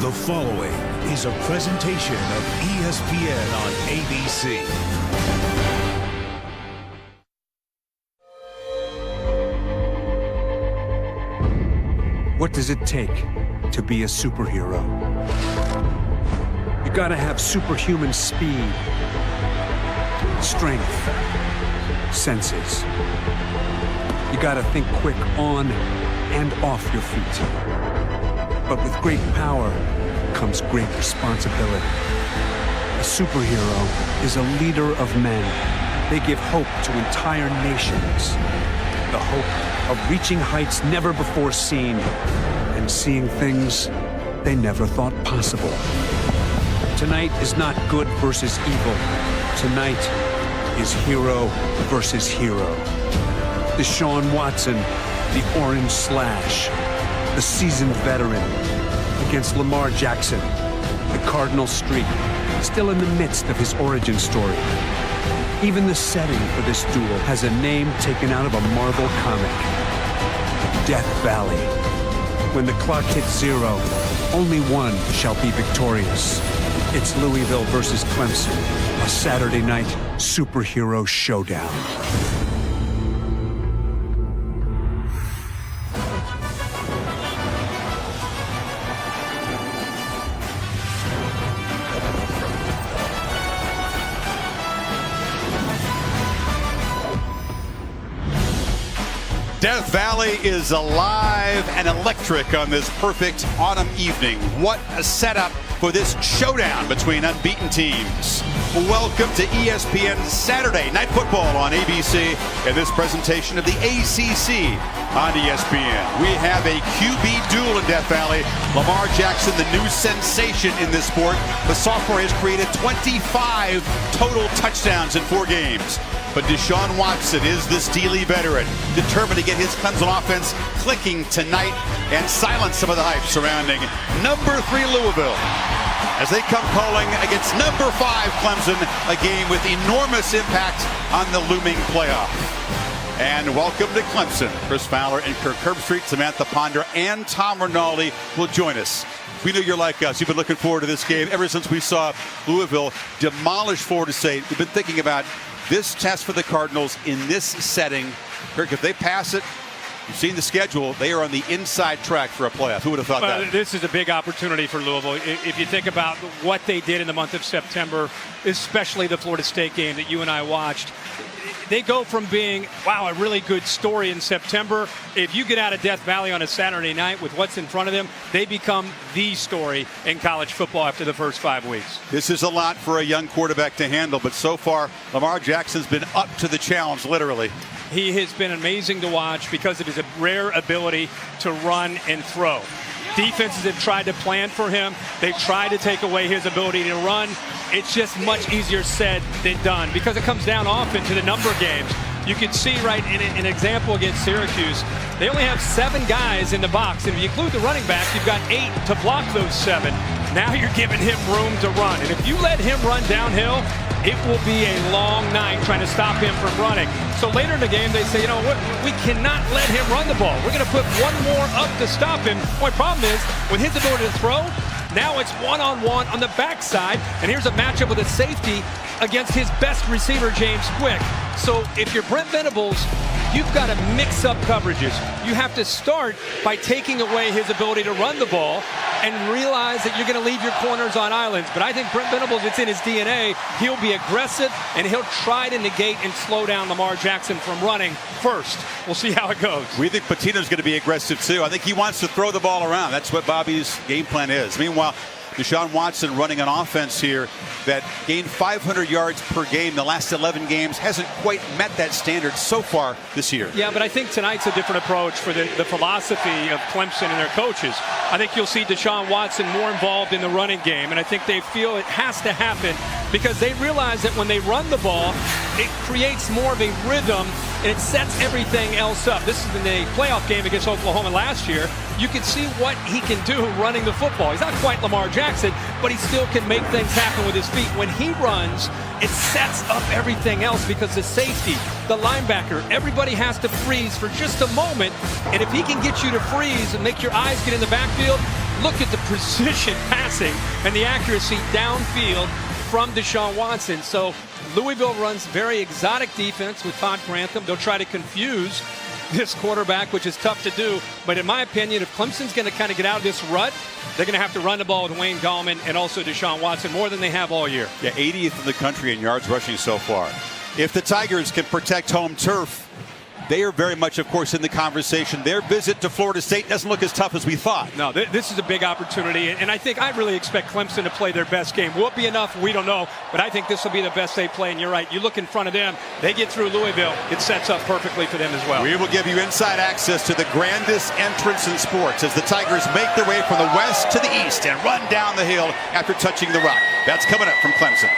The following is a presentation of ESPN on ABC. What does it take to be a superhero? You gotta have superhuman speed, strength, senses. You gotta think quick on and off your feet. But with great power comes great responsibility. A superhero is a leader of men. They give hope to entire nations. The hope of reaching heights never before seen and seeing things they never thought possible. Tonight is not good versus evil. Tonight is hero versus hero. Deshaun Watson, the Orange Slash, the seasoned veteran, against Lamar Jackson, the Cardinal Streak, still in the midst of his origin story. Even the setting for this duel has a name taken out of a Marvel comic. Death Valley. When the clock hits zero, only one shall be victorious. It's Louisville versus Clemson, a Saturday night superhero showdown. Death Valley is alive and electric on this perfect autumn evening. What a setup for this showdown between unbeaten teams. Welcome to ESPN's Saturday Night Football on ABC and this presentation of the ACC on ESPN. We have a QB duel in Death Valley. Lamar Jackson, the new sensation in this sport. The sophomore has created 25 total touchdowns in 4 games. But Deshaun Watson is the steely veteran, determined to get his Clemson offense clicking tonight and silence some of the hype surrounding number 3 Louisville as they come calling against number 5 Clemson, a game with enormous impact on the looming playoff. And welcome to Clemson. Chris Fowler and Kirk Herbstreit, Samantha Ponder, and Tom Rinaldi will join us. We know you're like us. You've been looking forward to this game ever since we saw Louisville demolish Florida State. We've been thinking about this test for the Cardinals in this setting. Kirk, if they pass it, you've seen the schedule, they are on the inside track for a playoff. Who would have thought that? This is a big opportunity for Louisville. If you think about what they did in the month of September, especially the Florida State game that you and I watched, they go from being, wow, a really good story in September. If you get out of Death Valley on a Saturday night with what's in front of them, they become the story in college football after the first 5 weeks. This is a lot for a young quarterback to handle, but so far, Lamar Jackson's been up to the challenge, literally. He has been amazing to watch because of his rare ability to run and throw. Defenses have tried to plan for him. They've tried to take away his ability to run. It's just much easier said than done because it comes down often to the number of games. You can see right in an example against Syracuse, they only have 7 guys in the box. And if you include the running back, you've got 8 to block those 7. Now you're giving him room to run. And if you let him run downhill, it will be a long night trying to stop him from running. So later in the game, they say, you know what, we cannot let him run the ball. We're going to put one more up to stop him. Well, the problem is, with his ability to throw, now it's one-on-one on the backside. And here's a matchup with a safety against his best receiver, James Quick. So if you're Brent Venables, you've got to mix up coverages. You have to start by taking away his ability to run the ball and realize that you're going to leave your corners on islands. But I think Brent Venables, it's in his DNA. He'll be aggressive, and he'll try to negate and slow down Lamar Jackson from running first. We'll see how it goes. We think Patino's going to be aggressive, too. I think he wants to throw the ball around. That's what Bobby's game plan is. Meanwhile, Deshaun Watson running an offense here that gained 500 yards per game the last 11 games, hasn't quite met that standard so far this year. Yeah, but I think tonight's a different approach for the philosophy of Clemson and their coaches. I think you'll see Deshaun Watson more involved in the running game, and I think they feel it has to happen because they realize that when they run the ball, it creates more of a rhythm and it sets everything else up. This is in the playoff game against Oklahoma last year. You can see what he can do running the football. He's not quite Lamar Jackson, but he still can make things happen with his feet. When he runs, it sets up everything else because the safety, the linebacker, everybody has to freeze for just a moment. And if he can get you to freeze and make your eyes get in the backfield, look at the precision passing and the accuracy downfield from Deshaun Watson. So Louisville runs very exotic defense with Todd Grantham. They'll try to confuse this quarterback, which is tough to do. But in my opinion, if Clemson's going to kind of get out of this rut, they're going to have to run the ball with Wayne Gallman and also Deshaun Watson more than they have all year. Yeah, 80th in the country in yards rushing so far. If the Tigers can protect home turf, they are very much, of course, in the conversation. Their visit to Florida State doesn't look as tough as we thought. No, this is a big opportunity, and I really expect Clemson to play their best game. Will it be enough? We don't know, but I think this will be the best they play, and you're right. You look in front of them, they get through Louisville, it sets up perfectly for them as well. We will give you inside access to the grandest entrance in sports as the Tigers make their way from the west to the east and run down the hill after touching the rock. That's coming up from Clemson.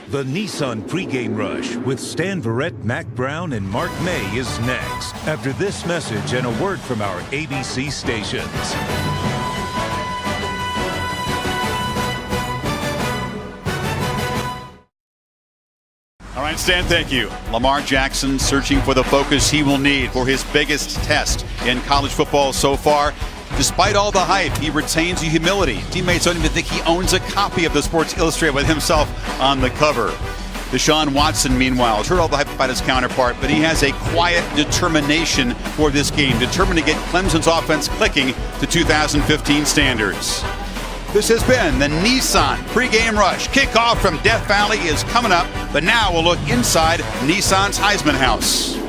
The Nissan pregame rush with Stan Verrett, Mac Brown, and Mark May is next after this message and a word from our ABC stations. All right, Stan, thank you. Lamar Jackson searching for the focus he will need for his biggest test in college football so far. Despite all the hype, he retains humility. Teammates don't even think he owns a copy of the Sports Illustrated with himself on the cover. Deshaun Watson, meanwhile, has heard all the hype about his counterpart, but he has a quiet determination for this game, determined to get Clemson's offense clicking to 2015 standards. This has been the Nissan pregame rush. Kickoff from Death Valley is coming up, but now we'll look inside Nissan's Heisman House.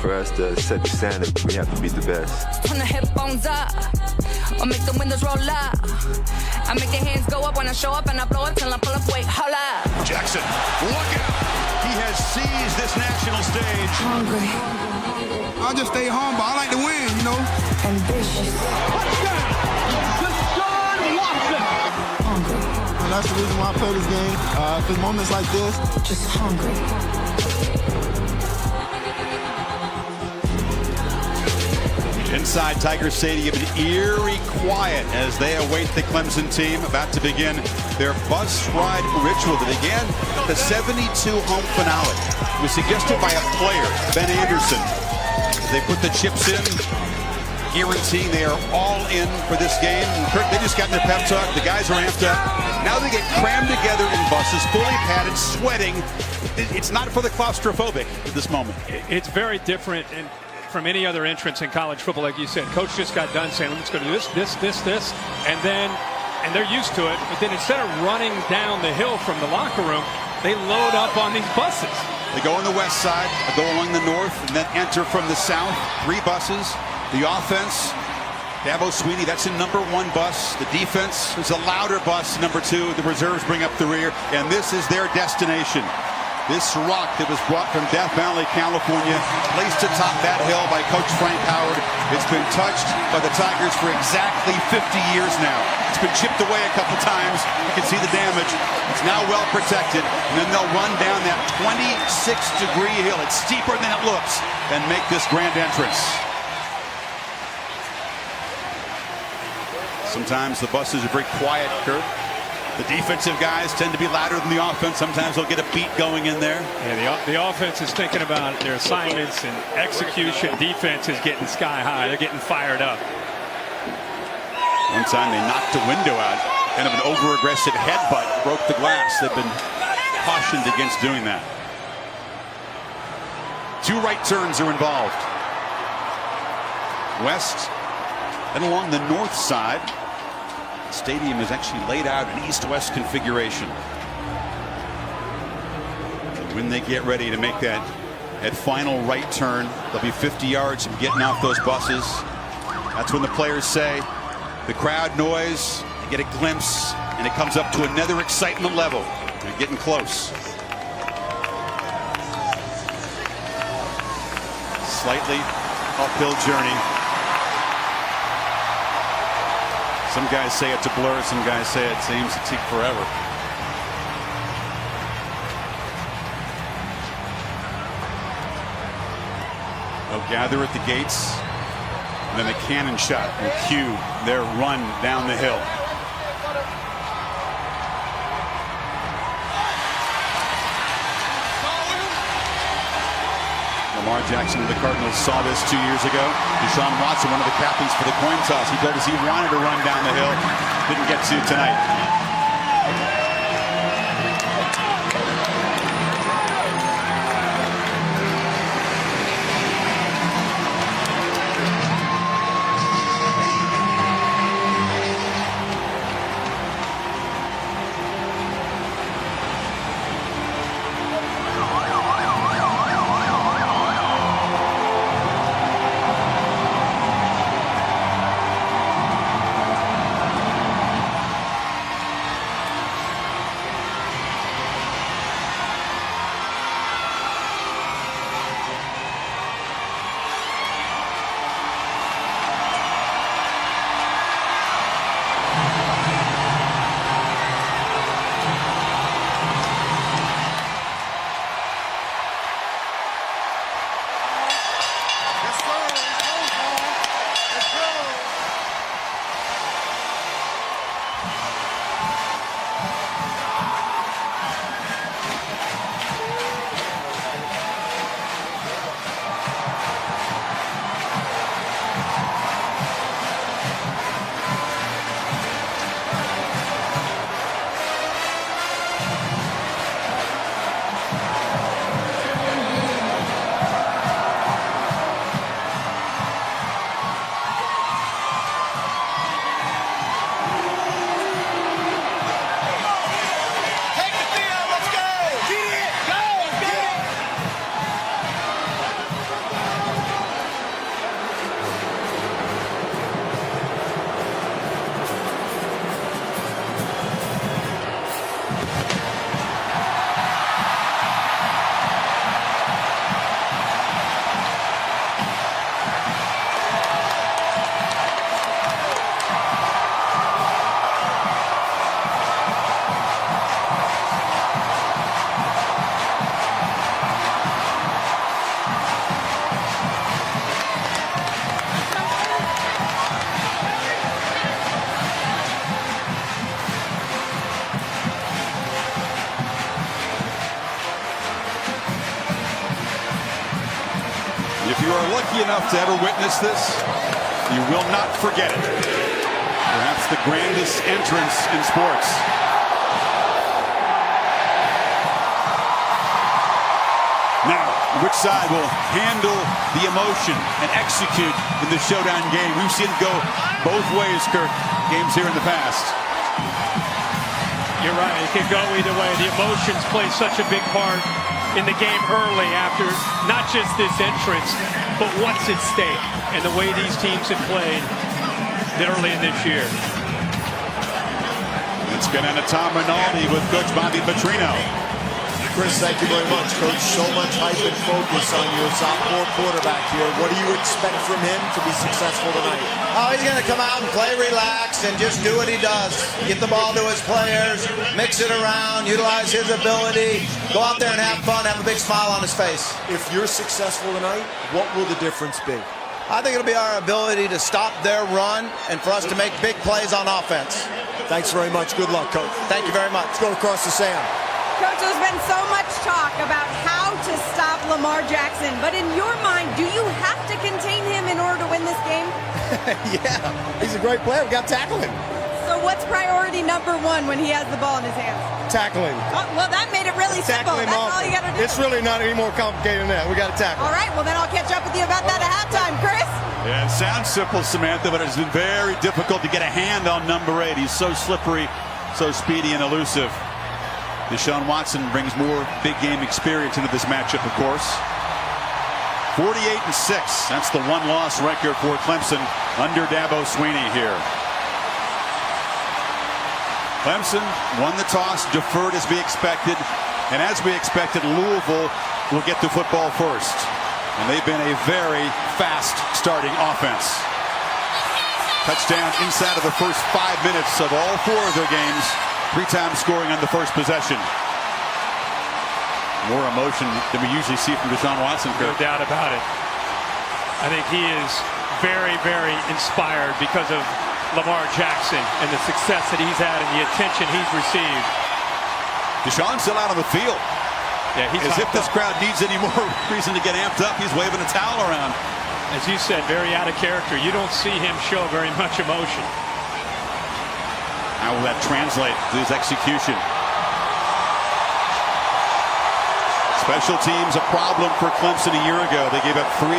For us to set the standard, we have to be the best. Turn the headphones up, or make the windows roll up. I make the hands go up when I show up, and I blow up till I pull up. Wait, hold up. Jackson, look out! He has seized this national stage. Hungry, I'll just stay humble. I like to win, you know. ambitious. And that's the reason why I play this game. For moments like this. Just hungry. Inside Tiger Stadium, an eerie quiet as they await the Clemson team about to begin their bus ride ritual that began the 72 home finale. It was suggested by a player, Ben Anderson. They put the chips in, guaranteeing they are all in for this game. They just got in their pep talk. The guys are amped up. Now they get crammed together in buses, fully padded, sweating. It's not for the claustrophobic at this moment. It's very different from any other entrance in college football. Like you said, coach just got done saying, let's go do this, and they're used to it. But then instead of running down the hill from the locker room, they load up on these buses. They go on the west side, go along the north, and then enter from the south. 3 buses. The offense, Dabo Swinney, that's in number 1 bus. The defense is a louder bus, number 2. The reserves bring up the rear, and this is their destination. This rock that was brought from Death Valley, California, placed atop that hill by Coach Frank Howard. It's been touched by the Tigers for exactly 50 years now. It's been chipped away a couple times. You can see the damage. It's now well protected. And then they'll run down that 26-degree hill. It's steeper than it looks, and make this grand entrance. Sometimes the buses are very quiet, Kurt. The defensive guys tend to be louder than the offense. Sometimes they'll get a beat going in there. Yeah, the offense is thinking about their assignments and execution. Defense is getting sky high. They're getting fired up. One time they knocked a window out. Kind of an over-aggressive headbutt broke the glass. They've been cautioned against doing that. 2 right turns are involved. West and along the north side. The stadium is actually laid out in east-west configuration. When they get ready to make that final right turn, they'll be 50 yards from getting off those buses. That's when the players say, the crowd noise, you get a glimpse, and it comes up to another excitement level. They're getting close. Slightly uphill journey. Some guys say it's a blur, some guys say it seems to take forever. They'll gather at the gates, and then the cannon shot will cue their run down the hill. Lamar Jackson of the Cardinals saw this 2 years ago. Deshaun Watson, one of the captains for the coin toss. He told us he wanted to run down the hill. Didn't get to tonight. If you are lucky enough to ever witness this, you will not forget it. Perhaps the grandest entrance in sports. Now, which side will handle the emotion and execute in the showdown game? We've seen it go both ways, Kirk. Games here in the past. You're right. It can go either way. The emotions play such a big part in the game early after not just this entrance, but what's at stake and the way these teams have played early in this year. It's going to Tom Rinaldi with Coach Bobby Petrino. Chris, thank you very much, Coach. So much hype and focus on your sophomore quarterback here. What do you expect from him to be successful tonight? Oh, he's going to come out and play relaxed and just do what he does. Get the ball to his players, mix it around, utilize his ability, go out there and have fun, have a big smile on his face. If you're successful tonight, what will the difference be? I think it'll be our ability to stop their run and for us to make big plays on offense. Thanks very much. Good luck, Coach. Thank you very much. Let's go across to Sam. Coach, there's been so much talk about how to stop Lamar Jackson, but in your mind, do you have to contain him in order to win this game? Yeah, he's a great player. We got to tackle him. So what's priority number one when he has the ball in his hands? Tackling. Oh, well, that made it really simple. That's all you got to do. It's really not any more complicated than that. We got to tackle. All right, well, then I'll catch up with you about that at halftime. Chris? Yeah, it sounds simple, Samantha, but it's been very difficult to get a hand on number 8. He's so slippery, so speedy and elusive. Deshaun Watson brings more big game experience into this matchup, of course. 48-6. That's the one-loss record for Clemson under Dabo Swinney here. Clemson won the toss, deferred as we expected, and as we expected, Louisville will get to football first. And they've been a very fast starting offense. Touchdown inside of the first 5 minutes of all 4 of their games. 3 times scoring on the first possession. More emotion than we usually see from Deshaun Watson. No doubt about it. I think he is very, very inspired because of Lamar Jackson and the success that he's had and the attention he's received. Deshaun's still out on the field. Yeah, he's as if hyped this up. crowd needs any more reason to get amped up. He's waving a towel around. As you said, very out of character. You don't see him show very much emotion. How will that translate to his execution? Special teams a problem for Clemson a year ago. They gave up 3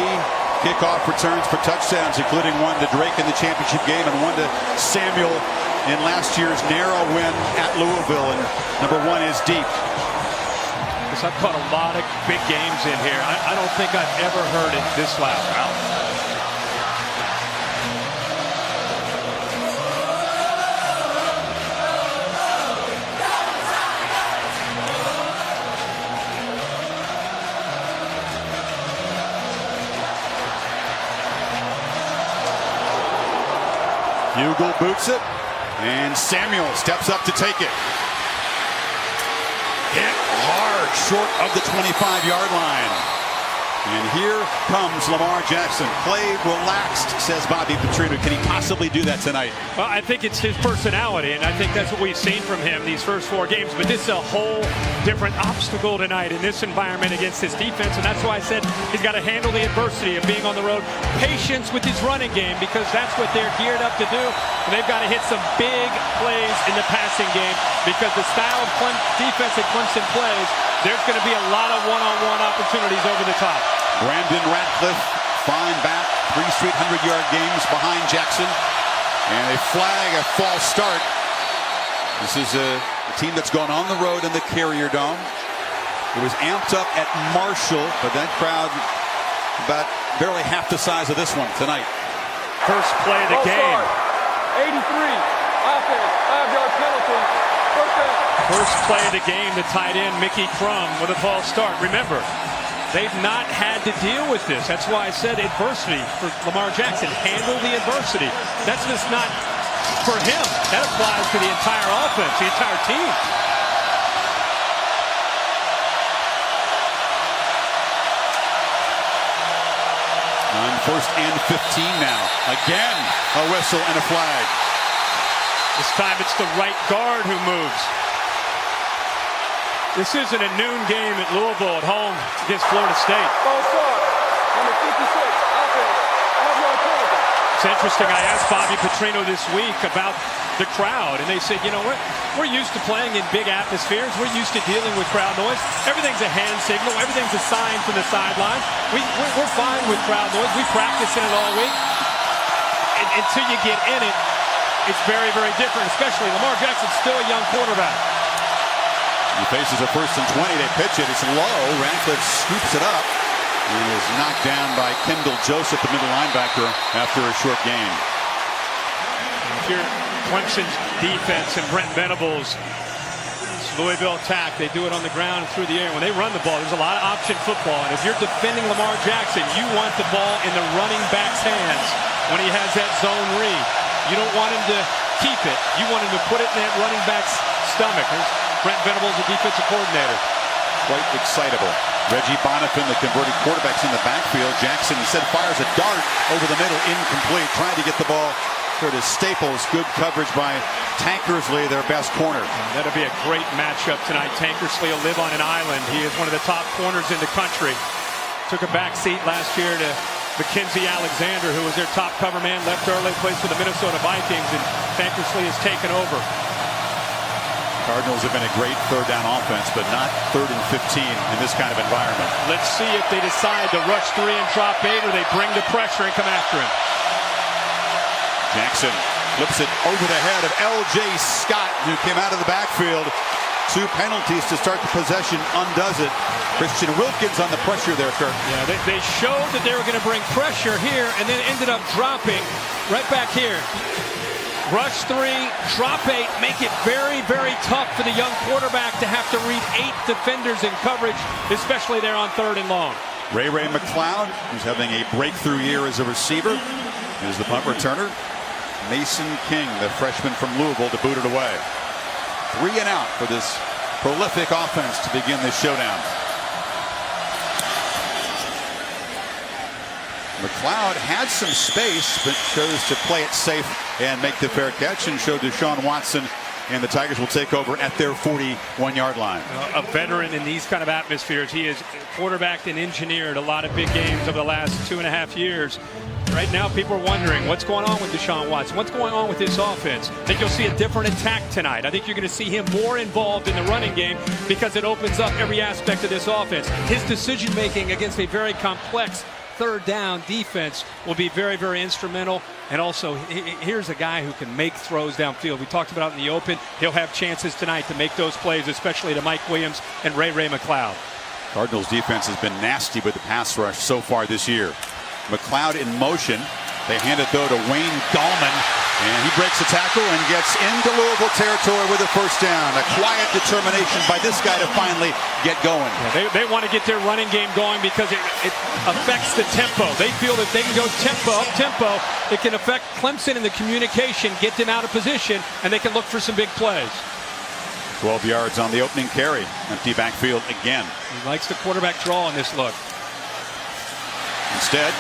kickoff returns for touchdowns, including one to Drake in the championship game and one to Samuel in last year's narrow win at Louisville. And number 1 is deep. I've caught a lot of big games in here. I don't think I've ever heard it this loud. Hugel boots it, and Samuel steps up to take it. Hit hard, short of the 25-yard line. And here comes Lamar Jackson. Played relaxed, says Bobby Petrino. Can he possibly do that tonight? Well, I think it's his personality, and I think that's what we've seen from him these first 4 games. But this is a whole different obstacle tonight in this environment against this defense, and that's why I said he's got to handle the adversity of being on the road. Patience with his running game, because that's what they're geared up to do. And they've got to hit some big plays in the passing game, because the style of defense that Clemson plays, there's going to be a lot of one-on-one opportunities over the top. Brandon Ratcliffe, fine back, 3 straight 100-yard games behind Jackson. And a flag, a false start. This is a team that's gone on the road in the Carrier Dome. It was amped up at Marshall, but that crowd about barely half the size of this one tonight. First play of the game. 83, offense, 5-yard penalty. First play of the game, the tight end, Mickey Crum, with a false start. Remember, they've not had to deal with this. That's why I said adversity for Lamar Jackson. Handle the adversity. That's just not for him. That applies to the entire offense, the entire team. On 1st and 15 now. Again, a whistle and a flag. This time it's the right guard who moves. This isn't a noon game at Louisville at home against Florida State. Number 56, offense, 5-yard penalty. It's interesting. I asked Bobby Petrino this week about the crowd, and they said, you know what? We're used to playing in big atmospheres. We're used to dealing with crowd noise. Everything's a hand signal. Everything's a sign from the sideline. We're fine with crowd noise. We practice in it all week. And until you get in it, it's very, very different, especially Lamar Jackson's still a young quarterback. He faces a 1st and 20. They pitch it. It's low. Ratcliffe scoops it up and is knocked down by Kendall Joseph, the middle linebacker, after a short gain. If you're Clemson's defense and Brent Venables, Louisville attack, they do it on the ground and through the air. When they run the ball, there's a lot of option football. And if you're defending Lamar Jackson, you want the ball in the running back's hands when he has that zone read. You don't want him to keep it. You want him to put it in that running back's stomach. There's Brent Venables, the defensive coordinator. Quite excitable. Reggie Bonifant, the converted quarterback's in the backfield. Jackson instead fires a dart over the middle, incomplete. Trying to get the ball to Staples. Good coverage by Tankersley, their best corner. That'll be a great matchup tonight. Tankersley will live on an island. He is one of the top corners in the country. Took a back seat last year to Mackenzie Alexander, who was their top cover man, left early, plays for the Minnesota Vikings, and Tankersley has taken over. Cardinals have been a great 3rd down offense, but not 3rd and 15 in this kind of environment. Let's see if they decide to rush 3 and drop 8, or they bring the pressure and come after him. Jackson flips it over the head of L.J. Scott, who came out of the backfield. 2 penalties to start the possession, undoes it. Christian Wilkins on the pressure there, Kirk. Yeah, they showed that they were going to bring pressure here, and then ended up dropping right back here. Rush 3, drop 8, make it very, very tough for the young quarterback to have to read 8 defenders in coverage, especially there on 3rd and long. Ray McLeod, who's having a breakthrough year as a receiver, is the punt returner. Mason King, the freshman from Louisville, to boot it away. 3 and out for this prolific offense to begin this showdown. McLeod had some space, but chose to play it safe and make the fair catch, and showed Deshaun Watson and the Tigers will take over at their 41-yard line. A veteran in these kind of atmospheres. He has quarterbacked and engineered a lot of big games over the last 2.5 years. Right now, people are wondering what's going on with Deshaun Watson. What's going on with this offense? I think you'll see a different attack tonight. I think you're going to see him more involved in the running game because it opens up every aspect of this offense. His decision-making against a very complex third down defense will be very, very instrumental. And also, here's a guy who can make throws downfield. We talked about it in the open. He'll have chances tonight to make those plays, especially to Mike Williams and Ray McCloud. Cardinals defense has been nasty with the pass rush so far this year. McCloud in motion. They hand it, though, to Wayne Gallman, and he breaks the tackle and gets into Louisville territory with a first down. A quiet determination by this guy to finally get going. Yeah, they want to get their running game going because it affects the tempo. They feel that they can go up-tempo. It can affect Clemson in the communication, get them out of position, and they can look for some big plays. 12 yards on the opening carry. Empty backfield again. He likes the quarterback draw on this look. Instead,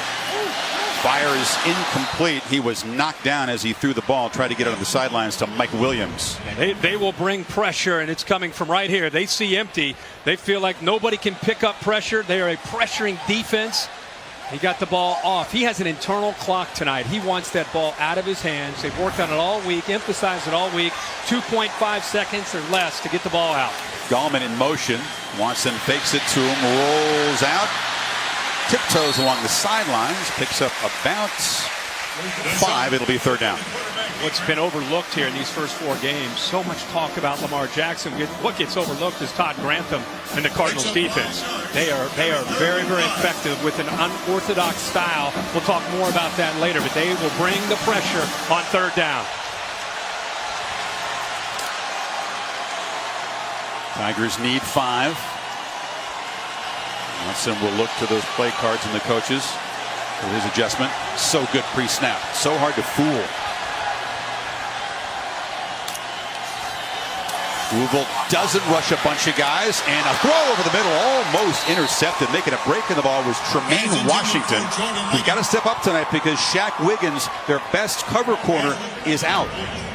fire is incomplete. He was knocked down as he threw the ball, tried to get it on the sidelines to Mike Williams. They will bring pressure, and it's coming from right here. They see empty. They feel like nobody can pick up pressure. They are a pressuring defense. He got the ball off. He has an internal clock tonight. He wants that ball out of his hands. They've worked on it all week, emphasized it all week. 2.5 seconds or less to get the ball out. Gallman in motion. Watson fakes it to him, rolls out. Tiptoes along the sidelines, picks up about 5. It'll be third down. What's been overlooked here in these first 4 games, so much talk about Lamar Jackson. What gets overlooked is Todd Grantham and the Cardinals defense. They are very, very effective with an unorthodox style. We'll talk more about that later, but they will bring the pressure on third down. Tigers need 5. Watson will look to those play cards and the coaches for his adjustment. So good pre-snap. So hard to fool. Louisville doesn't rush a bunch of guys, and a throw over the middle, almost intercepted. Making a break in the ball was Tremaine Washington. He's got to step up tonight because Shaq Wiggins, their best cover corner, is out.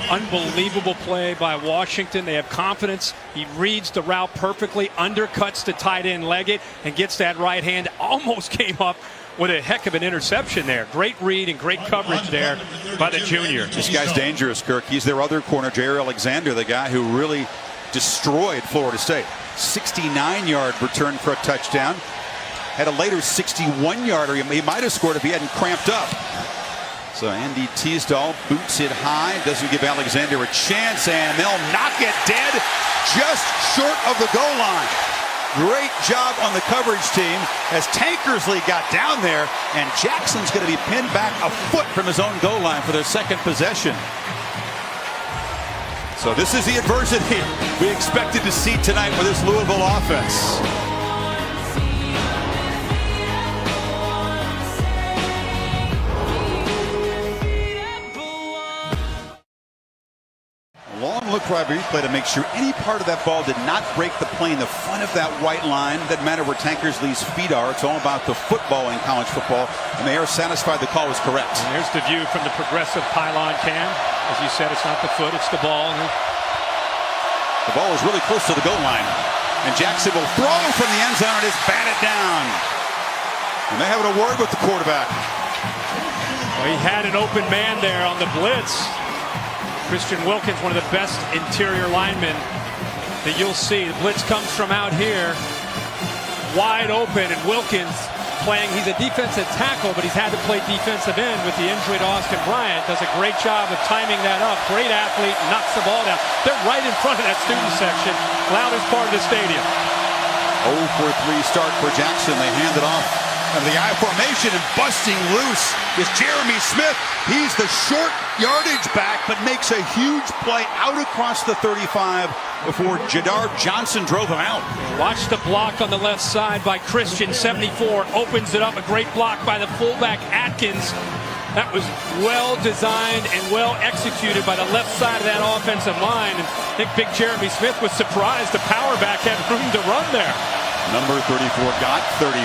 Unbelievable play by Washington. They have confidence. He reads the route perfectly, undercuts the tight end Leggett, and gets that right hand. Almost came up with a heck of an interception there. Great read and great coverage there by the junior. This guy's dangerous, Kirk. He's their other corner, Jair Alexander, the guy who really destroyed Florida State. 69-yard return for a touchdown. Had a later 61-yarder. He might have scored if he hadn't cramped up. So Andy Teasdall boots it high, doesn't give Alexander a chance, and they'll knock it dead just short of the goal line. Great job on the coverage team as Tankersley got down there, and Jackson's going to be pinned back a foot from his own goal line for their second possession. So this is the adversity we expected to see tonight with this Louisville offense. Long look for every play to make sure any part of that ball did not break the plane, the front of that white line. Doesn't matter where Tankersley's feet are. It's all about the football in college football, and they are satisfied the call was correct. And here's the view from the progressive pylon cam. As you said, it's not the foot, it's the ball. The ball is really close to the goal line, and Jackson will throw from the end zone and is batted down. And they're having a word with the quarterback. Well, he had an open man there on the blitz. Christian Wilkins, one of the best interior linemen that you'll see. The blitz comes from out here, wide open, and Wilkins playing. He's a defensive tackle, but he's had to play defensive end with the injury to Austin Bryant. Does a great job of timing that up. Great athlete, knocks the ball down. They're right in front of that student section, loudest part of the stadium. 0 for 3 start for Jackson. They hand it off of the I formation, and busting loose is Jeremy Smith. He's the short yardage back, but makes a huge play out across the 35 before Jadar Johnson drove him out. Watch the block on the left side by Christian. 74 opens it up. A great block by the fullback Atkins. That was well designed and well executed by the left side of that offensive line. And I think big Jeremy Smith was surprised the power back had room to run there. Number 34 got 34.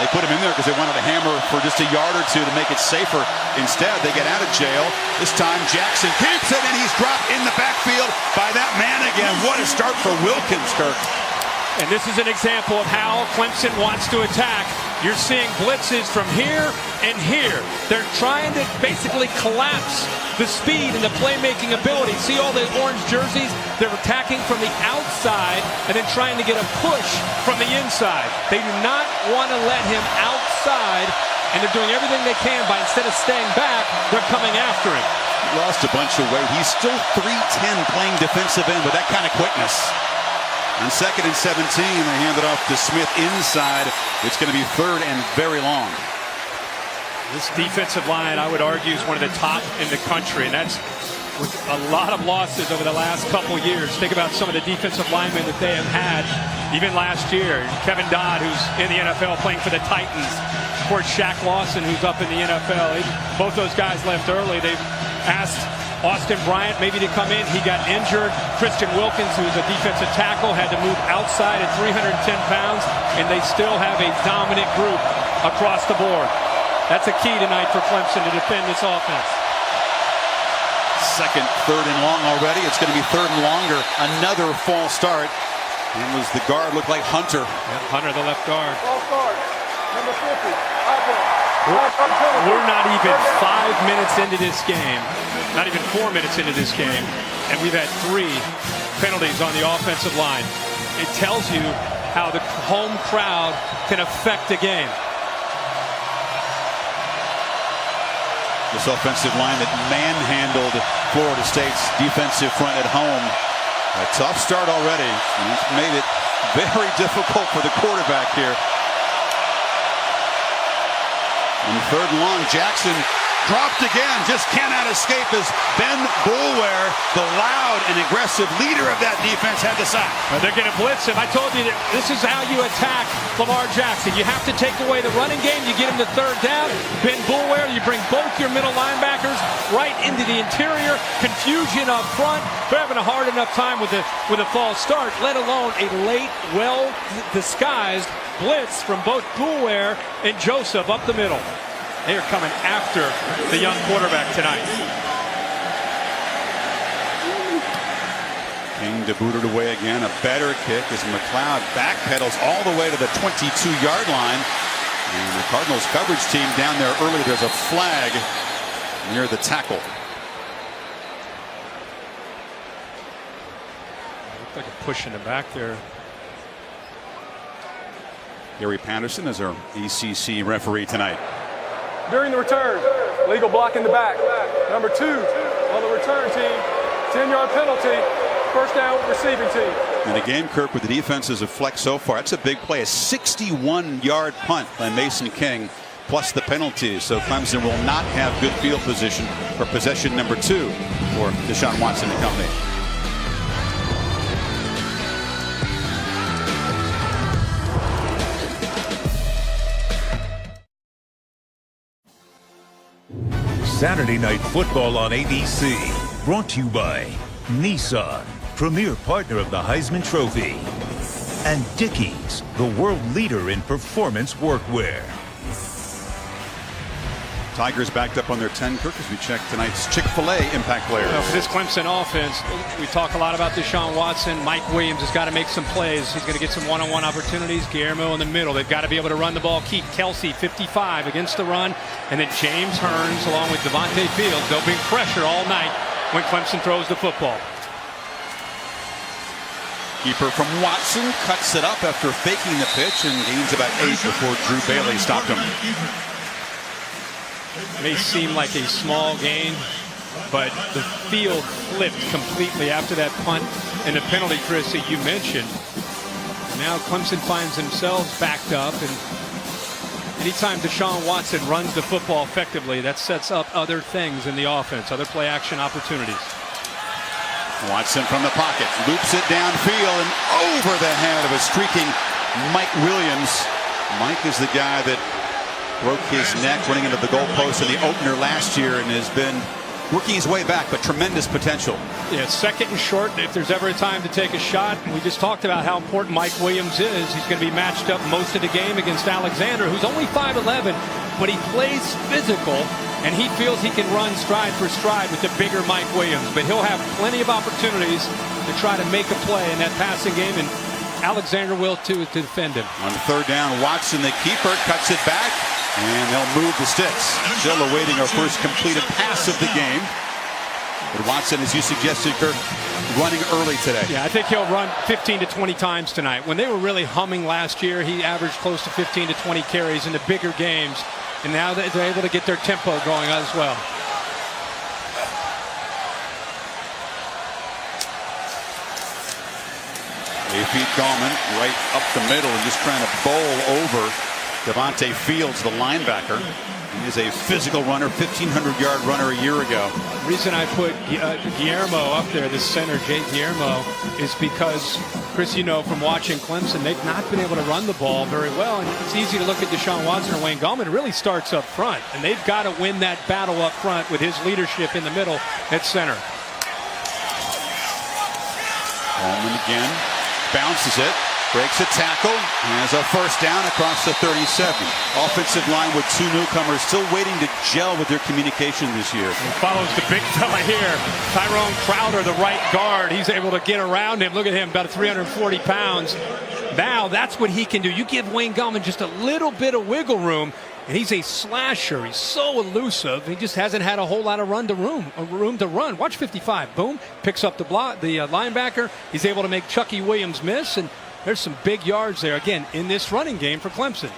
They put him in there because they wanted to hammer for just a yard or two to make it safer. Instead, they get out of jail. This time, Jackson keeps it, and he's dropped in the backfield by that man again. What a start for Wilkins, Kirk. And this is an example of how Clemson wants to attack. You're seeing blitzes from here and here. They're trying to basically collapse the speed and the playmaking ability. See all the orange jerseys? They're attacking from the outside and then trying to get a push from the inside. They do not want to let him outside, and they're doing everything they can by, instead of staying back, they're coming after him. He lost a bunch of weight. He's still 310 playing defensive end with that kind of quickness. On 2nd and 17, they hand it off to Smith inside. It's going to be 3rd and very long. This defensive line, I would argue, is one of the top in the country, and that's with a lot of losses over the last couple years. Think about some of the defensive linemen that they have had, even last year. Kevin Dodd, who's in the NFL playing for the Titans. Of course, Shaq Lawson, who's up in the NFL. Both those guys left early. They've asked Austin Bryant maybe to come in. He got injured. Christian Wilkins, who's a defensive tackle, had to move outside at 310 pounds, and they still have a dominant group across the board. That's a key tonight for Clemson to defend this offense. 2nd, 3rd and long already. It's going to be 3rd and longer. Another false start. And was the guard looked like Hunter. Yep, Hunter, the left guard. False start. Number 50. We're not even 5 minutes into this game. Not even 4 minutes into this game. And we've had 3 penalties on the offensive line. It tells you how the home crowd can affect a game. This offensive line that manhandled Florida State's defensive front at home. A tough start already. And it's made it very difficult for the quarterback here. And 3rd and long, Jackson dropped again, just cannot escape as Ben Boulware, the loud and aggressive leader of that defense, had the sack. They're going to blitz him. I told you that this is how you attack Lamar Jackson. You have to take away the running game. You get him to 3rd down. Ben Boulware, you bring both your middle linebackers right into the interior. Confusion up front. They're having a hard enough time with a false start, let alone a late, well-disguised blitz from both Boulware and Joseph up the middle. They are coming after the young quarterback tonight. King to boot it away again. A better kick as McLeod backpedals all the way to the 22-yard line. And the Cardinals coverage team down there early. There's a flag near the tackle. Looked like a push in the back there. Gary Patterson is our ACC referee tonight. During the return, legal block in the back. Number 2 on the return team, 10-yard penalty, 1st down receiving team. In a game, Kirk, with the defenses of flex so far, that's a big play. A 61-yard punt by Mason King, plus the penalties. So Clemson will not have good field position for possession number 2 for Deshaun Watson and company. Saturday Night Football on ABC, brought to you by Nissan, premier partner of the Heisman Trophy, and Dickies, the world leader in performance workwear. Tigers backed up on their 10, Kirk, as we check tonight's Chick-fil-A impact players. For this Clemson offense, we talk a lot about Deshaun Watson. Mike Williams has got to make some plays. He's going to get some one-on-one opportunities. Guillermo in the middle. They've got to be able to run the ball. Keep Kelsey 55 against the run. And then James Hearns along with Devontae Fields. They'll bring pressure all night when Clemson throws the football. Keeper from Watson cuts it up after faking the pitch and gains about 8 before Drew Bailey stopped him. May seem like a small gain, but the field flipped completely after that punt and the penalty, Chris, that you mentioned. Now Clemson finds themselves backed up, and anytime Deshaun Watson runs the football effectively, that sets up other things in the offense, other play action opportunities. Watson from the pocket, loops it downfield and over the head of a streaking Mike Williams. Mike is the guy that broke his neck running into the goalpost in the opener last year and has been working his way back, but tremendous potential. Yeah, second and short if there's ever a time to take a shot. And we just talked about how important Mike Williams is. He's going to be matched up most of the game against Alexander, who's only 5'11", but he plays physical, and he feels he can run stride for stride with the bigger Mike Williams. But he'll have plenty of opportunities to try to make a play in that passing game, and Alexander will too, to defend him. On third down, Watson, the keeper, cuts it back, and they'll move the sticks. Still awaiting our first completed pass of the game. But Watson, as you suggested, Kirk, running early today. Yeah, I think he'll run 15 to 20 times tonight. When they were really humming last year, he averaged close to 15 to 20 carries in the bigger games. And now they're able to get their tempo going as well. They feed Gallman right up the middle and just trying to bowl over Devontae Fields, the linebacker. He is a physical runner, 1,500-yard runner a year ago. The reason I put Guillermo up there, this center, Jay Guillermo, is because, Chris, you know from watching Clemson, they've not been able to run the ball very well. And it's easy to look at Deshaun Watson or Wayne Gallman. It really starts up front. And they've got to win that battle up front with his leadership in the middle at center. Gallman again, bounces it. Breaks a tackle, has a first down across the 37. Offensive line with two newcomers still waiting to gel with their communication this year. He follows the big fella here, Tyrone Crowder, the right guard. He's able to get around him. Look at him, about 340 pounds. Now that's what he can do. You give Wayne Gallman just a little bit of wiggle room, and he's a slasher. He's so elusive. He just hasn't had a whole lot of room to run. Watch 55. Boom, picks up the linebacker. He's able to make Chucky Williams miss, and there's some big yards there, again, in this running game for Clemson.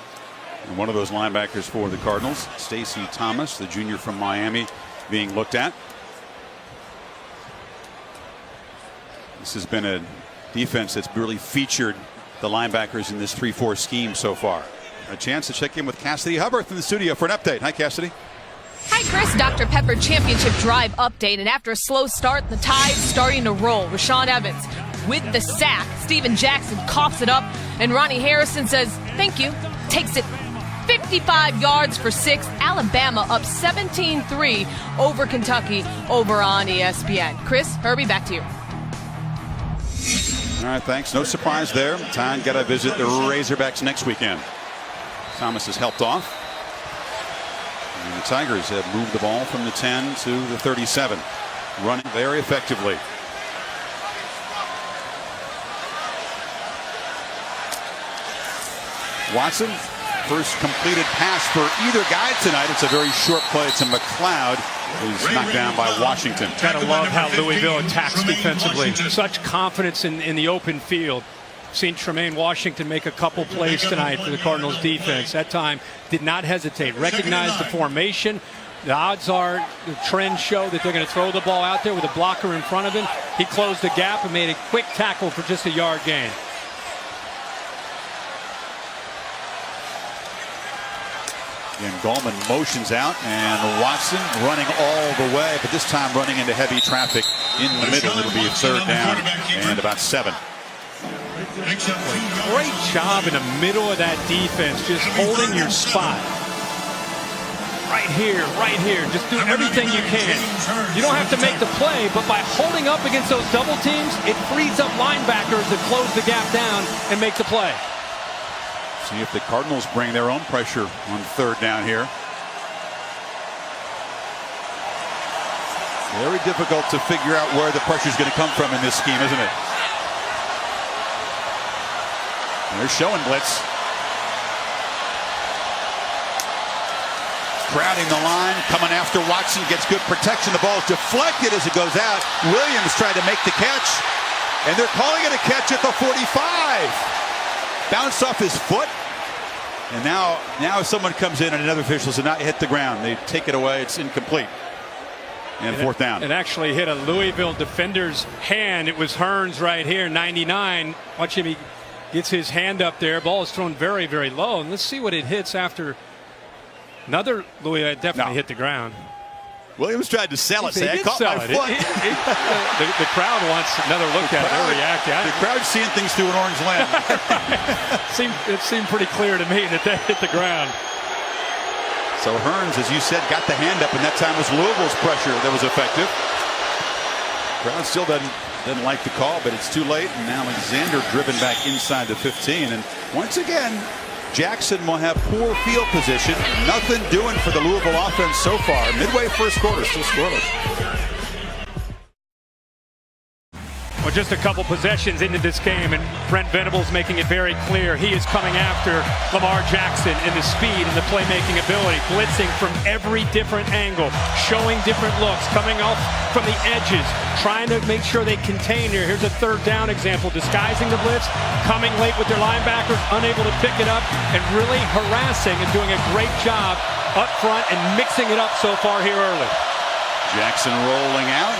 And one of those linebackers for the Cardinals, Stacey Thomas, the junior from Miami, being looked at. This has been a defense that's really featured the linebackers in this 3-4 scheme so far. A chance to check in with Cassidy Hubbard in the studio for an update. Hi, Cassidy. Hi, Chris. Dr. Pepper Championship Drive update. And after a slow start, the tide's starting to roll. Rashawn Evans with the sack. Steven Jackson coughs it up. And Ronnie Harrison says, thank you. Takes it 55 yards for 6. Alabama up 17-3 over Kentucky over on ESPN. Chris, Herbie, back to you. All right, thanks. No surprise there. Time got to visit the Razorbacks next weekend. Thomas has helped off. And the Tigers have moved the ball from the 10 to the 37. Running very effectively. Watson, first completed pass for either guy tonight. It's a very short play to McLeod, who's knocked down by Washington. Gotta love how Louisville attacks defensively. Such confidence in the open field. Seen Tremaine Washington make a couple plays tonight for the Cardinals defense. That time did not hesitate. Recognized the formation. The odds are, the trends show that they're going to throw the ball out there with a blocker in front of him. He closed the gap and made a quick tackle for just a yard gain. And Gallman motions out, and Watson running all the way, but this time running into heavy traffic in the middle. It'll be a third down and about 7. Great job in the middle of that defense, just holding your spot. Right here, right here. Just do everything you can. You don't have to make the play, but by holding up against those double teams, it frees up linebackers to close the gap down and make the play. See if the Cardinals bring their own pressure on third down here. Very difficult to figure out where the pressure is going to come from in this scheme, isn't it? They're showing blitz. Crowding the line, coming after Watson, gets good protection. The ball is deflected as it goes out. Williams tried to make the catch, and they're calling it a catch at the 45. Bounced off his foot, and now if someone comes in and another official does not hit the ground, they take it away. It's incomplete. And fourth down. It actually hit a Louisville defender's hand. It was Hearns right here, 99. Watch him. He gets his hand up there. Ball is thrown very, very low. And let's see what it hits after another Louisville definitely hit the ground. Williams tried to sell it. Say, I caught my foot. The crowd wants another look at it. They're reacting. The crowd's seeing things through an orange lens. It seemed pretty clear to me that hit the ground. So Hearns, as you said, got the hand up, and that time was Louisville's pressure that was effective. Crowd still doesn't like the call, but it's too late. And Alexander driven back inside the 15. And once again, Jackson will have poor field position. Nothing doing for the Louisville offense so far. Midway first quarter, still scoreless. Well, just a couple possessions into this game, and Brent Venables making it very clear he is coming after Lamar Jackson in the speed and the playmaking ability, blitzing from every different angle, showing different looks, coming off from the edges, trying to make sure they contain here. Here's a third down example, disguising the blitz, coming late with their linebackers, unable to pick it up, and really harassing and doing a great job up front and mixing it up so far here early. Jackson rolling out.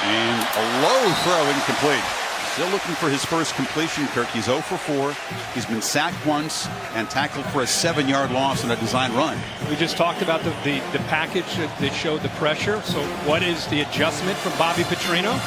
And a low throw incomplete. Still looking for his first completion, Kirk. He's 0 for 4. He's been sacked once and tackled for a 7-yard loss on a design run. We just talked about the package that showed the pressure. So what is the adjustment from Bobby Petrino?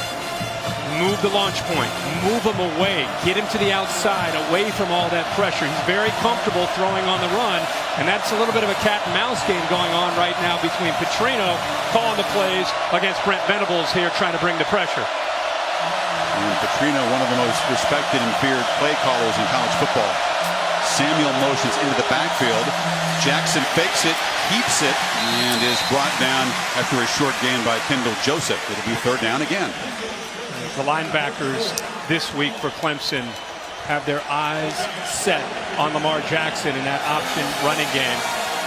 Move the launch point, move him away, get him to the outside, away from all that pressure. He's very comfortable throwing on the run, and that's a little bit of a cat and mouse game going on right now between Petrino calling the plays against Brent Venables here trying to bring the pressure. And Petrino, one of the most respected and feared play callers in college football. Samuel motions into the backfield. Jackson fakes it, keeps it, and is brought down after a short gain by Kendall Joseph. It'll be third down again. The linebackers this week for Clemson have their eyes set on Lamar Jackson in that option running game.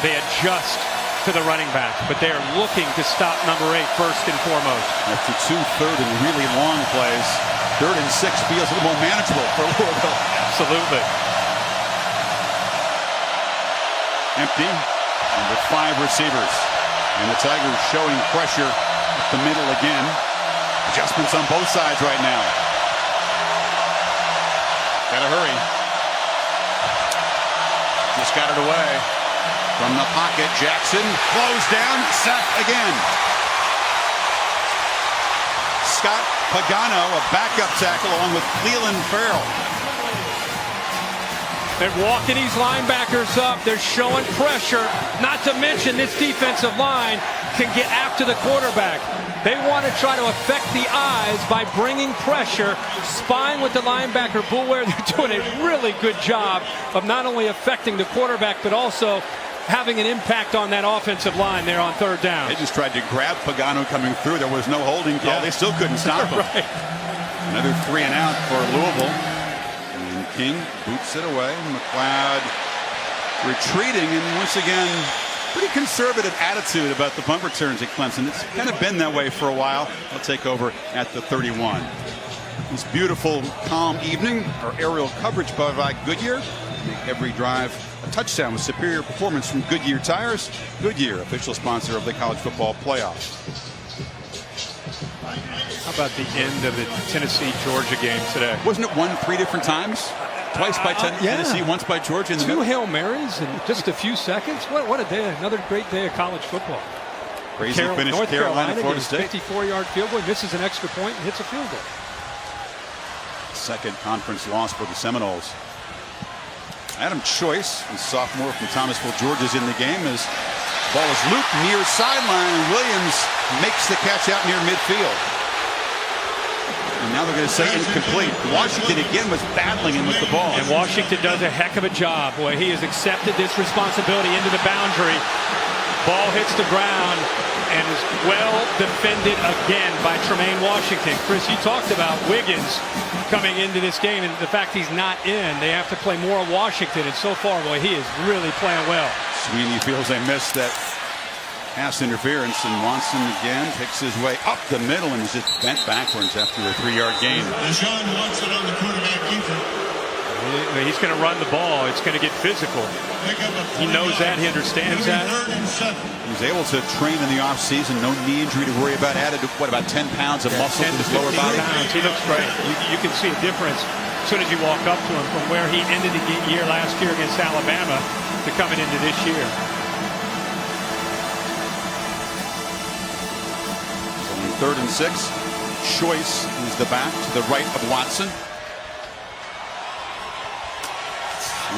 They adjust to the running back, but they are looking to stop number 8 first and foremost. After 2 third and really long plays, 3rd and 6 feels a little more manageable for Louisville. Absolutely. Empty, and with 5 receivers. And the Tigers showing pressure up the middle again. Adjustments on both sides right now. Gotta hurry. Just got it away. From the pocket, Jackson closed down, sacked again. Scott Pagano, a backup tackle, along with Cleland Farrell. They're walking these linebackers up. They're showing pressure. Not to mention this defensive line can get after the quarterback. They want to try to affect the eyes by bringing pressure, spying with the linebacker Boulware. They're doing a really good job of not only affecting the quarterback, but also having an impact on that offensive line there on third down. They just tried to grab Pagano coming through. There was no holding call. Yeah. They still couldn't stop him. Right. Another 3 and out for Louisville. And King boots it away. McLeod retreating, and once again, pretty conservative attitude about the punt returns at Clemson. It's kind of been that way for a while. They'll take over at the 31. This beautiful, calm evening, our aerial coverage by Goodyear. Make every drive a touchdown with superior performance from Goodyear Tires. Goodyear, official sponsor of the college football playoffs. How about the end of the Tennessee-Georgia game today? Wasn't it won 3 different times? Twice by Tennessee, once by Georgia. In the 2 Hail Marys in just a few seconds. What a day. Another great day of college football. Crazy finish. North Carolina, Florida State. 54-yard field goal, misses an extra point and hits a field goal. Second conference loss for the Seminoles. Adam Choice, a sophomore from Thomasville, Georgia, is in the game as the ball is looped near sideline, and Williams makes the catch out near midfield. And now they're going to say incomplete. Washington again was battling him with the ball. And Washington does a heck of a job. Boy, he has accepted this responsibility into the boundary. Ball hits the ground and is well defended again by Tremaine Washington. Chris, you talked about Wiggins coming into this game and the fact he's not in. They have to play more Washington, and so far, boy, he is really playing well. Sweeney feels they missed that pass interference, and Watson again picks his way up the middle and is just bent backwards after a 3-yard gain. Deshaun Watson on the quarterback keeper. He's going to run the ball. It's going to get physical. He knows that. He understands that. He was able to train in the offseason. No knee injury to worry about. Added, what, about 10 pounds of muscle to his lower body? Pounds. He looks great. You can see a difference as soon as you walk up to him from where he ended the year last year against Alabama to coming into this year. So on 3rd and 6, Choice is the back to the right of Watson.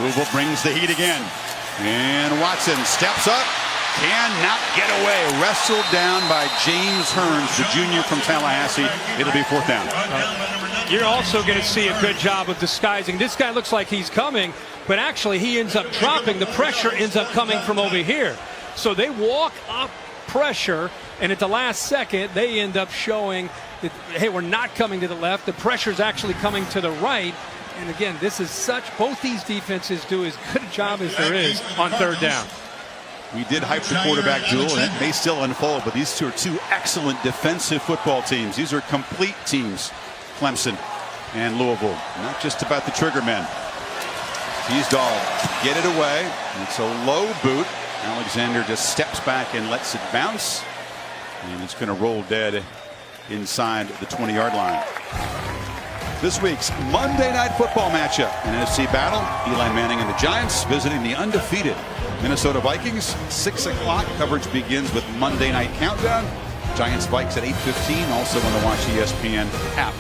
Louisville brings the heat again. And Watson steps up, cannot get away. Wrestled down by James Hearns, the junior from Tallahassee. It'll be 4th down. You're also going to see a good job of disguising. This guy looks like he's coming, but actually he ends up dropping. The pressure ends up coming from over here. So they walk up pressure, and at the last second, they end up showing that, hey, we're not coming to the left. The pressure's actually coming to the right. And again, this is both these defenses do as good a job as there is on 3rd down. We did hype the quarterback duel, and it may still unfold, but these two are two excellent defensive football teams. These are complete teams, Clemson and Louisville. Not just about the trigger men. Teasdall get it away. It's a low boot. Alexander just steps back and lets it bounce. And it's going to roll dead inside the 20-yard line. This week's Monday Night Football matchup, an NFC battle. Eli Manning and the Giants visiting the undefeated Minnesota Vikings. 6 o'clock coverage begins with Monday Night Countdown. Giants Vikes at 8:15. Also on the Watch ESPN app.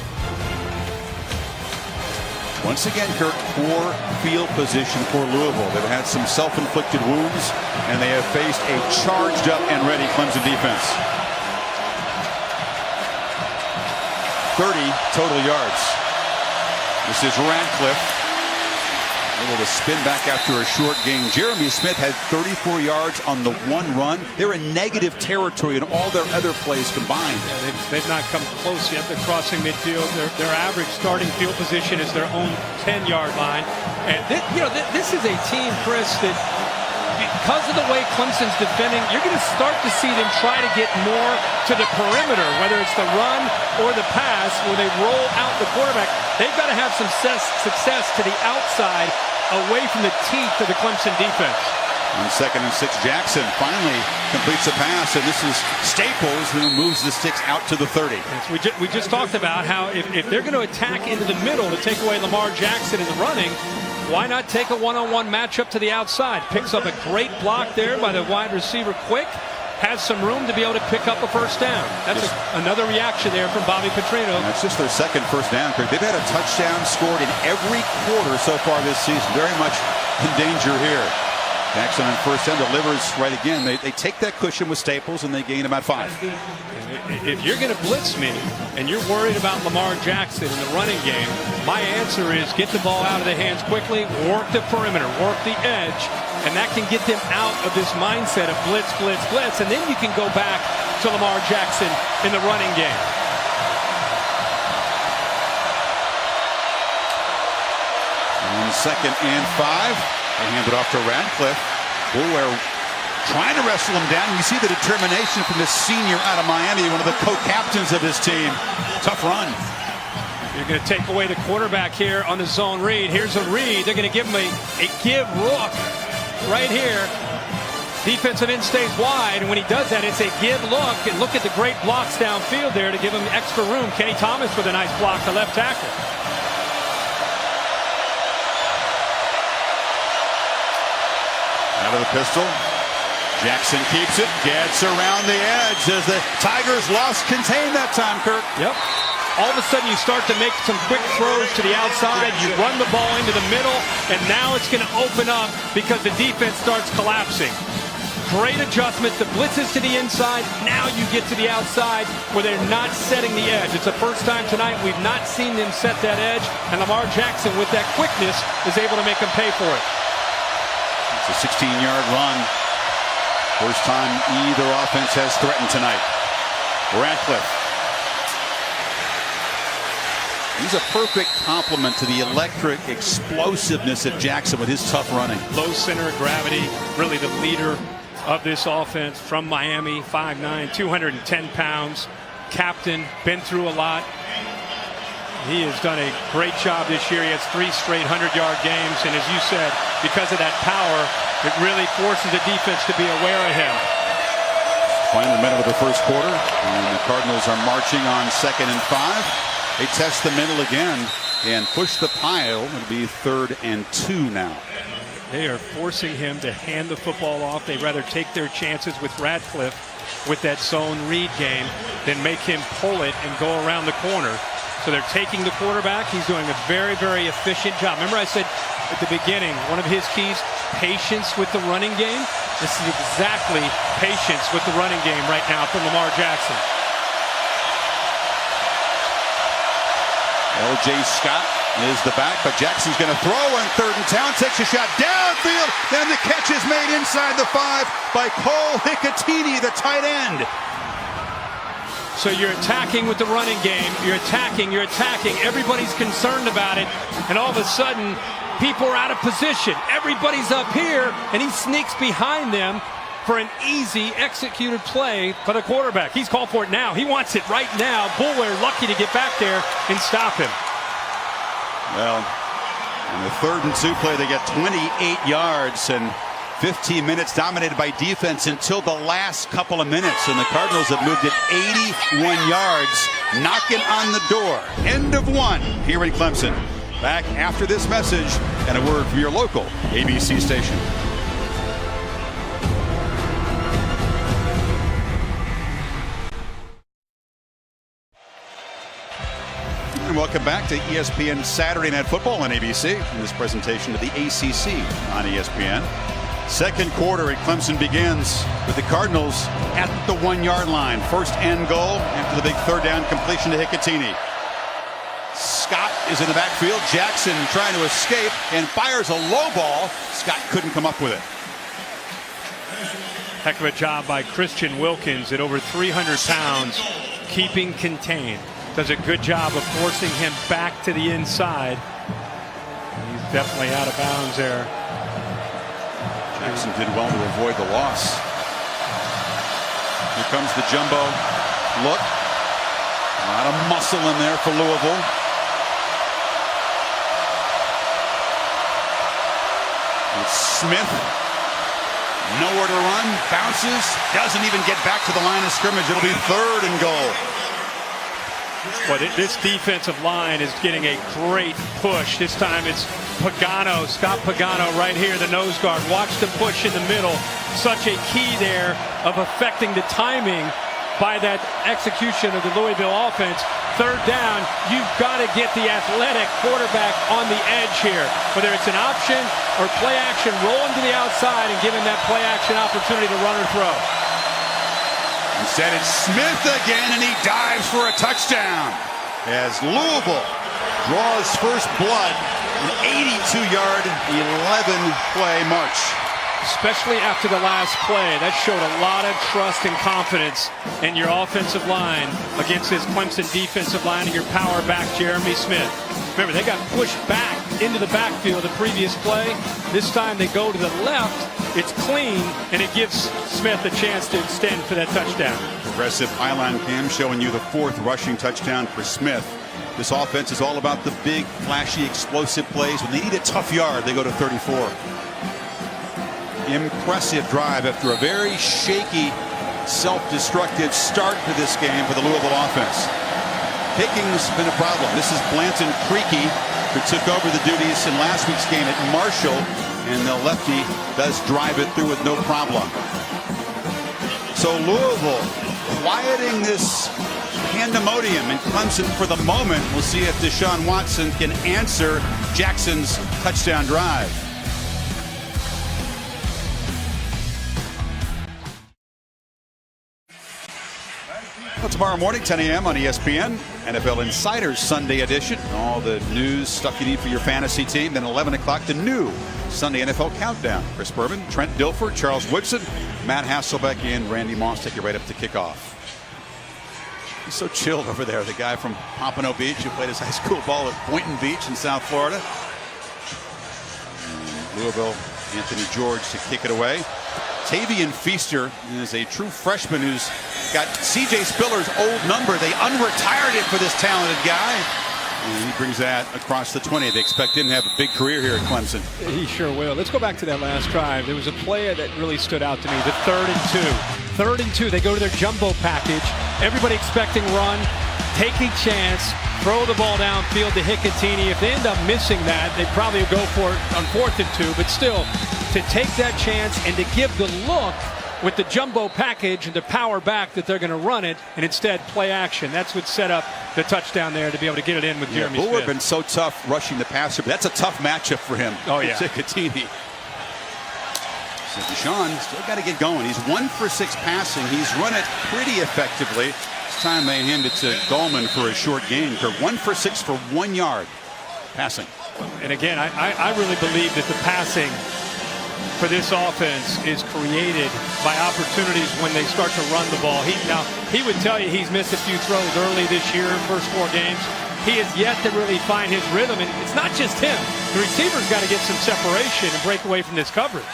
Once again, Kirk, poor field position for Louisville. They've had some self-inflicted wounds, and they have faced a charged-up and ready Clemson defense. 30 total yards. This is Radcliffe. Able to spin back after a short gain. Jeremy Smith had 34 yards on the one run. They're in negative territory in all their other plays combined. Yeah, they've not come close yet. They're crossing midfield. Their average starting field position is their own 10-yard line. And this is a team, Chris, that because of the way Clemson's defending, you're going to start to see them try to get more to the perimeter, whether it's the run or the pass, where they roll out the quarterback. They've got to have some success to the outside, away from the teeth of the Clemson defense. On 2nd and 6, Jackson finally completes a pass, and this is Staples who moves the sticks out to the 30. Yes, we just talked about how if they're going to attack into the middle to take away Lamar Jackson in the running, why not take a one-on-one matchup to the outside? Picks up a great block there by the wide receiver Quick. Has some room to be able to pick up a 1st down. That's another reaction there from Bobby Petrino. That's just their 2nd 1st down. They've had a touchdown scored in every quarter so far this season. Very much in danger here. Jackson on 1st down delivers right again. They take that cushion with Staples, and they gain about 5. If you're going to blitz me and you're worried about Lamar Jackson in the running game, my answer is get the ball out of their hands quickly, work the perimeter, work the edge, and that can get them out of this mindset of blitz, blitz, blitz, and then you can go back to Lamar Jackson in the running game. On 2nd and 5, they hand it off to Radcliffe. Boulware trying to wrestle him down. You see the determination from this senior out of Miami, one of the co-captains of his team. Tough run. You're going to take away the quarterback here on the zone read. Here's a read. They're going to give him a give look right here. Defensive end stays wide, and when he does that, it's a give look. And look at the great blocks downfield there to give him extra room. Kenny Thomas with a nice block to left tackle. Out of the pistol. Jackson keeps it, gets around the edge as the Tigers lost contain that time, Kirk. Yep. All of a sudden you start to make some quick throws to the outside. You run the ball into the middle, and now it's going to open up because the defense starts collapsing. Great adjustment. The blitzes to the inside. Now you get to the outside where they're not setting the edge. It's the first time tonight we've not seen them set that edge, and Lamar Jackson with that quickness is able to make them pay for it. It's a 16-yard run. First time either offense has threatened tonight. Radcliffe. He's a perfect complement to the electric explosiveness of Jackson with his tough running. Low center of gravity, really the leader of this offense from Miami, 5'9", 210 pounds, captain, been through a lot. He has done a great job this year. He has 3 straight 100-yard games, and as you said, because of that power, it really forces the defense to be aware of him. Final minute of the first quarter, and the Cardinals are marching on 2nd and 5. They test the middle again and push the pile. It'll be 3rd and 2 now. They are forcing him to hand the football off. They'd rather take their chances with Radcliffe with that zone read game than make him pull it and go around the corner. So they're taking the quarterback. He's doing a very, very efficient job. Remember I said at the beginning, one of his keys, patience with the running game. This is exactly patience with the running game right now from Lamar Jackson. L.J. Scott is the back, but Jackson's going to throw on 3rd and 10. Takes a shot downfield. Then the catch is made inside the 5 by Cole Hicatini, the tight end. So you're attacking with the running game. You're attacking. Everybody's concerned about it. And all of a sudden, people are out of position. Everybody's up here, and he sneaks behind them for an easy executed play for the quarterback. He's called for it now. He wants it right now. Boulware lucky to get back there and stop him. Well, in the 3rd and 2 play, they get 28 yards and 15 minutes dominated by defense until the last couple of minutes. And the Cardinals have moved it 81 yards, knocking on the door. End of 1 here in Clemson. Back after this message and a word from your local ABC station. And welcome back to ESPN Saturday Night Football on ABC. In this presentation of the ACC on ESPN. Second quarter at Clemson begins with the Cardinals at the 1-yard line. First and goal after the big 3rd down completion to Hicatini. Scott is in the backfield. Jackson trying to escape and fires a low ball. Scott couldn't come up with it. Heck of a job by Christian Wilkins at over 300 pounds, keeping contained. Does a good job of forcing him back to the inside. He's definitely out of bounds there. Jackson did well to avoid the loss. Here comes the jumbo look. A lot of muscle in there for Louisville. It's Smith. Nowhere to run. Bounces. Doesn't even get back to the line of scrimmage. It'll be 3rd and goal. Well, this defensive line is getting a great push. This time it's Pagano, Scott Pagano right here, the nose guard. Watch the push in the middle. Such a key there of affecting the timing by that execution of the Louisville offense. 3rd down, you've got to get the athletic quarterback on the edge here. Whether it's an option or play action, roll him to the outside and give him that play action opportunity to run or throw. Instead, it's Smith again, and he dives for a touchdown as Louisville draws first blood, an 82-yard, 11-play march. Especially after the last play, that showed a lot of trust and confidence in your offensive line against this Clemson defensive line and your power back, Jeremy Smith. Remember, they got pushed back into the backfield the previous play. This time they go to the left. It's clean, and it gives Smith a chance to extend for that touchdown. Progressive pylon cam showing you the 4th rushing touchdown for Smith. This offense is all about the big, flashy, explosive plays. When they need a tough yard, they go to 34. Impressive drive after a very shaky, self-destructive start to this game for the Louisville offense. Kicking's been a problem. This is Blanton Creaky, who took over the duties in last week's game at Marshall, and the lefty does drive it through with no problem. So Louisville quieting this pandemonium in Clemson for the moment. We'll see if Deshaun Watson can answer Jackson's touchdown drive. Well, tomorrow morning, 10 a.m. on ESPN, NFL Insiders Sunday edition. All the news, stuff you need for your fantasy team. Then 11 o'clock, the new Sunday NFL Countdown. Chris Berman, Trent Dilfer, Charles Woodson, Matt Hasselbeck, and Randy Moss take you right up to kickoff. He's so chilled over there, the guy from Pompano Beach who played his high school ball at Boynton Beach in South Florida. And Louisville, Anthony George to kick it away. Tavian Feaster is a true freshman who's got C.J. Spiller's old number. They unretired it for this talented guy. And he brings that across the 20. They expect him to have a big career here at Clemson. He sure will. Let's go back to that last drive. There was a play that really stood out to me. The 3rd and 2. 3rd and 2. They go to their jumbo package. Everybody expecting run. Take a chance. Throw the ball downfield to Hicatini. If they end up missing that, they'd probably go for it on 4th and 2. But still, to take that chance and to give the look with the jumbo package and the power back that they're going to run it, and instead play action. That's what set up the touchdown there to be able to get it in with Jeremy Smith. Bullard been so tough rushing the passer, but that's a tough matchup for him. Oh, yeah. Ciccatini. So Deshaun still got to get going. He's 1 for 6 passing. He's run it pretty effectively. This time they hand it to Gallman for a short gain. For 1 for 6 for 1 yard passing. And again, I really believe that the passing for this offense is created by opportunities when they start to run the ball. He would tell you he's missed a few throws early this year, first 4 games. He has yet to really find his rhythm, and it's not just him. The receiver's got to get some separation and break away from this coverage.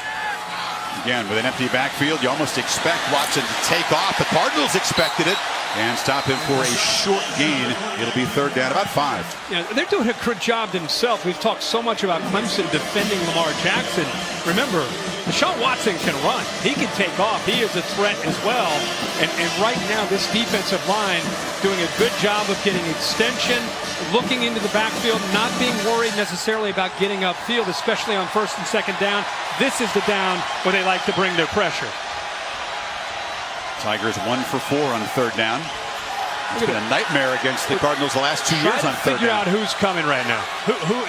Again, with an empty backfield, you almost expect Watson to take off. The Cardinals expected it and stop him for a short gain. It'll be 3rd down, about 5. Yeah, they're doing a good job themselves. We've talked so much about Clemson defending Lamar Jackson. Remember, Deshaun Watson can run. He can take off. He is a threat as well. And right now, this defensive line doing a good job of getting extension, looking into the backfield, not being worried necessarily about getting upfield, especially on 1st and 2nd down. This is the down where they like to bring their pressure. Tigers 1 for 4 on 3rd down. It's been a nightmare against the Cardinals the last 2 years on 3rd down. Figure out who's coming right now.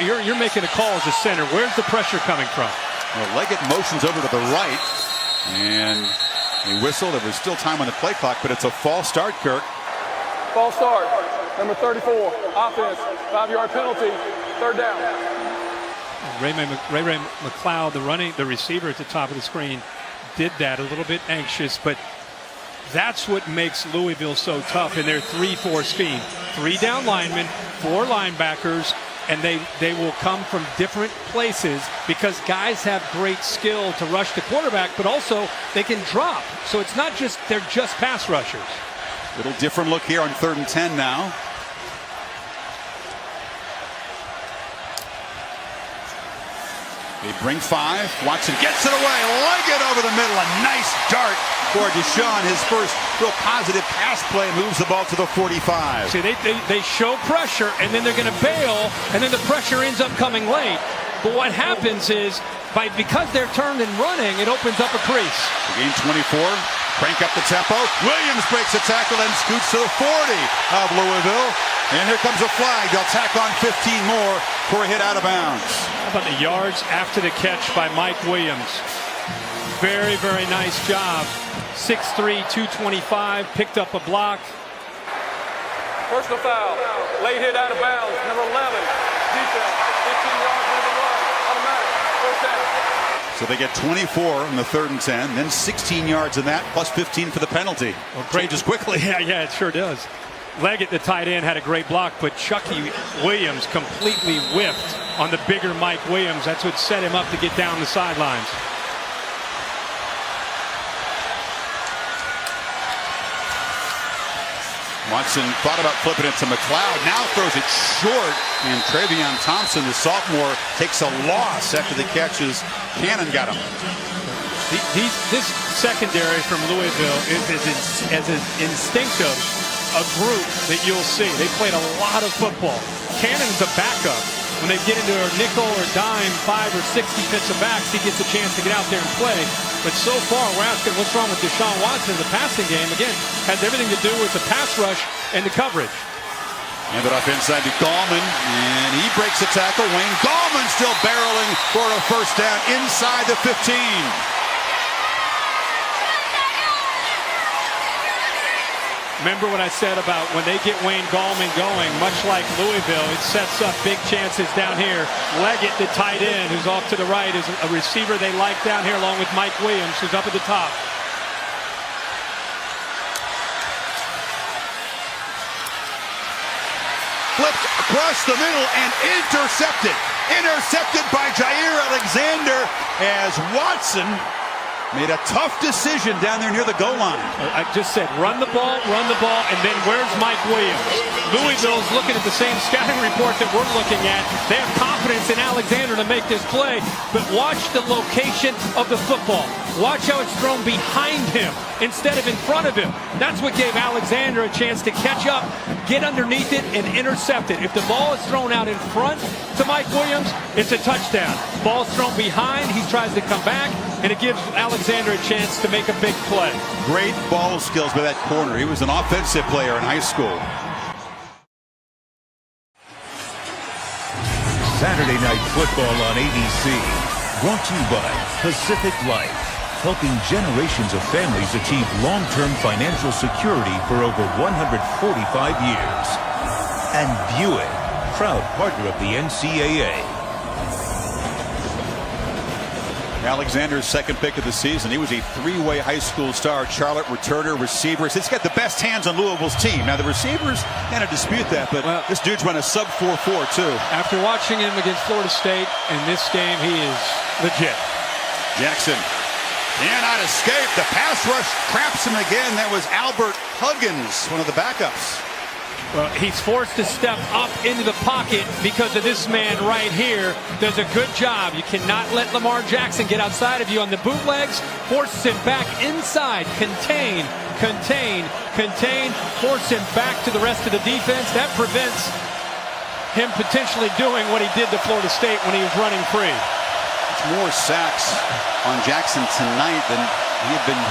You're making a call as a center. Where's the pressure coming from? Well, Leggett motions over to the right, and he whistled. There was still time on the play clock, but it's a false start, Kirk. False start. Number 34. Offense. 5-yard penalty. 3rd down. Ray McLeod, the receiver at the top of the screen, did that a little bit anxious, but that's what makes Louisville so tough in their 3-4 scheme. 3 down linemen, 4 linebackers, and they will come from different places because guys have great skill to rush the quarterback, but also they can drop. So it's not just they're just pass rushers. Little different look here on 3rd and 10 now. They bring 5. Watson gets it away. Leggett over the middle. A nice dart for Deshaun. His first real positive pass play, moves the ball to the 45. See, they show pressure, and then they're going to bail, and then the pressure ends up coming late. But what happens is, because they're turned and running, it opens up a crease. Gain 24. Crank up the tempo. Williams breaks a tackle and scoots to the 40 of Louisville. And here comes a flag. They'll tack on 15 more for a hit out of bounds. How about the yards after the catch by Mike Williams? Very, very nice job. 6'3", 225, picked up a block. Personal foul. Late hit out of bounds. Number 11. Defense. 15 yards, number 1. Automatic. 1st down. So they get 24 in the 3rd and 10, then 16 yards in that, plus 15 for the penalty. Well, changes quickly. Yeah, it sure does. Leggett, the tight end, had a great block, but Chucky Williams completely whiffed on the bigger Mike Williams. That's what set him up to get down the sidelines. Watson thought about flipping it to McLeod, now throws it short, and Travion Thompson, the sophomore, takes a loss after the catches. Cannon got him. This secondary from Louisville is as instinctive a group that you'll see. They played a lot of football. Cannon's a backup. When they get into a nickel or dime 5 or 6 defensive backs, he gets a chance to get out there and play. But so far, we're asking what's wrong with Deshaun Watson. The passing game, again, has everything to do with the pass rush and the coverage. Handed off inside to Gallman, and he breaks the tackle. Wayne Gallman still barreling for a 1st down inside the 15. Remember what I said about when they get Wayne Gallman going, much like Louisville, it sets up big chances down here. Leggett, the tight end, who's off to the right, is a receiver they like down here, along with Mike Williams, who's up at the top. Flipped across the middle and intercepted. Intercepted by Jair Alexander as Watson made a tough decision down there near the goal line. I just said run the ball, and then where's Mike Williams? Louisville's looking at the same scouting report that we're looking at. They have confidence in Alexander to make this play, but watch the location of the football. Watch how it's thrown behind him instead of in front of him. That's what gave Alexander a chance to catch up, get underneath it and intercept it. If the ball is thrown out in front to Mike Williams, it's a touchdown. Ball's thrown behind, he tries to come back, and it gives Alexander a chance to make a big play. Great ball skills by that corner. He was an offensive player in high school. Saturday Night Football on ABC. Brought to you by Pacific Life, helping generations of families achieve long-term financial security for over 145 years. And Buick, proud partner of the NCAA. Alexander's second pick of the season. He was a three-way high school star. Charlotte returner, receivers. He's got the best hands on Louisville's team. Now the receivers kind of dispute that, but this dude's run a sub 4.4 too. After watching him against Florida State in this game, he is legit. Jackson cannot escape. The pass rush traps him again. That was Albert Huggins, one of the backups. Well, he's forced to step up into the pocket because of this man right here. Does a good job. You cannot let Lamar Jackson get outside of you on the bootlegs. Forces him back inside. Contain, contain, contain. Force him back to the rest of the defense. That prevents him potentially doing what he did to Florida State when he was running free. It's more sacks on Jackson tonight than he had been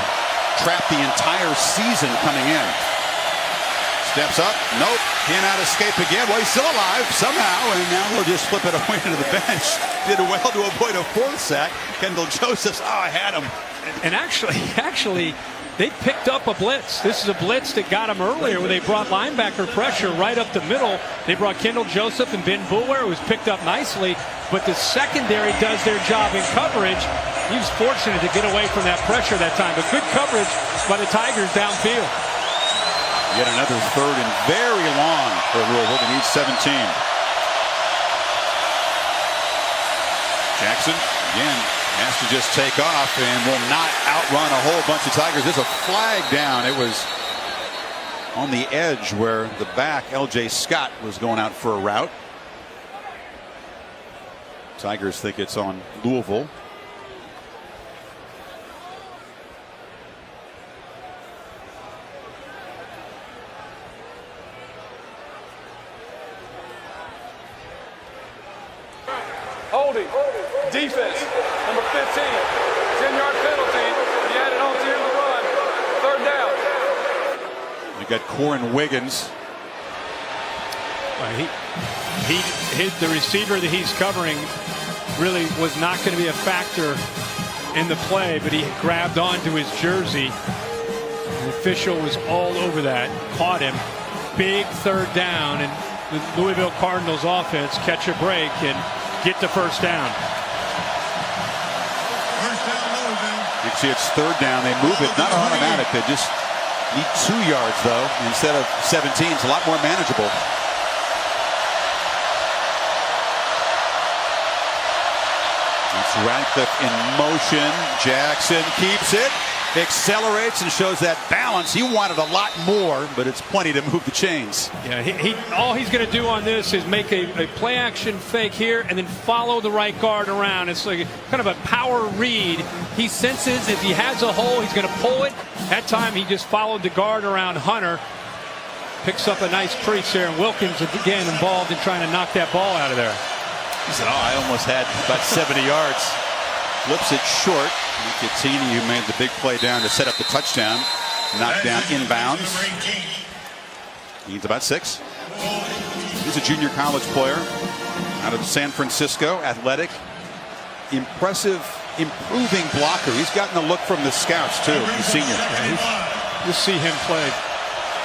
trapped the entire season coming in. Steps up. Nope. Cannot escape again. Well, he's still alive somehow, and now we'll just flip it away to the bench. Did well to avoid a fourth sack. Kendall Josephs. Oh, I had him. And actually, they picked up a blitz. This is a blitz that got him earlier where they brought linebacker pressure right up the middle. They brought Kendall Joseph and Ben Boulware. It was picked up nicely, but the secondary does their job in coverage. He was fortunate to get away from that pressure that time, but good coverage by the Tigers downfield. Yet another third and very long for Louisville. They need 17. Jackson, again, has to just take off and will not outrun a whole bunch of Tigers. There's a flag down. It was on the edge where the back, L.J. Scott, was going out for a route. Tigers think it's on Louisville. Holding. Defense. Number 15. 10-yard penalty. He added on to him the run. Third down. You got Corin Wiggins. The receiver that he's covering really was not going to be a factor in the play, but he grabbed onto his jersey. The official was all over that. Caught him. Big third down, and the Louisville Cardinals offense catch a break and get the first down. You can see it's third down. They move it, not automatic. They just need 2 yards, though, instead of 17. It's a lot more manageable. It's Radcliffe in motion. Jackson keeps it, accelerates, and shows that balance. He wanted a lot more, but it's plenty to move the chains. Yeah, all he's going to do on this is make a play-action fake here and then follow the right guard around. It's like kind of a power read. He senses if he has a hole, he's going to pull it. That time he just followed the guard around Hunter. Picks up a nice crease there, and Wilkins again involved in trying to knock that ball out of there. He said, I almost had about 70 yards. Flips it short. Catini, who made the big play down to set up the touchdown, knocked down inbounds. Needs about 6. He's a junior college player out of San Francisco. Athletic, impressive, improving blocker. He's gotten a look from the scouts too. He's senior. Yeah, you'll see him play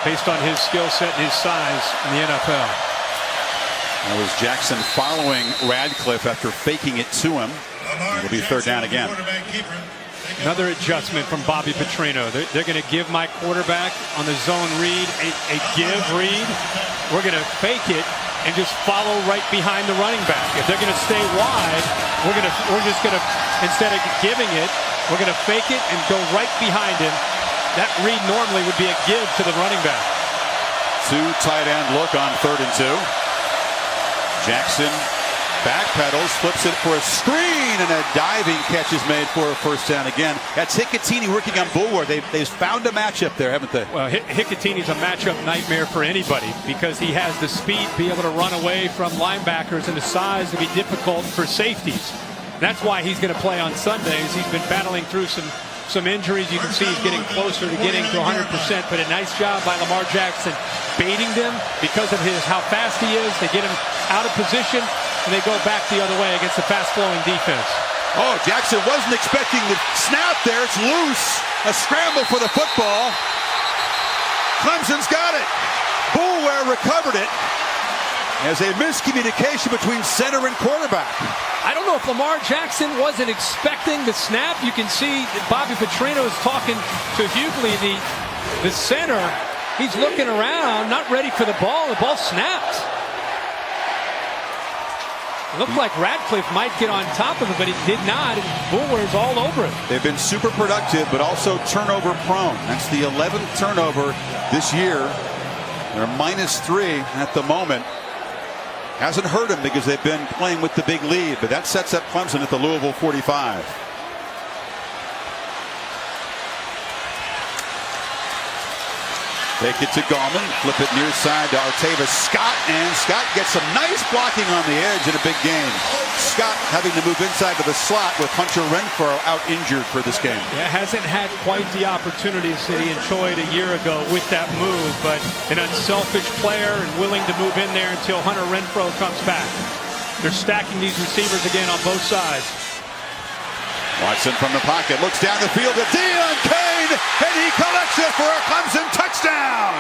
based on his skill set and his size in the NFL. That was Jackson following Radcliffe after faking it to him. It'll be third down again. Another adjustment from Bobby Petrino. They're going to give my quarterback on the zone read a give read. We're going to fake it and just follow right behind the running back. If they're going to stay wide, we're just going to, instead of giving it, we're going to fake it and go right behind him. That read normally would be a give to the running back. 2 tight end look on 3rd and 2. Jackson Backpedals, flips it for a screen, and a diving catch is made for a first down again. That's Hicatini working on Bulwer. They've found a matchup there, haven't they? Well, Hicatini's a matchup nightmare for anybody because he has the speed to be able to run away from linebackers and the size to be difficult for safeties. That's why he's going to play on Sundays. He's been battling through some injuries. You can see he's getting closer to getting to 100%, but a nice job by Lamar Jackson baiting them because of how fast he is. They get him out of position, and they go back the other way against the fast-flowing defense. Oh, Jackson wasn't expecting the snap there. It's loose. A scramble for the football. Clemson's got it. Bulwer recovered it. There's a miscommunication between center and quarterback. I don't know if Lamar Jackson wasn't expecting the snap. You can see Bobby Petrino is talking to Hughley, the center. He's looking around, not ready for the ball. The ball snapped. It looked like Radcliffe might get on top of it, but he did not. And Bulwer's all over it. They've been super productive, but also turnover prone. That's the 11th turnover this year. They're -3 at the moment. Hasn't hurt them because they've been playing with the big lead, but that sets up Clemson at the Louisville 45. Take it to Gallman, flip it near side to Artavis Scott, and Scott gets some nice blocking on the edge in a big game. Scott having to move inside to the slot with Hunter Renfrow out injured for this game. Yeah, hasn't had quite the opportunities that he enjoyed a year ago with that move, but an unselfish player and willing to move in there until Hunter Renfrow comes back. They're stacking these receivers again on both sides. Watson from the pocket looks down the field to Deon Cain, and he collects it for a Clemson touchdown.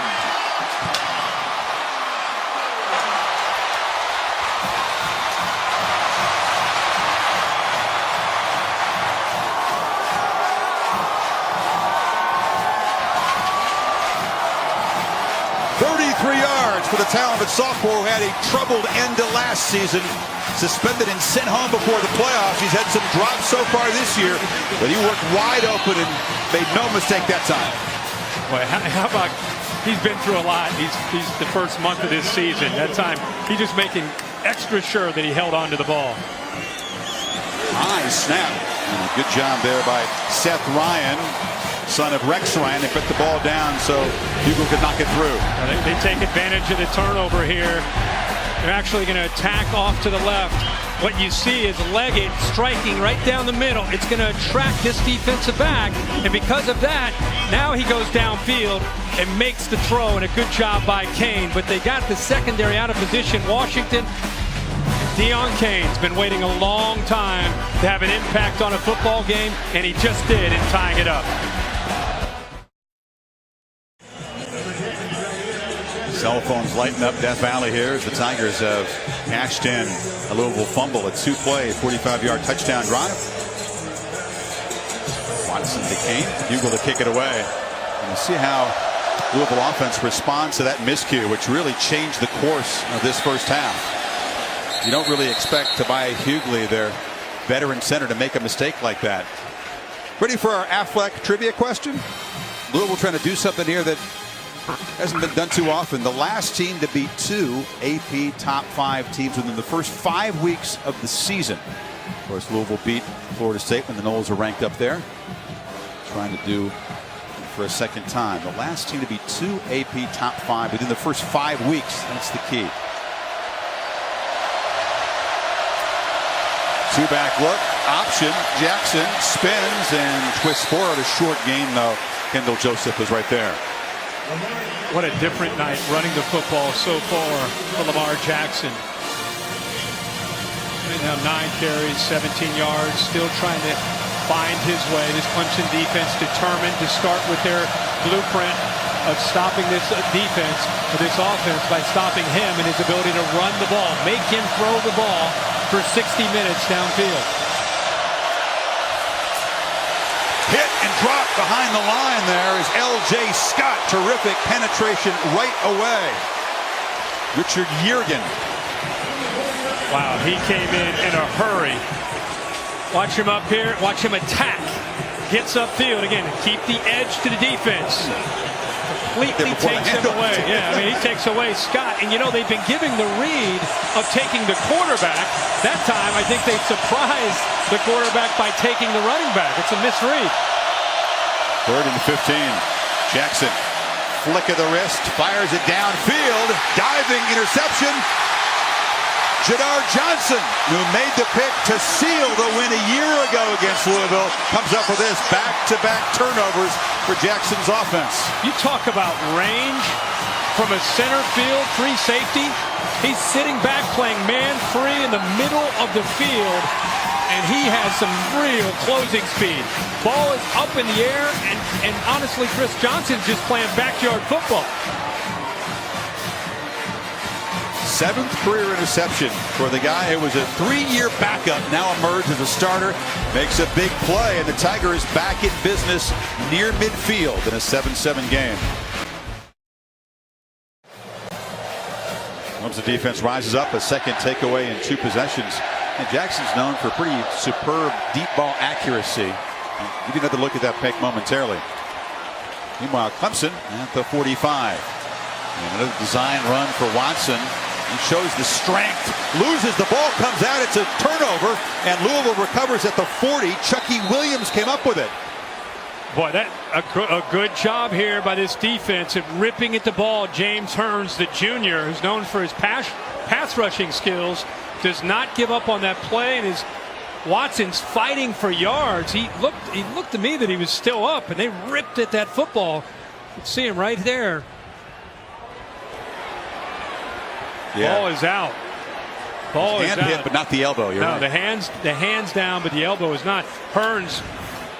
Yards for the talented sophomore who had a troubled end to last season. Suspended and sent home before the playoffs. He's had some drops so far this year, but he worked wide open and made no mistake that time. Boy, how about he's been through a lot. He's the first month of this season. That time, he's just making extra sure that he held on to the ball. High snap. And a good job there by Seth Ryan, son of Rex Ryan. They put the ball down so Hugo could knock it through. They take advantage of the turnover here. They're actually going to attack off to the left. What you see is Leggett striking right down the middle. It's going to attract this defensive back, and because of that, now he goes downfield and makes the throw, and a good job by Cain. But they got the secondary out of position. Washington, Deon Cain's been waiting a long time to have an impact on a football game, and he just did in tying it up. Cell phones lighting up Death Valley here as the Tigers have cashed in a Louisville fumble. A 2-play, 45-yard touchdown drive. Watson to Cain, Hugo to kick it away. And you see how Louisville offense responds to that miscue, which really changed the course of this first half. You don't really expect Tobias Hughley, their veteran center, to make a mistake like that. Ready for our Affleck trivia question? Louisville trying to do something here that hasn't been done too often. The last team to beat 2 AP top 5 teams within the first 5 weeks of the season. Of course, Louisville beat Florida State when the Noles are ranked up there. Trying to do for a second time. The last team to beat 2 AP top 5 within the first 5 weeks. That's the key. 2-back look, option, Jackson spins and twists forward. A short gain though. Kendall Joseph is right there. What a different night running the football so far for Lamar Jackson. Right now 9 carries, 17 yards, still trying to find his way. This Clemson defense determined to start with their blueprint of stopping this defense, or this offense, by stopping him and his ability to run the ball, make him throw the ball for 60 minutes downfield. Hit and drop behind the line there is L.J. Scott. Terrific penetration right away. Richard Yergin. Wow, he came in a hurry. Watch him up here. Watch him attack. Gets upfield again. Keep the edge to the defense. completely takes him away. Yeah, I mean, he takes away Scott. And, you know, they've been giving the read of taking the quarterback. That time, I think they surprised the quarterback by taking the running back. It's a misread. 3rd and 15. Jackson, flick of the wrist, fires it downfield. Diving interception. Jadar Johnson, who made the pick to seal the win a year ago against Louisville, comes up with this back-to-back turnovers for Jackson's offense. You talk about range from a center field free safety. He's sitting back playing man free in the middle of the field, and he has some real closing speed. Ball is up in the air, and honestly, Chris Johnson's just playing backyard football. 7th career interception for the guy who was a 3-year backup, now emerged as a starter, makes a big play, and the Tigers back in business near midfield in a 7-7 game. Clemson defense rises up, a second takeaway in 2 possessions. And Jackson's known for pretty superb deep ball accuracy. You can have to look at that pick momentarily. Meanwhile, Clemson at the 45. And another design run for Watson. He shows the strength, loses the ball, comes out, it's a turnover, and Louisville recovers at the 40. Chucky Williams came up with it. Boy, that a good job here by this defense at ripping at the ball. James Hearns, the junior, who's known for his pass rushing skills, does not give up on that play, and is Watson's fighting for yards. He looked to me that he was still up, and they ripped at that football. You can see him right there. Yeah. Ball is out. Ball is hand out. hit, but not the elbow. You're right. The hands down, but the elbow is not. Hearns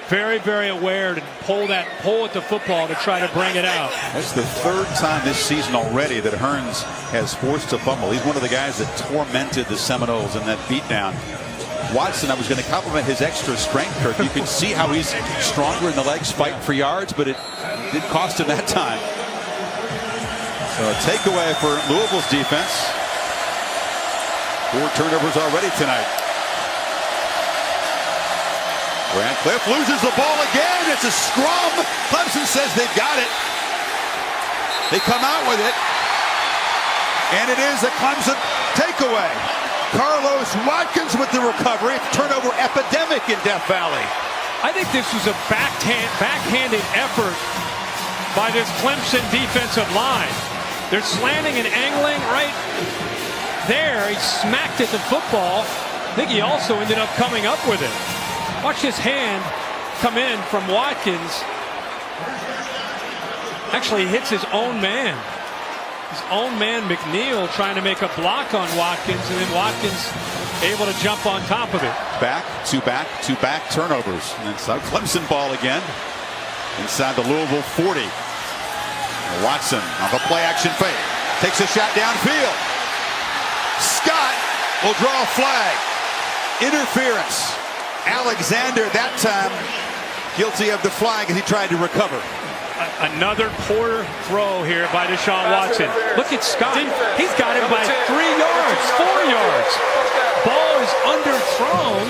very, very aware to pull at the football to try to bring it out. That's the 3rd time this season already that Hearns has forced a fumble. He's one of the guys that tormented the Seminoles in that beatdown. Watson, I was going to compliment his extra strength, Kirk. You can see how he's stronger in the legs, fighting for yards, but it did cost him that time. So a takeaway for Louisville's defense. 4 turnovers already tonight. Radcliffe loses the ball again. It's a scrum. Clemson says they've got it. They come out with it. And it is a Clemson takeaway. Carlos Watkins with the recovery. Turnover epidemic in Death Valley. I think this was a backhanded effort by this Clemson defensive line. They're slanting and angling right there. He smacked at the football. I think he also ended up coming up with it. Watch his hand come in from Watkins. Actually hits his own man. His own man, McNeil, trying to make a block on Watkins, and then Watkins able to jump on top of it. Back-to-back turnovers. And it's a Clemson ball again. Inside the Louisville 40. Watson on the play action fake. Takes a shot downfield. Scott will draw a flag. Interference. Alexander that time guilty of the flag as he tried to recover. Another poor throw here by Deshaun Watson. Look at Scott. He's got him by 3 yards, 4 yards. Ball is underthrown.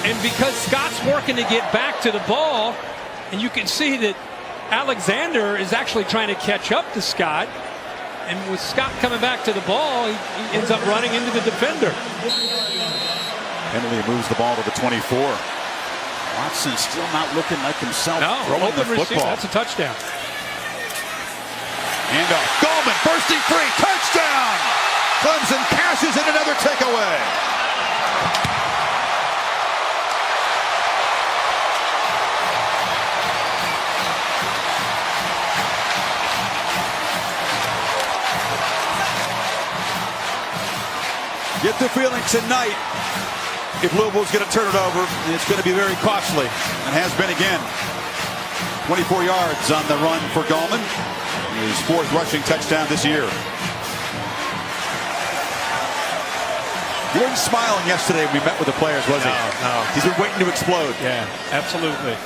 And because Scott's working to get back to the ball, and you can see that Alexander is actually trying to catch up to Scott. And with Scott coming back to the ball, he ends up running into the defender. Penalty moves the ball to the 24. Watson still not looking like himself. No, throwing the football. That's a touchdown. And Gallman bursting free. Touchdown! Clemson cashes in another takeaway. Get the feeling tonight, if Louisville's going to turn it over, it's going to be very costly, and has been again. 24 yards on the run for Gallman. His 4th rushing touchdown this year. He wasn't smiling yesterday when we met with the players, was he? No. He's been waiting to explode. Yeah, absolutely.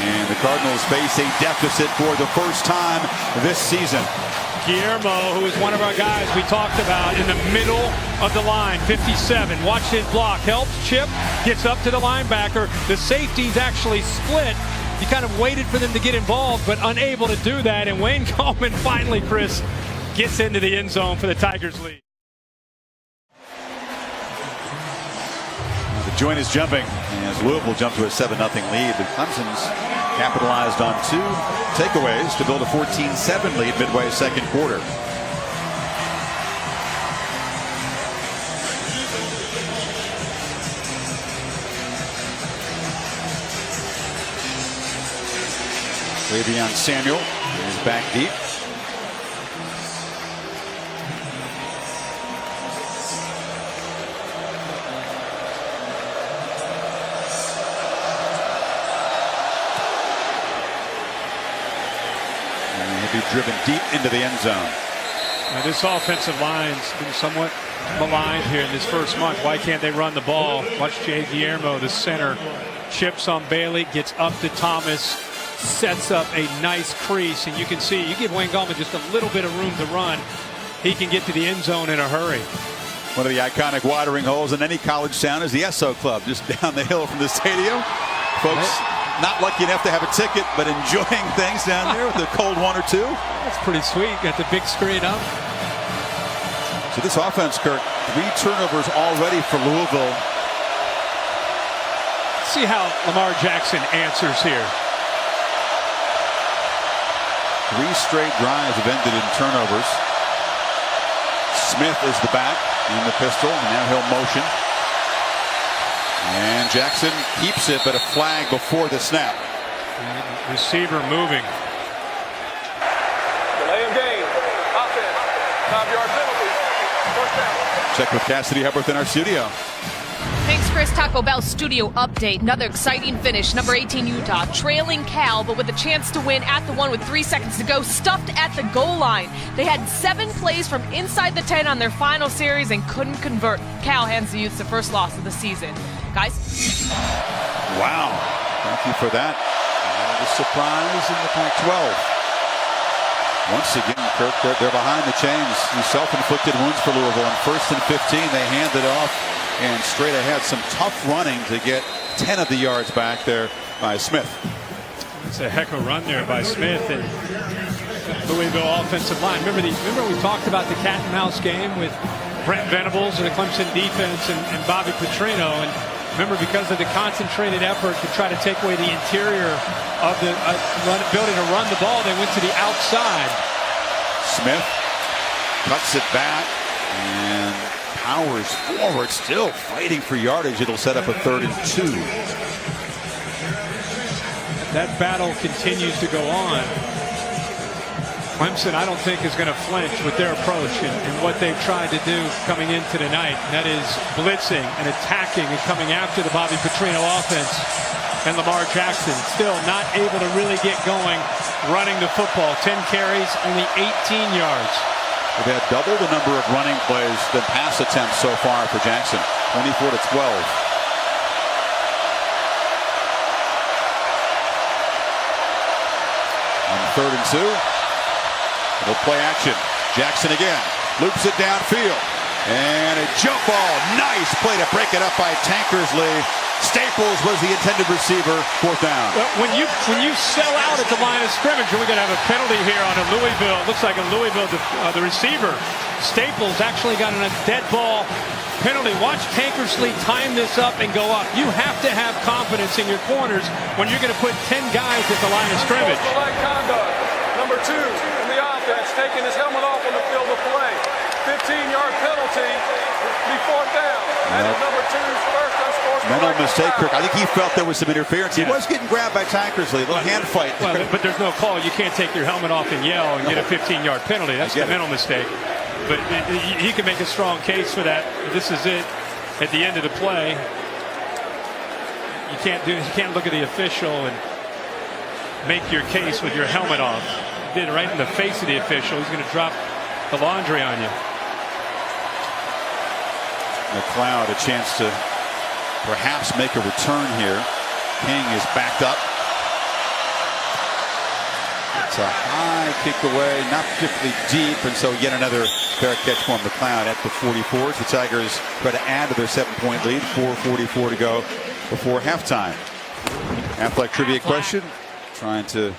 And the Cardinals face a deficit for the first time this season. Guillermo, who is one of our guys we talked about, in the middle of the line, 57. Watch his block. Helps Chip, gets up to the linebacker. The safety's actually split, you kind of waited for them to get involved, but unable to do that. And Wayne Gallman finally, Chris, gets into the end zone for the Tigers lead. The joint is jumping as Louisville jumped to a 7-0 lead. But Clemson's capitalized on 2 takeaways to build a 14-7 lead midway second quarter. Le'Veon Samuel is back deep. And he'll be driven deep into the end zone. Now, this offensive line's been somewhat maligned here in this first month. Why can't they run the ball? Watch Jay Guillermo, the center, chips on Bailey, gets up to Thomas, sets up a nice crease, and you can see, you give Wayne Gallman just a little bit of room to run, he can get to the end zone in a hurry. One of the iconic watering holes in any college town is the Esso Club, just down the hill from the stadium. Folks not lucky enough to have a ticket, but enjoying things down there with a cold 1 or 2. That's pretty sweet. Got the big screen up. So this offense, Kirk, 3 turnovers already for Louisville. Let's see how Lamar Jackson answers here. 3 straight drives have ended in turnovers. Smith is the back in the pistol, and now he'll motion. And Jackson keeps it, but a flag before the snap. Receiver moving. Delay of game. Offense. 5-yard penalty. First down. Check with Cassidy Hepworth in our studio. Thanks, Chris. Taco Bell studio update. Another exciting finish. Number 18 Utah trailing Cal, but with a chance to win at the 1 with 3 seconds to go, stuffed at the goal line. They had 7 plays from inside the 10 on their final series and couldn't convert. Cal hands the Utes the first loss of the season. Guys? Wow. Thank you for that. The surprise in the Pac-12. Once again, Kirk, they're behind the chains. These self-inflicted wounds for Louisville. On 1st and 15, they hand it off and straight ahead. Some tough running to get 10 of the yards back there by Smith. It's a heck of a run there by Smith and Louisville offensive line. Remember we talked about the cat and mouse game with Brent Venables and the Clemson defense and Bobby Petrino. And remember, because of the concentrated effort to try to take away the interior of the ability to run the ball, they went to the outside. Smith cuts it back and powers forward, still fighting for yardage. It'll set up a 3rd and 2. That battle continues to go on. Clemson, I don't think, is going to flinch with their approach and what they've tried to do coming into tonight. That is blitzing and attacking and coming after the Bobby Petrino offense. And Lamar Jackson still not able to really get going running the football. 10 carries, only 18 yards. They've had double the number of running plays than pass attempts so far for Jackson. 24 to 12. On 3rd and 2. It'll play action. Jackson again. Loops it downfield. And a jump ball. Nice play to break it up by Tankersley. Staples was the intended receiver. 4th down. Well, when you sell out at the line of scrimmage, we're going to have a penalty here on a Louisville. It looks like a Louisville, the receiver. Staples actually got a dead ball penalty. Watch Tankersley time this up and go up. You have to have confidence in your corners when you're going to put 10 guys at the line of scrimmage. Conduct. Number 2 in the offense, taking his helmet off on the field of play. 15-yard penalty. Be 4th down. That is number 2's first unsportsmanlike mental mistake, Kirk. I think he felt there was some interference. He was getting grabbed by Tankersley. A little hand fight. Well, but there's no call. You can't take your helmet off and yell and get a 15-yard penalty. That's the mental mistake. But he can make a strong case for that. This is it at the end of the play. You can't look at the official and make your case with your helmet off. You did it right in the face of the official. He's going to drop the laundry on you. McLeod a chance to perhaps make a return here. King is backed up. It's a high kick away, not particularly deep, and so yet another fair catch for McLeod at the 44. The Tigers try to add to their 7-point lead. 4:44 to go before halftime. Athletic trivia question: trying to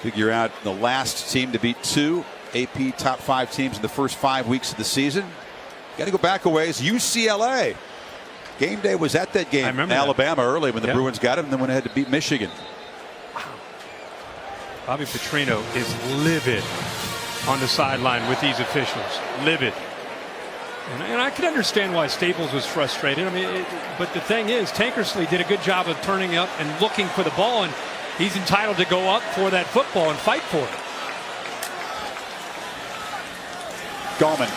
figure out the last team to beat 2 AP top 5 teams in the first 5 weeks of the season. Got to go back a ways. UCLA. Game day was at that game in Alabama early when the Bruins got him, and then went ahead to beat Michigan. Bobby Petrino is livid on the sideline with these officials. Livid. And I can understand why Staples was frustrated. I mean, but the thing is, Tankersley did a good job of turning up and looking for the ball, and he's entitled to go up for that football and fight for it. Gallman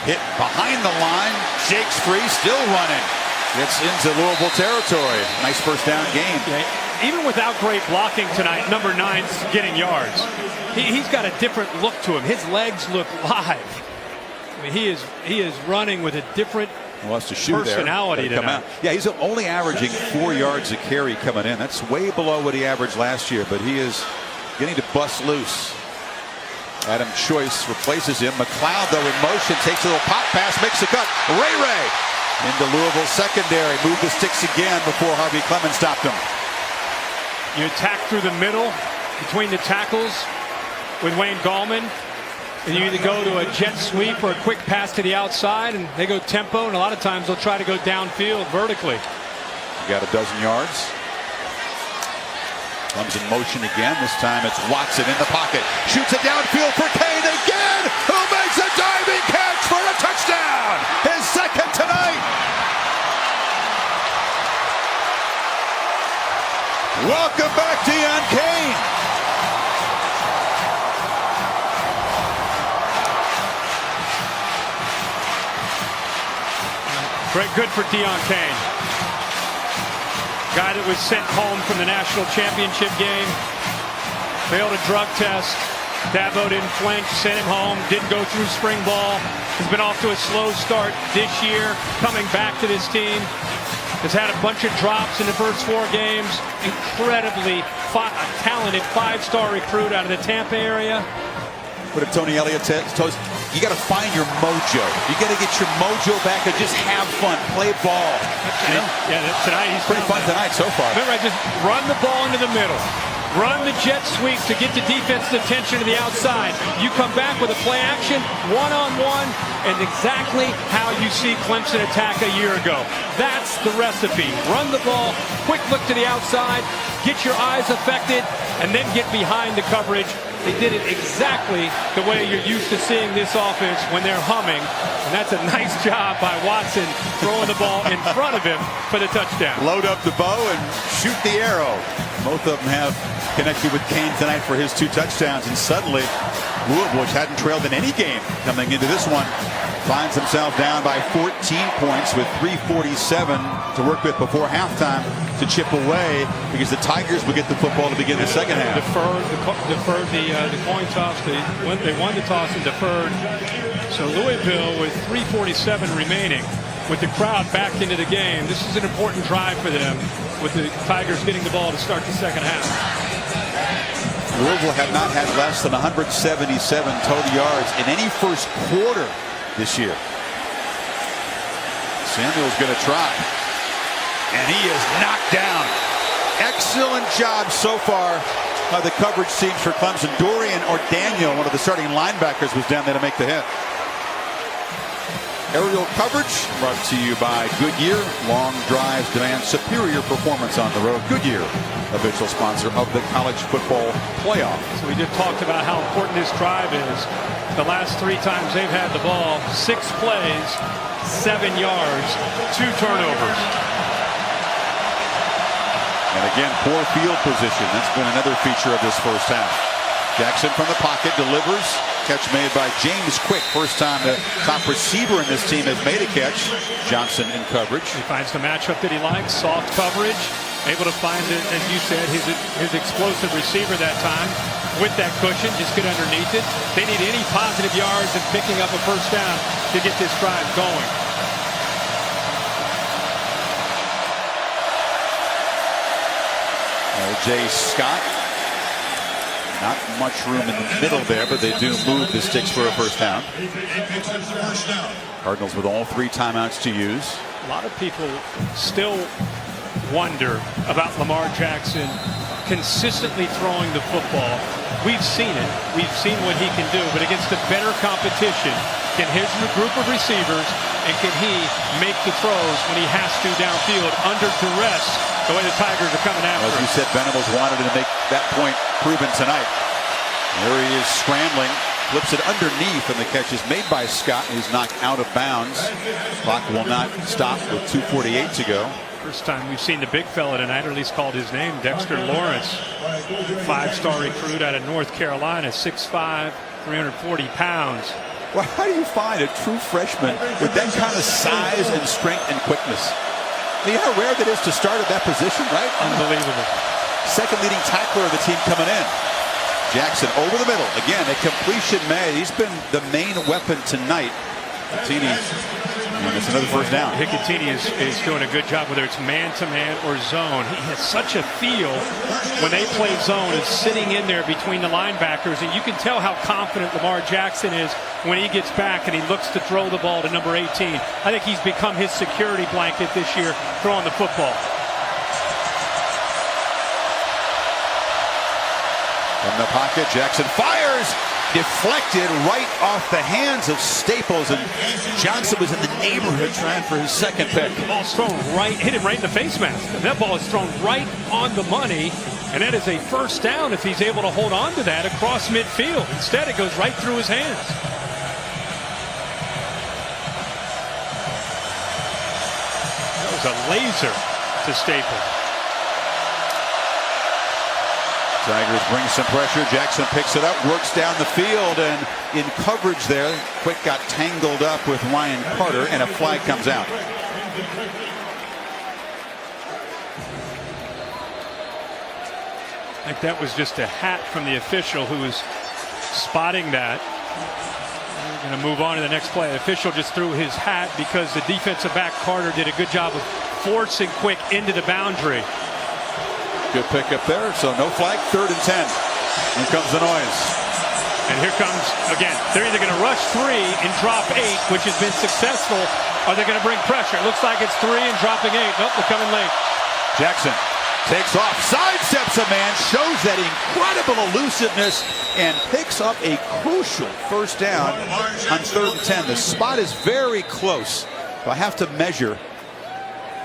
hit behind the line, shakes free, still running. Gets into Louisville territory. Nice first down game. Yeah, even without great blocking tonight, number 9's getting yards. He's got a different look to him. His legs look live. I mean, he is running with a different personality tonight. Yeah, he's only averaging 4 yards a carry coming in. That's way below what he averaged last year, but he is getting to bust loose. Adam Choice replaces him. McLeod, though, in motion, takes a little pop pass, makes a cut. Ray into Louisville secondary. Moved the sticks again before Harvey Clemens stopped him. You attack through the middle between the tackles with Wayne Gallman. And you either go to a jet sweep or a quick pass to the outside, and they go tempo, and a lot of times they'll try to go downfield vertically. You got a dozen yards. Comes in motion again. This time it's Watson in the pocket. Shoots it downfield for Kane again, who makes a diving catch for a touchdown. His second tonight. Welcome back, Deon Kane. Good for Deon Kane. Guy that was sent home from the national championship game. Failed a drug test. Dabo didn't flinch, sent him home, didn't go through spring ball. Has been off to a slow start this year, coming back to this team. Has had a bunch of drops in the first 4 games. Incredibly talented 5-star recruit out of the Tampa area. What if Tony Elliott told us, you got to find your mojo. You got to get your mojo back and just have fun, play ball. You know? Yeah, tonight he's pretty fun tonight so far. Remember, just run the ball into the middle. Run the jet sweep to get the defense's attention to the outside. You come back with a play action, one-on-one, and exactly how you see Clemson attack a year ago. That's the recipe. Run the ball, quick look to the outside, get your eyes affected, and then get behind the coverage. They did it exactly the way you're used to seeing this offense when they're humming. And that's a nice job by Watson throwing the ball in front of him for the touchdown. Load up the bow and shoot the arrow. Both of them have connected with Kane tonight for his 2 touchdowns. And suddenly, Louisville, which hadn't trailed in any game coming into this one, finds himself down by 14 points with 3:47 to work with before halftime to chip away, because the Tigers would get the football to begin the second half. Deferred the coin toss. They won the toss and deferred. So Louisville with 3:47 remaining, with the crowd back into the game. This is an important drive for them, with the Tigers getting the ball to start the second half. Louisville have not had less than 177 total yards in any first quarter this year. Samuel's going to try. And he is knocked down. Excellent job so far by the coverage teams for Clemson. Dorian or Daniel, one of the starting linebackers, was down there to make the hit. Aerial coverage brought to you by Goodyear. Long drives demand superior performance on the road. Goodyear, official sponsor of the college football playoff. So we just talked about how important this drive is. The last 3 times they've had the ball, 6 plays, 7 yards, 2 turnovers. And again, poor field position. That's been another feature of this first half. Jackson from the pocket delivers. Catch made by James Quick. First time the top receiver in this team has made a catch. Johnson in coverage. He finds the matchup that he likes. Soft coverage. Able to find, as you said, his explosive receiver that time. With that cushion, just get underneath it. They need any positive yards and picking up a first down to get this drive going. Jay Scott. Not much room in the middle there, but they do move the sticks for a first down. Cardinals with all 3 timeouts to use. A lot of people still wonder about Lamar Jackson consistently throwing the football. We've seen it. We've seen what he can do. But against the better competition, can his group of receivers and can he make the throws when he has to downfield under duress, the way the Tigers are coming after As you said, Venables wanted to make that point proven tonight. There he is scrambling, flips it underneath, and the catch is made by Scott. He's knocked out of bounds. Clock will not stop with 2:48 to go. First time we've seen the big fella tonight, or at least called his name, Dexter Lawrence. 5-star recruit out of North Carolina, 6'5", 340 pounds. Well, how do you find a true freshman with that kind of size and strength and quickness? You know how rare that is to start at that position, right? Unbelievable. Second leading tackler of the team coming in. Jackson over the middle. Again, a completion made. He's been the main weapon tonight. It's another first down. Hicatini is doing a good job, whether it's man-to-man or zone. He has such a feel when they play zone of sitting in there between the linebackers, and you can tell how confident Lamar Jackson is when he gets back and he looks to throw the ball to number 18. I think he's become his security blanket this year, throwing the football. From the pocket, Jackson fires. Deflected right off the hands of Staples, and Johnson was in the neighborhood trying for his second pick. The ball's thrown right, hit him right in the face mask. That ball is thrown right on the money, and that is a first down if he's able to hold on to that across midfield. Instead, it goes right through his hands. That was a laser to Staples. Tigers bring some pressure. Jackson picks it up, works down the field, and in coverage there, Quick got tangled up with Ryan Carter, and a flag comes out. I think that was just a hat from the official who was spotting that. We're going to move on to the next play. The official just threw his hat because the defensive back Carter did a good job of forcing Quick into the boundary. Good pick up there, so no flag, 3rd and 10. Here comes the noise. And here comes, again, they're either going to rush 3 and drop 8, which has been successful, or they're going to bring pressure. It looks like it's 3 and dropping 8. Nope, they're coming late. Jackson takes off, sidesteps a man, shows that incredible elusiveness, and picks up a crucial first down on 3rd and 10. The spot is very close. I have to measure.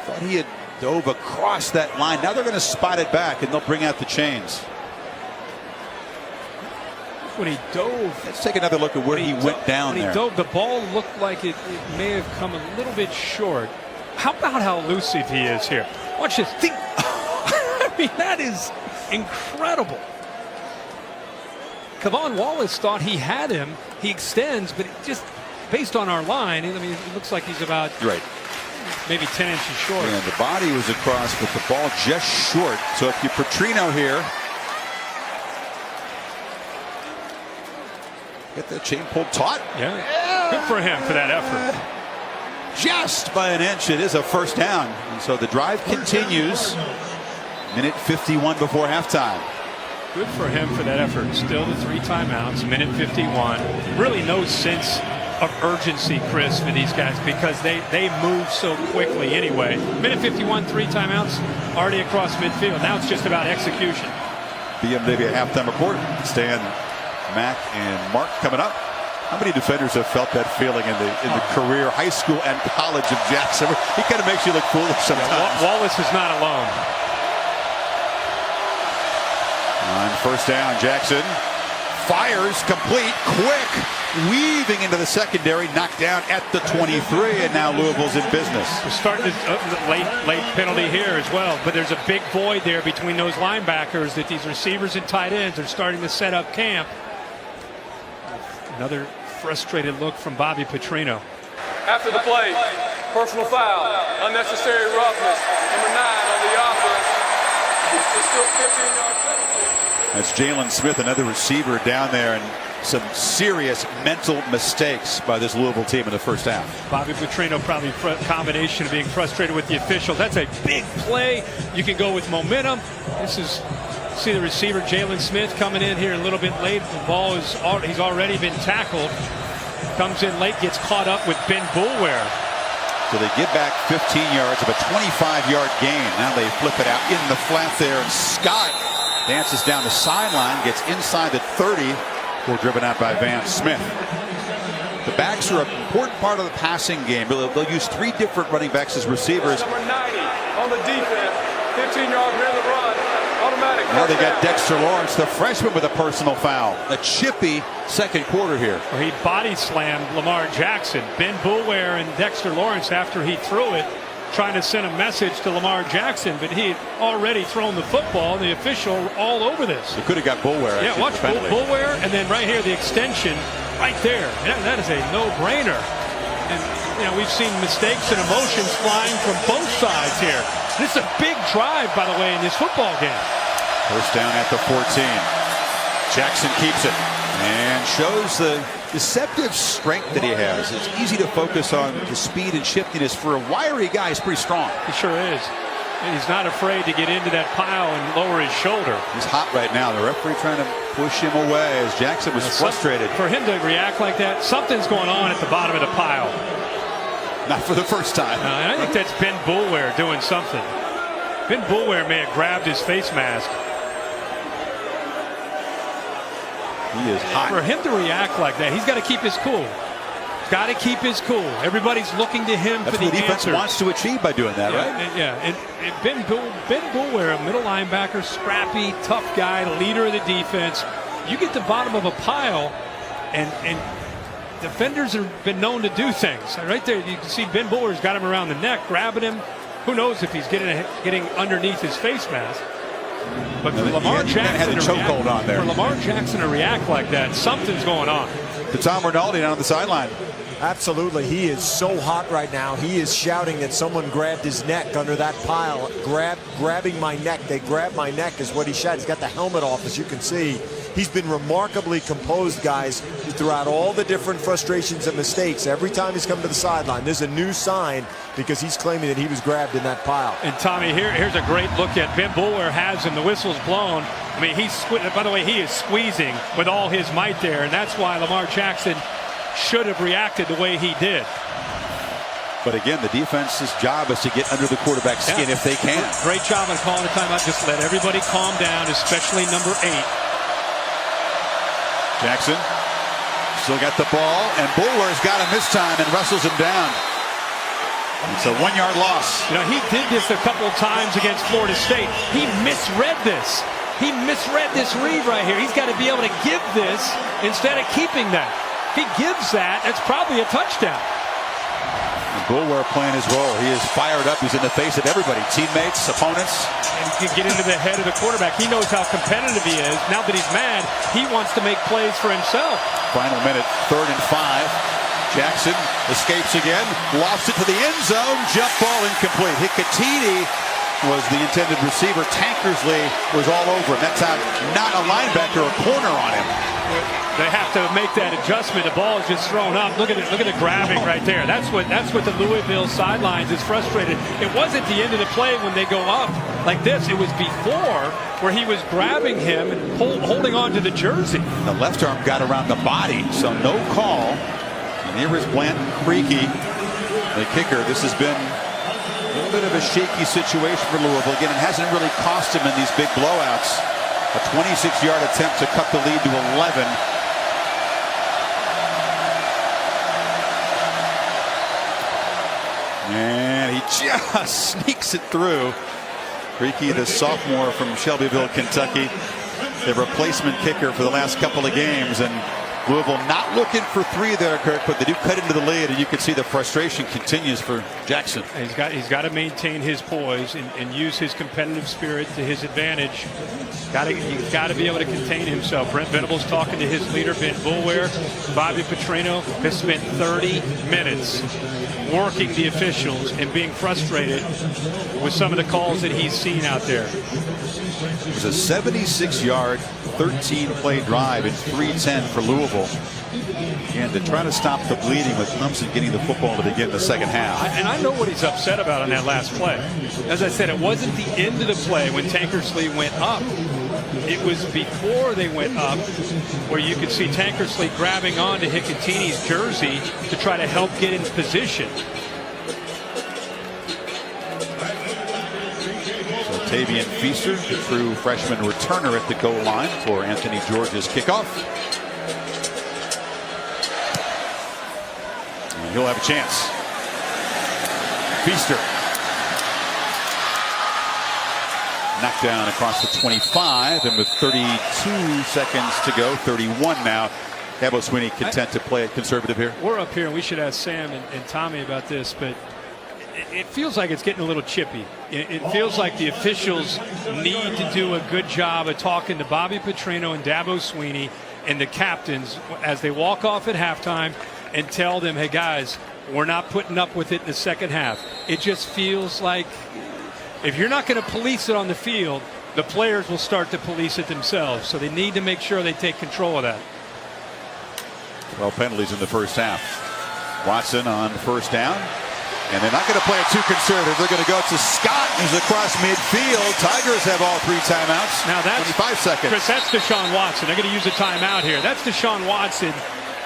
Thought he had dove across that line. Now they're going to spot it back, and they'll bring out the chains. When he dove, let's take another look at where he went down there. When he dove, the ball looked like it may have come a little bit short. How about how elusive he is here? Watch this. Think. I mean, that is incredible. Kevon Wallace thought he had him. He extends, but it just based on our line, I mean, it looks like he's about right. Maybe 10 inches short. And the body was across, but the ball just short. So if you Petrino here, get that chain pulled taut. Yeah. Good for him for that effort. Just by an inch, it is a first down. And so the drive continues. Minute 51 before halftime. Good for him for that effort. Still the 3 timeouts, minute 51. Really no sense of urgency, Chris, for these guys because they move so quickly anyway. Minute 51, 3 timeouts, already across midfield. Now it's just about execution. BMW halftime report. Stan, Mac, and Mark coming up. How many defenders have felt that feeling in the career, high school and college of Jackson? He kind of makes you look foolish sometimes. Yeah, Wallace is not alone. On first down, Jackson fires complete, quick, weaving into the secondary, knocked down at the 23, and now Louisville's in business. We're starting to late penalty here as well, but there's a big void there between those linebackers that these receivers and tight ends are starting to set up camp. Another frustrated look from Bobby Petrino. After the play, personal foul, unnecessary roughness, number 9 on the offense. It's still 15-yard penalty. That's Jalen Smith, another receiver down there, and some serious mental mistakes by this Louisville team in the first half. Bobby Petrino probably a combination of being frustrated with the officials. That's a big play. You can go with momentum. This is, see the receiver Jalen Smith coming in here a little bit late. The ball is, he's already been tackled. Comes in late, gets caught up with Ben Boulware. So they get back 15 yards of a 25-yard gain. Now they flip it out in the flat there, and Scott Dances down the sideline, gets inside the 30, before driven out by Van Smith. The backs are an important part of the passing game. They'll use 3 different running backs as receivers. Number 90 on the defense, 15-yard near the run, automatic. Now they got Dexter Lawrence, the freshman, with a personal foul. A chippy second quarter here. Where he body slammed Lamar Jackson. Ben Boulware and Dexter Lawrence, after he threw it, trying to send a message to Lamar Jackson, but he had already thrown the football, and the official all over this. He could have got Boulware. Yeah, watch Boulware, and then right here the extension right there. That is a no-brainer. And you know, we've seen mistakes and emotions flying from both sides here. This is a big drive, by the way, in this football game. First down at the 14. Jackson keeps it and shows the deceptive strength that he has. It's easy to focus on the speed and shiftiness. For a wiry guy, he's pretty strong. He sure is. And he's not afraid to get into that pile and lower his shoulder. He's hot right now. The referee trying to push him away as Jackson was frustrated. For him to react like that, something's going on at the bottom of the pile. Not for the first time. I think that's Ben Boulware doing something. Ben Boulware may have grabbed his face mask. He is hot. For him to react like that, he's got to keep his cool. Got to keep his cool. Everybody's looking to him for the That's what the defense wants to achieve by doing that, right? Yeah. And Ben Boulware, a middle linebacker, scrappy, tough guy, leader of the defense. You get to the bottom of a pile, and defenders have been known to do things. Right there, you can see Ben Boulware's got him around the neck, grabbing him. Who knows if he's getting underneath his face mask. But for Lamar Jackson to react like that, something's going on. To Tom Rinaldi down on the sideline. Absolutely. He is so hot right now. He is shouting that someone grabbed his neck under that pile. Grabbing my neck. They grabbed my neck is what he shouted. He's got the helmet off, as you can see. He's been remarkably composed, guys, throughout all the different frustrations and mistakes. Every time he's come to the sideline, there's a new sign because he's claiming that he was grabbed in that pile. And Tommy, here's a great look at Ben Boulware has him. The whistle's blown. I mean, by the way, he is squeezing with all his might there, and that's why Lamar Jackson should have reacted the way he did. But again, the defense's job is to get under the quarterback's skin if they can. Great job on calling the timeout. Just let everybody calm down, especially number 8. Jackson still got the ball, and Boulware's got him this time and wrestles him down. It's a 1-yard loss. You know, he did this a couple of times against Florida State. He misread this. He misread this read right here. He's got to be able to give this instead of keeping that. If he gives that, that's probably a touchdown. Boulware playing his role. He is fired up. He's in the face of everybody. Teammates, opponents. And he can get into the head of the quarterback. He knows how competitive he is. Now that he's mad, he wants to make plays for himself. Final minute, 3rd and 5. Jackson escapes again. Lofts it to the end zone. Jump ball incomplete. Hicatini was the intended receiver. Tankersley was all over him. That time, not a linebacker or corner on him. They have to make that adjustment. The ball is just thrown up. Look at the grabbing right there. That's what the Louisville sidelines is frustrated. It wasn't the end of the play when they go up like this. It was before where he was grabbing him and holding on to the jersey. The left arm got around the body, so no call. And here is Blanton Creaky, the kicker. This has been a little bit of a shaky situation for Louisville. Again, it hasn't really cost him in these big blowouts. A 26-yard attempt to cut the lead to 11. And he just sneaks it through. Creaky, the sophomore from Shelbyville, Kentucky, the replacement kicker for the last couple of games. And Louisville not looking for 3 there, Kirk, but they do cut into the lead, and you can see the frustration continues for Jackson. He's got to maintain his poise and use his competitive spirit to his advantage. He's got to be able to contain himself. Brent Venables talking to his leader, Ben Boulware. Bobby Petrino has spent 30 minutes working the officials and being frustrated with some of the calls that he's seen out there. It was a 76-yard, 13-play drive at 3:10 for Louisville. And to try to stop the bleeding with Clemson getting the football to begin the second half. And I know what he's upset about on that last play. As I said, it wasn't the end of the play when Tankersley went up. It was before they went up where you could see Tankersley grabbing on to Hicatini's jersey to try to help get in position. So Tavian Feaster, the true freshman returner at the goal line for Anthony George's kickoff. And he'll have a chance. Feaster. Knocked down across the 25, and with 32 seconds to go, 31 now. Dabo Swinney content to play it conservative here? We're up here, and we should ask Sam and Tommy about this, but it feels like it's getting a little chippy. It feels like the officials need to do a good job of talking to Bobby Petrino and Dabo Swinney and the captains as they walk off at halftime and tell them, hey, guys, we're not putting up with it in the second half. It just feels like if you're not going to police it on the field, the players will start to police it themselves. So they need to make sure they take control of that. 12 penalties in the first half. Watson on first down. And they're not going to play it too conservative. They're going to go to Scott, who's across midfield. Tigers have all 3 timeouts. Now that's 25 seconds. Chris, that's Deshaun Watson. They're going to use a timeout here. That's Deshaun Watson.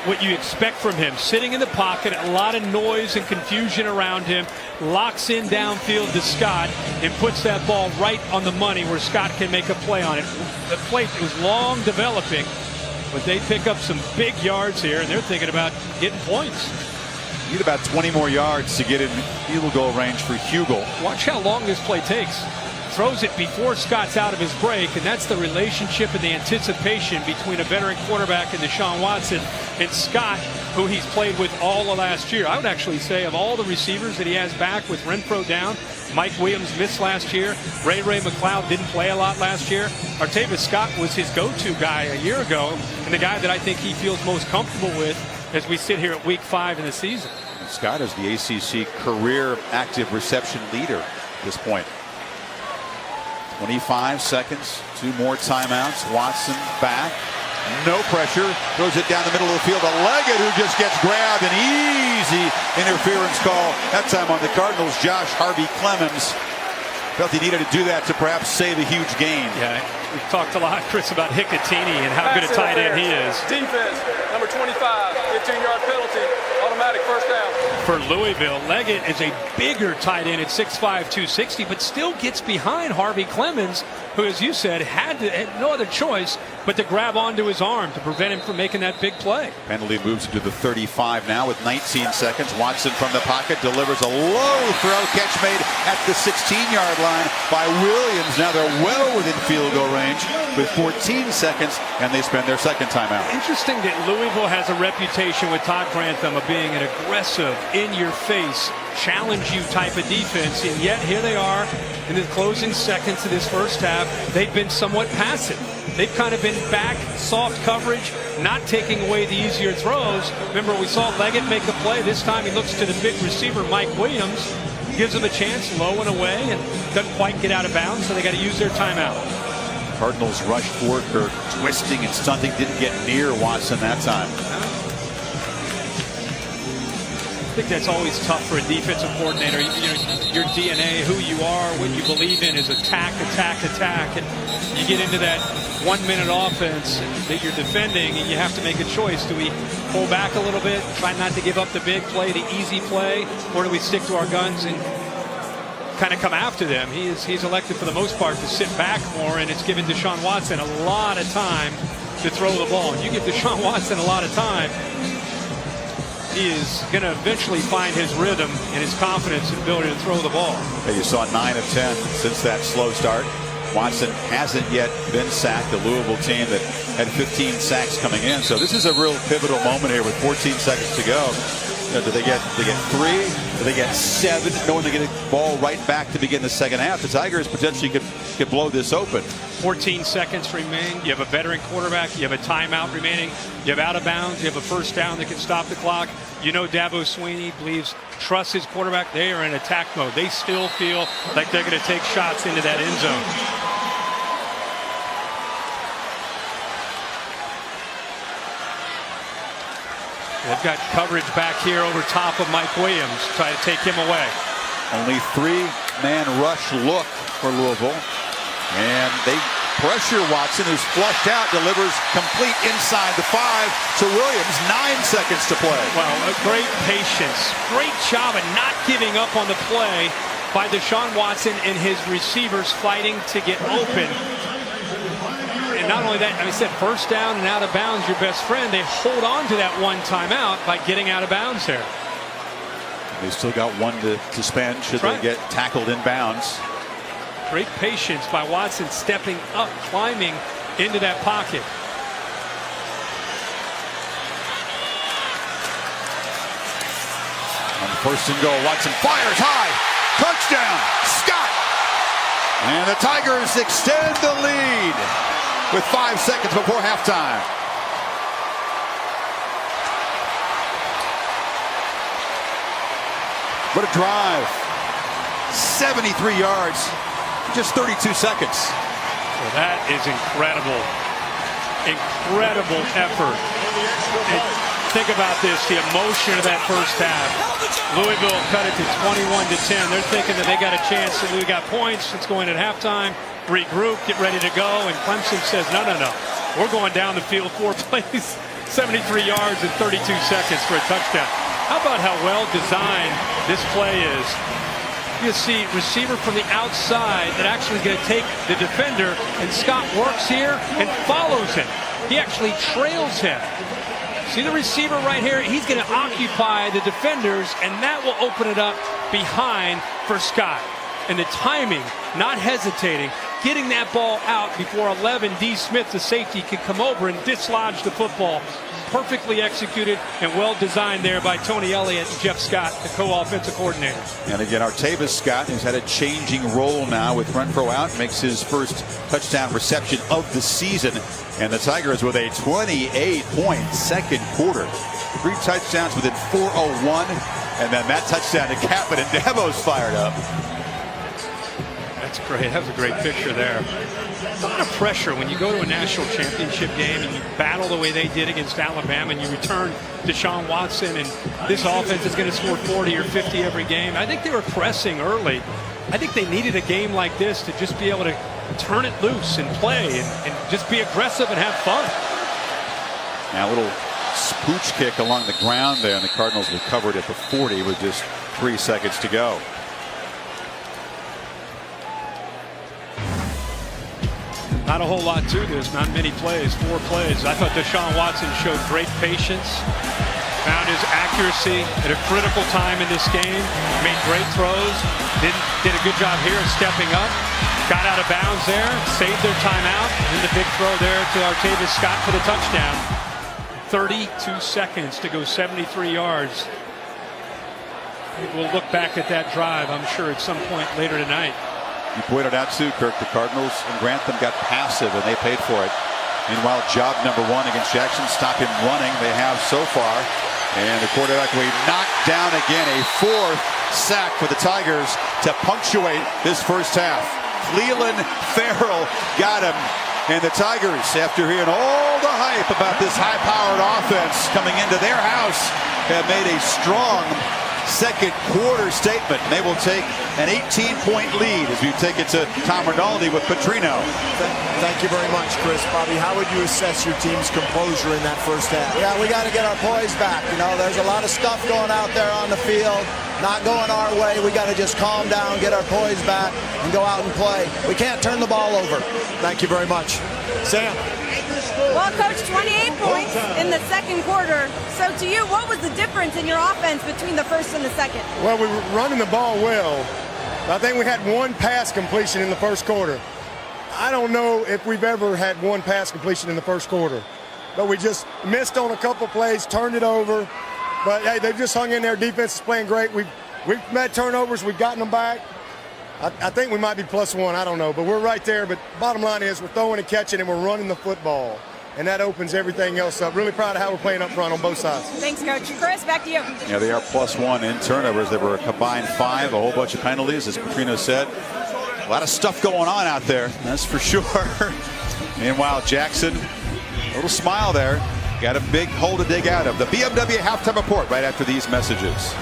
What you expect from him, sitting in the pocket, a lot of noise and confusion around him, locks in downfield to Scott and puts that ball right on the money where Scott can make a play on it. The play was long developing, but they pick up some big yards here, and they're thinking about getting points. Need about 20 more yards to get in field goal range for Hugel. Watch how long this play takes. Throws it before Scott's out of his break, and that's the relationship and the anticipation between a veteran quarterback and Deshaun Watson and Scott, who he's played with all of last year. I would actually say of all the receivers that he has back, with Renfro down, Mike Williams missed last year, Ray McLeod didn't play a lot last year. Artavis Scott was his go-to guy a year ago, and the guy that I think he feels most comfortable with as we sit here at week 5 in the season. Scott is the ACC career active reception leader at this point. 25 seconds, 2 more timeouts. Watson back, no pressure, throws it down the middle of the field to Leggett, who just gets grabbed. An easy interference call, that time on the Cardinals. Josh Harvey Clemens felt he needed to do that to perhaps save a huge gain. Yeah, we've talked a lot, Chris, about Hicatini and how good a tight end he is. Defense, number 25, 15-yard penalty, automatic first down. For Louisville, Leggett is a bigger tight end at 6'5", 260, but still gets behind Harvey Clemens, who, as you said, had no other choice but to grab onto his arm to prevent him from making that big play. Penalty moves to the 35 now with 19 seconds. Watson from the pocket delivers a low throw, catch made at the 16-yard line by Williams. Now they're well within field goal range with 14 seconds, and they spend their second timeout. Interesting that Louisville has a reputation with Todd Grantham of being an aggressive, in-your-face, challenge-you type of defense, and yet here they are in the closing seconds of this first half. They've been somewhat passive. They've kind of been back, soft coverage, not taking away the easier throws. Remember, we saw Leggett make a play. This time he looks to the big receiver, Mike Williams, gives him a chance, low and away, and doesn't quite get out of bounds, so they got to use their timeout. Cardinals rushed for Kirk, twisting and stunting, didn't get near Watson that time. I think that's always tough for a defensive coordinator. You know, your DNA, who you are, what you believe in is attack, attack, attack. And you get into that 1-minute offense that you're defending, and you have to make a choice. Do we pull back a little bit, try not to give up the big play, the easy play, or do we stick to our guns and kind of come after them? He's elected for the most part to sit back more, and it's given Deshaun Watson a lot of time to throw the ball. And you give Deshaun Watson a lot of time, he is going to eventually find his rhythm and his confidence and ability to throw the ball. Hey, you saw 9 of 10 since that slow start. Watson hasn't yet been sacked, the Louisville team that had 15 sacks coming in. So this is a real pivotal moment here with 14 seconds to go. Do they get 3? Do they get 7? Knowing they get the ball right back to begin the second half. The Tigers potentially could blow this open. 14 seconds remain. You have a veteran quarterback. You have a timeout remaining. You have out of bounds. You have a first down that can stop the clock. You know Dabo Swinney trusts his quarterback. They are in attack mode. They still feel like they're going to take shots into that end zone. They've got coverage back here over top of Mike Williams, try to take him away. Only 3-man rush look for Louisville. And they pressure Watson, who's flushed out, delivers complete inside the 5 to Williams. 9 seconds to play. Well, a great patience. Great job of not giving up on the play by Deshaun Watson and his receivers fighting to get open. And not only that, I said first down and out of bounds, your best friend. They hold on to that one timeout by getting out of bounds there. They still got one to spend should they get tackled in bounds. Great patience by Watson, stepping up, climbing into that pocket. On first and goal, Watson fires high. Touchdown, Scott. And the Tigers extend the lead with 5 seconds before halftime. What a drive. 73 yards, just 32 seconds. Well, that is incredible. Incredible effort. And think about this, the emotion of that first half. Louisville cut it to 21-10. They're thinking that they got a chance. So we got points. It's going at halftime. Regroup, get ready to go. And Clemson says, no. We're going down the field 4 plays, 73 yards in 32 seconds for a touchdown. How about how well designed this play is? You see receiver from the outside that actually is going to take the defender, and Scott works here and follows him. He actually trails him. See the receiver right here? He's going to occupy the defenders, and that will open it up behind for Scott. And the timing, not hesitating, getting that ball out before 11, D. Smith, the safety, could come over and dislodge the football. Perfectly executed and well designed there by Tony Elliott and Jeff Scott, the co-offensive coordinator. And again, Artavis Scott, who's had a changing role now with Renfro out, makes his first touchdown reception of the season. And the Tigers with a 28-point second quarter. 3 touchdowns within 4:01. And then that touchdown to cap it, and Dabo's fired up. That's great. That was a great picture there. A lot of pressure when you go to a national championship game and you battle the way they did against Alabama, and you return Deshaun Watson, and this offense is going to score 40 or 50 every game. I think they were pressing early. I think they needed a game like this to just be able to turn it loose and play and just be aggressive and have fun. Now a little spooch kick along the ground there, and the Cardinals recovered at the 40 with just 3 seconds to go. Not a whole lot to this, not many plays, 4 plays. I thought Deshaun Watson showed great patience, found his accuracy at a critical time in this game, made great throws, did a good job here of stepping up, got out of bounds there, saved their timeout, and the big throw there to Artavis Scott for the touchdown. 32 seconds to go 73 yards. We'll look back at that drive, I'm sure, at some point later tonight. You pointed out too, Kirk, the Cardinals and Grantham got passive and they paid for it. Meanwhile, job number 1 against Jackson, stop him running. They have so far. And the quarterback will knock down again, a 4th sack for the Tigers to punctuate this first half. Cleveland Farrell got him. And the Tigers, after hearing all the hype about this high-powered offense coming into their house, have made a strong second quarter statement. They will take an 18-point lead as we take it to Tom Rinaldi with Petrino. Thank you very much, Chris. Bobby, how would you assess your team's composure in that first half? Yeah, we got to get our poise back. You know, there's a lot of stuff going out there on the field, not going our way. We got to just calm down, get our poise back, and go out and play. We can't turn the ball over. Thank you very much. Sam. Well, Coach, 28 points in the second quarter. So to you, what was the difference in your offense between the first and the second? Well, we were running the ball well. I think we had 1 pass completion in the first quarter. I don't know if we've ever had 1 pass completion in the first quarter. But we just missed on a couple plays, turned it over. But, hey, they've just hung in there. Defense is playing great. We've had turnovers. We've gotten them back. I think we might be +1. I don't know. But we're right there. But bottom line is we're throwing and catching, and we're running the football. And that opens everything else up. Really proud of how we're playing up front on both sides. Thanks, Coach. Chris, back to you. Yeah, they are +1 in turnovers. They were a combined 5, a whole bunch of penalties, as Petrino said. A lot of stuff going on out there, that's for sure. Meanwhile, Jackson, a little smile there. Got a big hole to dig out of. The BMW halftime report right after these messages.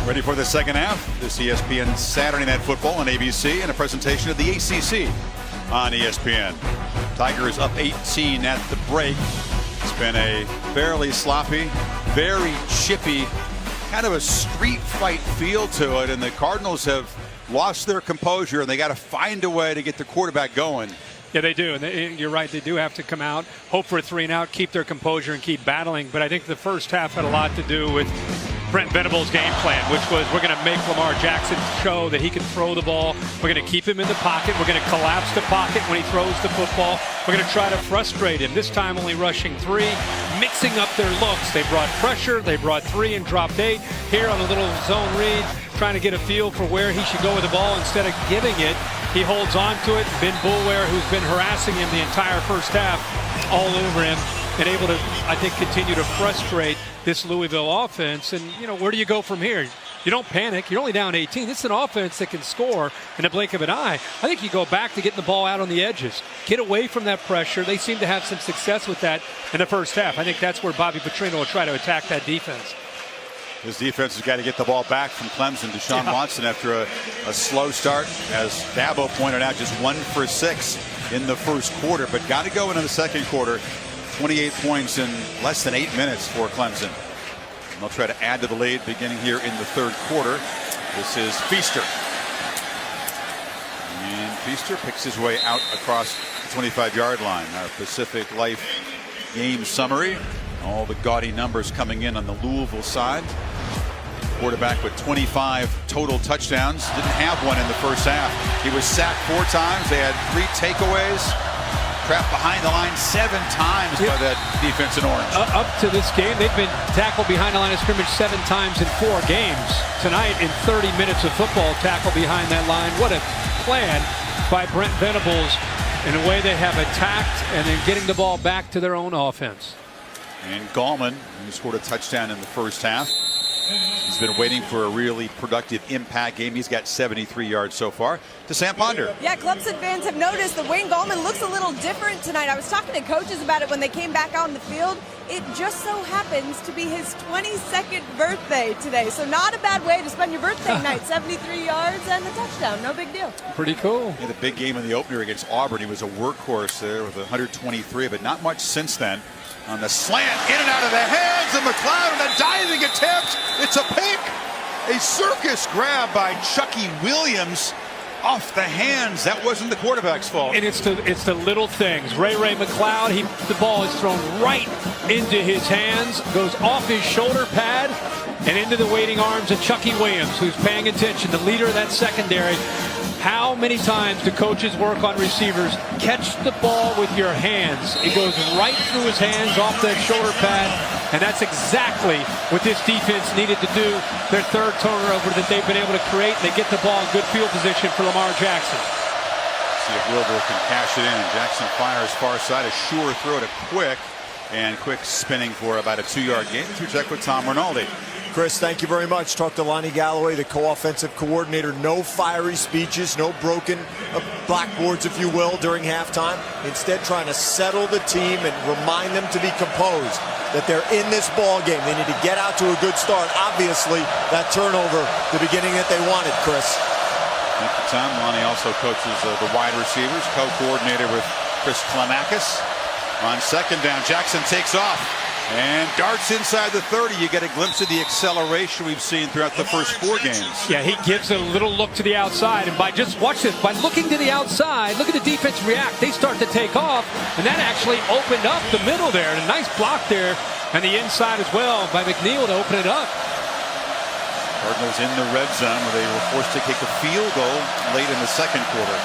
Ready for the second half. This ESPN Saturday Night Football on ABC and a presentation of the ACC on ESPN. Tigers up 18 at the break. It's been a fairly sloppy very chippy, kind of a street fight feel to it, and the Cardinals have lost their composure, and they got to find a way to get the quarterback going. Yeah, they do. And you're right. They do have to come out, hope for a 3-and-out, keep their composure, and keep battling. But I think the first half had a lot to do with Brent Venables' game plan, which was we're going to make Lamar Jackson show that he can throw the ball. We're going to keep him in the pocket. We're going to collapse the pocket when he throws the football. We're going to try to frustrate him. This time only rushing 3, mixing up their looks. They brought pressure. They brought 3 and dropped 8. Here on a little zone read, trying to get a feel for where he should go with the ball. Instead of giving it, he holds on to it. Ben Boulware, who's been harassing him the entire first half, all over him, and able to, I think, continue to frustrate this Louisville offense. And, you know, where do you go from here? You don't panic. You're only down 18. This is an offense that can score in a blink of an eye. I think you go back to getting the ball out on the edges. Get away from that pressure. They seem to have some success with that in the first half. I think that's where Bobby Petrino will try to attack that defense. His defense has got to get the ball back from Clemson. Deshaun Watson, after a slow start, as Dabo pointed out, just 1 for 6 in the first quarter, but got to go into the second quarter. 28 points in less than 8 minutes for Clemson. And they'll try to add to the lead beginning here in the third quarter. This is Feaster. And Feaster picks his way out across the 25-yard line. Our Pacific Life game summary. All the gaudy numbers coming in on the Louisville side. Quarterback with 25 total touchdowns. Didn't have one in the first half. He was sacked 4 times. They had 3 takeaways. Trapped behind the line 7 times by that defense in orange. Up to this game, they've been tackled behind the line of scrimmage 7 times in 4 games. Tonight, in 30 minutes of football, tackled behind that line. What a plan by Brent Venables in a way they have attacked and then getting the ball back to their own offense. And Gallman, who scored a touchdown in the first half. He's been waiting for a really productive impact game. He's got 73 yards so far. To Sam Ponder. Yeah, Clemson fans have noticed that Wayne Gallman looks a little different tonight. I was talking to coaches about it when they came back out on the field. It just so happens to be his 22nd birthday today. So not a bad way to spend your birthday night. 73 yards and a touchdown. No big deal. Pretty cool. Yeah, the big game in the opener against Auburn. He was a workhorse there with 123, but not much since then. On the slant, in and out of the hands of McLeod, and a diving attempt. It's a pick. A circus grab by Chucky Williams off the hands. That wasn't the quarterback's fault. And it's the little things. Ray McLeod, the ball is thrown right into his hands, goes off his shoulder pad, and into the waiting arms of Chucky Williams, who's paying attention, the leader of that secondary. How many times do coaches work on receivers? Catch the ball with your hands. It goes right through his hands, off that shoulder pad, and that's exactly what this defense needed to do. Their third turnover that they've been able to create. They get the ball in good field position for Lamar Jackson. See if Louisville can cash it in. And Jackson fires far side, a sure throw to Quick, and Quick spinning for about a 2-yard gain. To check with Tom Rinaldi. Chris, thank you very much. Talked to Lonnie Galloway, the co-offensive coordinator. No fiery speeches, no broken blackboards, if you will, during halftime. Instead, trying to settle the team and remind them to be composed, that they're in this ball game. They need to get out to a good start. Obviously, that turnover, the beginning that they wanted, Chris. Thank you, Tom. Lonnie also coaches the wide receivers, co-coordinator with Chris Klemakis. On second down, Jackson takes off and darts inside the 30. You get a glimpse of the acceleration we've seen throughout the first 4 games. Yeah, he gives a little look to the outside, and by just watch this, by looking to the outside, look at the defense react. They start to take off, and that actually opened up the middle there. And a nice block there, and the inside as well by McNeil to open it up. Cardinals in the red zone where they were forced to kick a field goal late in the second quarter.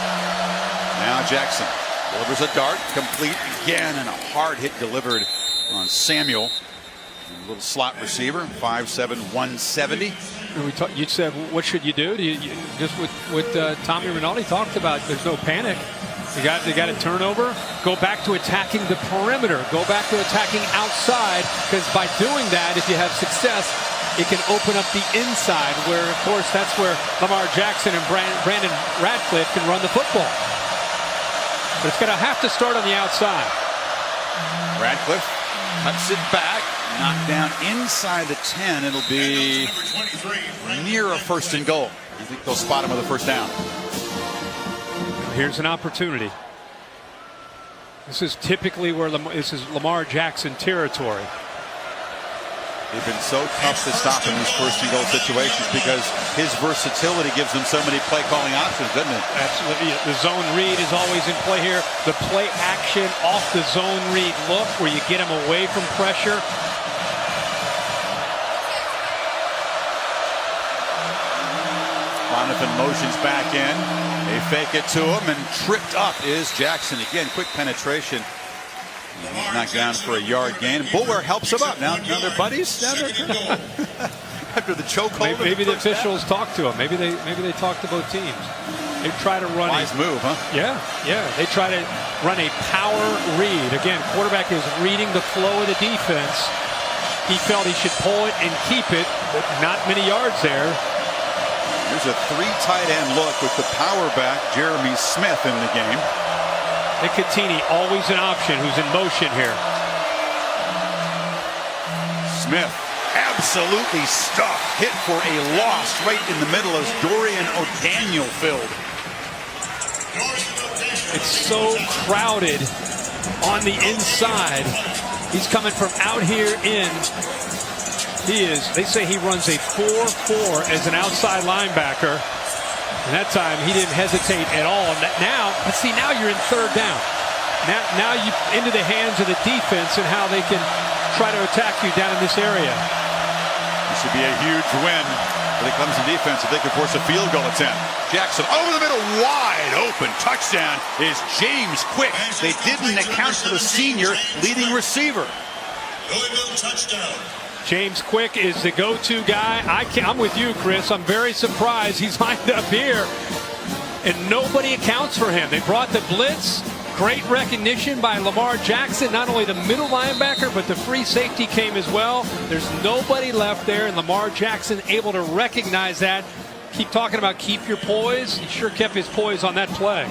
Now Jackson delivers a dart, complete again, and a hard hit delivered on Samuel. A little slot receiver, 5'7", 170. You said, what should you do? Just what Tommy Rinaldi talked about, there's no panic. They got a turnover. Go back to attacking the perimeter. Go back to attacking outside, because by doing that, if you have success, it can open up the inside, where, of course, that's where Lamar Jackson and Brandon Radcliffe can run the football. But it's going to have to start on the outside. Radcliffe cuts it back, knocked down inside the 10. It'll be near a first and goal. I think they'll spot him with a first down. Here's an opportunity. This is typically where this is Lamar Jackson territory. They've been so tough to stop in these first and goal situations because his versatility gives them so many play calling options, doesn't it? Absolutely. The zone read is always in play here. The play action off the zone read look where you get him away from pressure. Donovan motions back in. They fake it to him, and tripped up is Jackson. Again, quick penetration. He's knocked down for a yard gain. Bullware helps him up. Now they're buddies. After the chokehold. Maybe the officials talk to him. Maybe they talk to both teams. They try to run Wise move, huh? Yeah. They try to run a power read. Again, quarterback is reading the flow of the defense. He felt he should pull it and keep it, but not many yards there. Here's a 3 tight end look with the power back, Jeremy Smith, in the game. Nicotini, always an option, who's in motion here. Smith, absolutely stuffed. Hit for a loss right in the middle as Dorian O'Daniel filled. It's so crowded on the inside. He's coming from out here in. They say he runs a 4-4 as an outside linebacker. And that time he didn't hesitate at all. Now you're in third down. Now you into the hands of the defense and how they can try to attack you down in this area. This should be a huge win for the Clemson defense if they can force a field goal attempt. Jackson over the middle, wide open. Touchdown is James Quick. They didn't account for the senior leading receiver. Louisville touchdown. James Quick is the go-to guy. I'm with you, Chris. I'm very surprised he's lined up here, and nobody accounts for him. They brought the blitz. Great recognition by Lamar Jackson. Not only the middle linebacker, but the free safety came as well. There's nobody left there, and Lamar Jackson able to recognize that. Keep talking about keep your poise. He sure kept his poise on that play.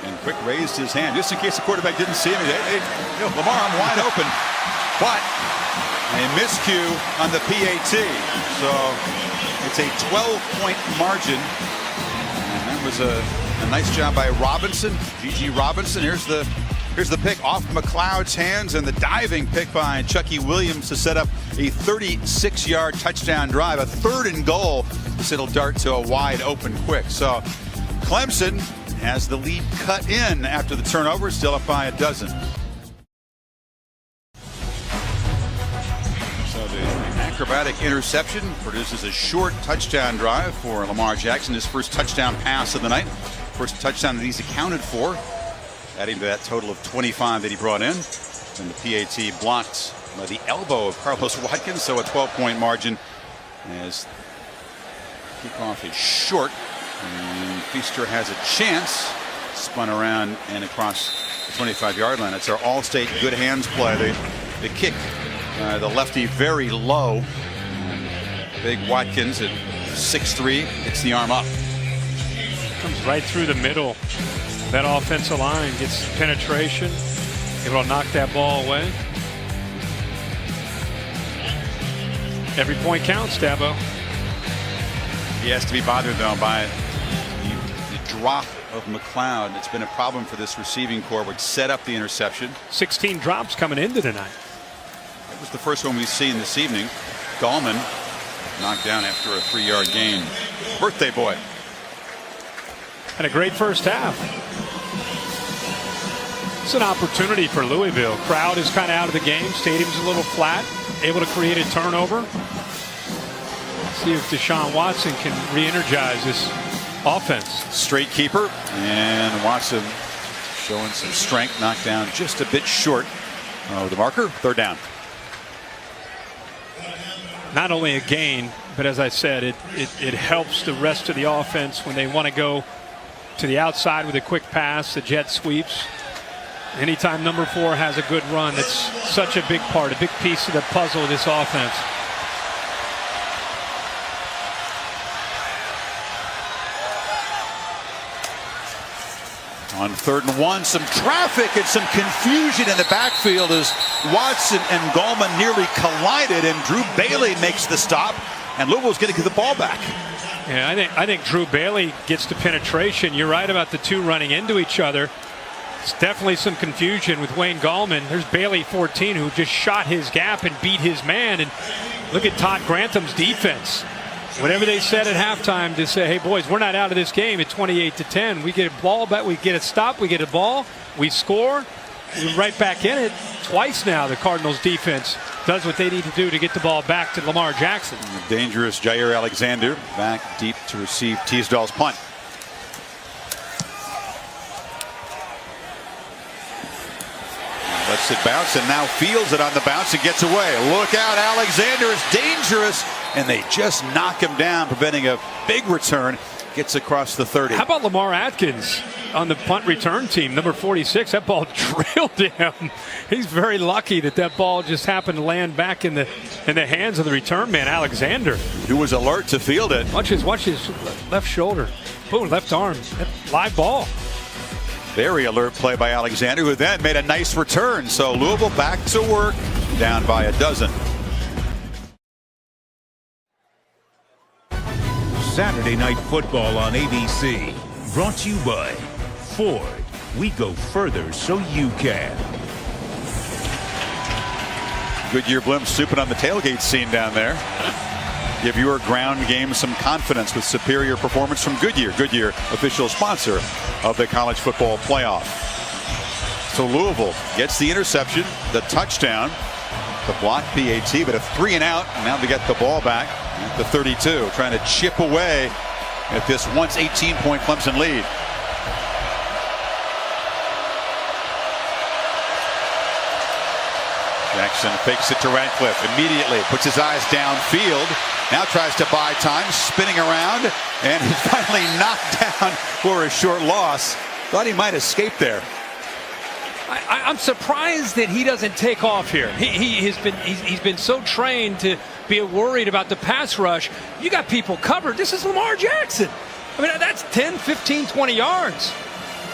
And Quick raised his hand just in case the quarterback didn't see him. Hey, Lamar, I'm wide open. But a miscue on the PAT. So it's a 12-point margin. And that was a nice job by Robinson, G.G. Robinson. Here's the pick off McLeod's hands, and the diving pick by Chucky Williams to set up a 36-yard touchdown drive. A 3rd and goal. This it'll dart to a wide open Quick. So Clemson has the lead cut in after the turnover, still up by 12. Acrobatic interception produces a short touchdown drive for Lamar Jackson. His first touchdown pass of the night. First touchdown that he's accounted for, adding to that total of 25 that he brought in. And the PAT blocked by the elbow of Carlos Watkins, so a 12-point margin as kickoff is short. And Feaster has a chance. Spun around and across the 25-yard line. It's our all-state good hands play. The kick. The lefty very low. Big Watkins at 6'3", hits the arm up. Comes right through the middle. That offensive line gets penetration. Able to knock that ball away. Every point counts, Dabo. He has to be bothered, though, by the drop of McLeod. It's been a problem for this receiving corps, which set up the interception. 16 drops coming into tonight. That was the first one we've seen this evening. Gallman knocked down after a 3-yard gain. Birthday boy. Had a great first half. It's an opportunity for Louisville. Crowd is kind of out of the game. Stadium's a little flat. Able to create a turnover. See if Deshaun Watson can re-energize this offense. Straight keeper, and Watson showing some strength. Knocked down just a bit short of the marker. 3rd down. Not only a gain, but as I said, it helps the rest of the offense when they want to go to the outside with a quick pass, the jet sweeps. Anytime number 4 has a good run, that's such a big part, a big piece of the puzzle of this offense. On 3rd and 1, some traffic and some confusion in the backfield as Watson and Gallman nearly collided, and Drew Bailey makes the stop, and Louisville's going to get the ball back. Yeah, I think Drew Bailey gets the penetration. You're right about the two running into each other. It's definitely some confusion with Wayne Gallman. There's Bailey 14 who just shot his gap and beat his man. And look at Todd Grantham's defense. Whatever they said at halftime to say, hey boys, we're not out of this game at 28-10. We get a ball back, we get a stop, we get a ball, we score, we're right back in it. Twice now the Cardinals defense does what they need to do to get the ball back to Lamar Jackson. The dangerous Jair Alexander back deep to receive Teasdale's punt. Lets it bounce and now fields it on the bounce and gets away. Look out, Alexander is dangerous, and they just knock him down, preventing a big return. Gets across the 30. How about Lamar Atkins on the punt return team, number 46? That ball drilled him. He's very lucky that that ball just happened to land back in the hands of the return man, Alexander. Who was alert to field it. Watch his left shoulder. Boom, left arm. Live ball. Very alert play by Alexander, who then made a nice return. So Louisville back to work, down by a dozen. Saturday Night Football on ABC. Brought to you by Ford. We go further so you can. Goodyear blimp souping on the tailgate scene down there. Give your ground game some confidence with superior performance from Goodyear. Goodyear, official sponsor of the college football playoff. So Louisville gets the interception, the touchdown, the block PAT, but a 3 and out. And now they get the ball back at the 32, trying to chip away at this once 18-point Clemson lead. Jackson fakes it to Radcliffe immediately, puts his eyes downfield, now tries to buy time, spinning around, and he's finally knocked down for a short loss. Thought he might escape there. I'm surprised that he doesn't take off here. He's been so trained to be worried about the pass rush. You got people covered. This is Lamar Jackson. I mean, that's 10, 15, 20 yards.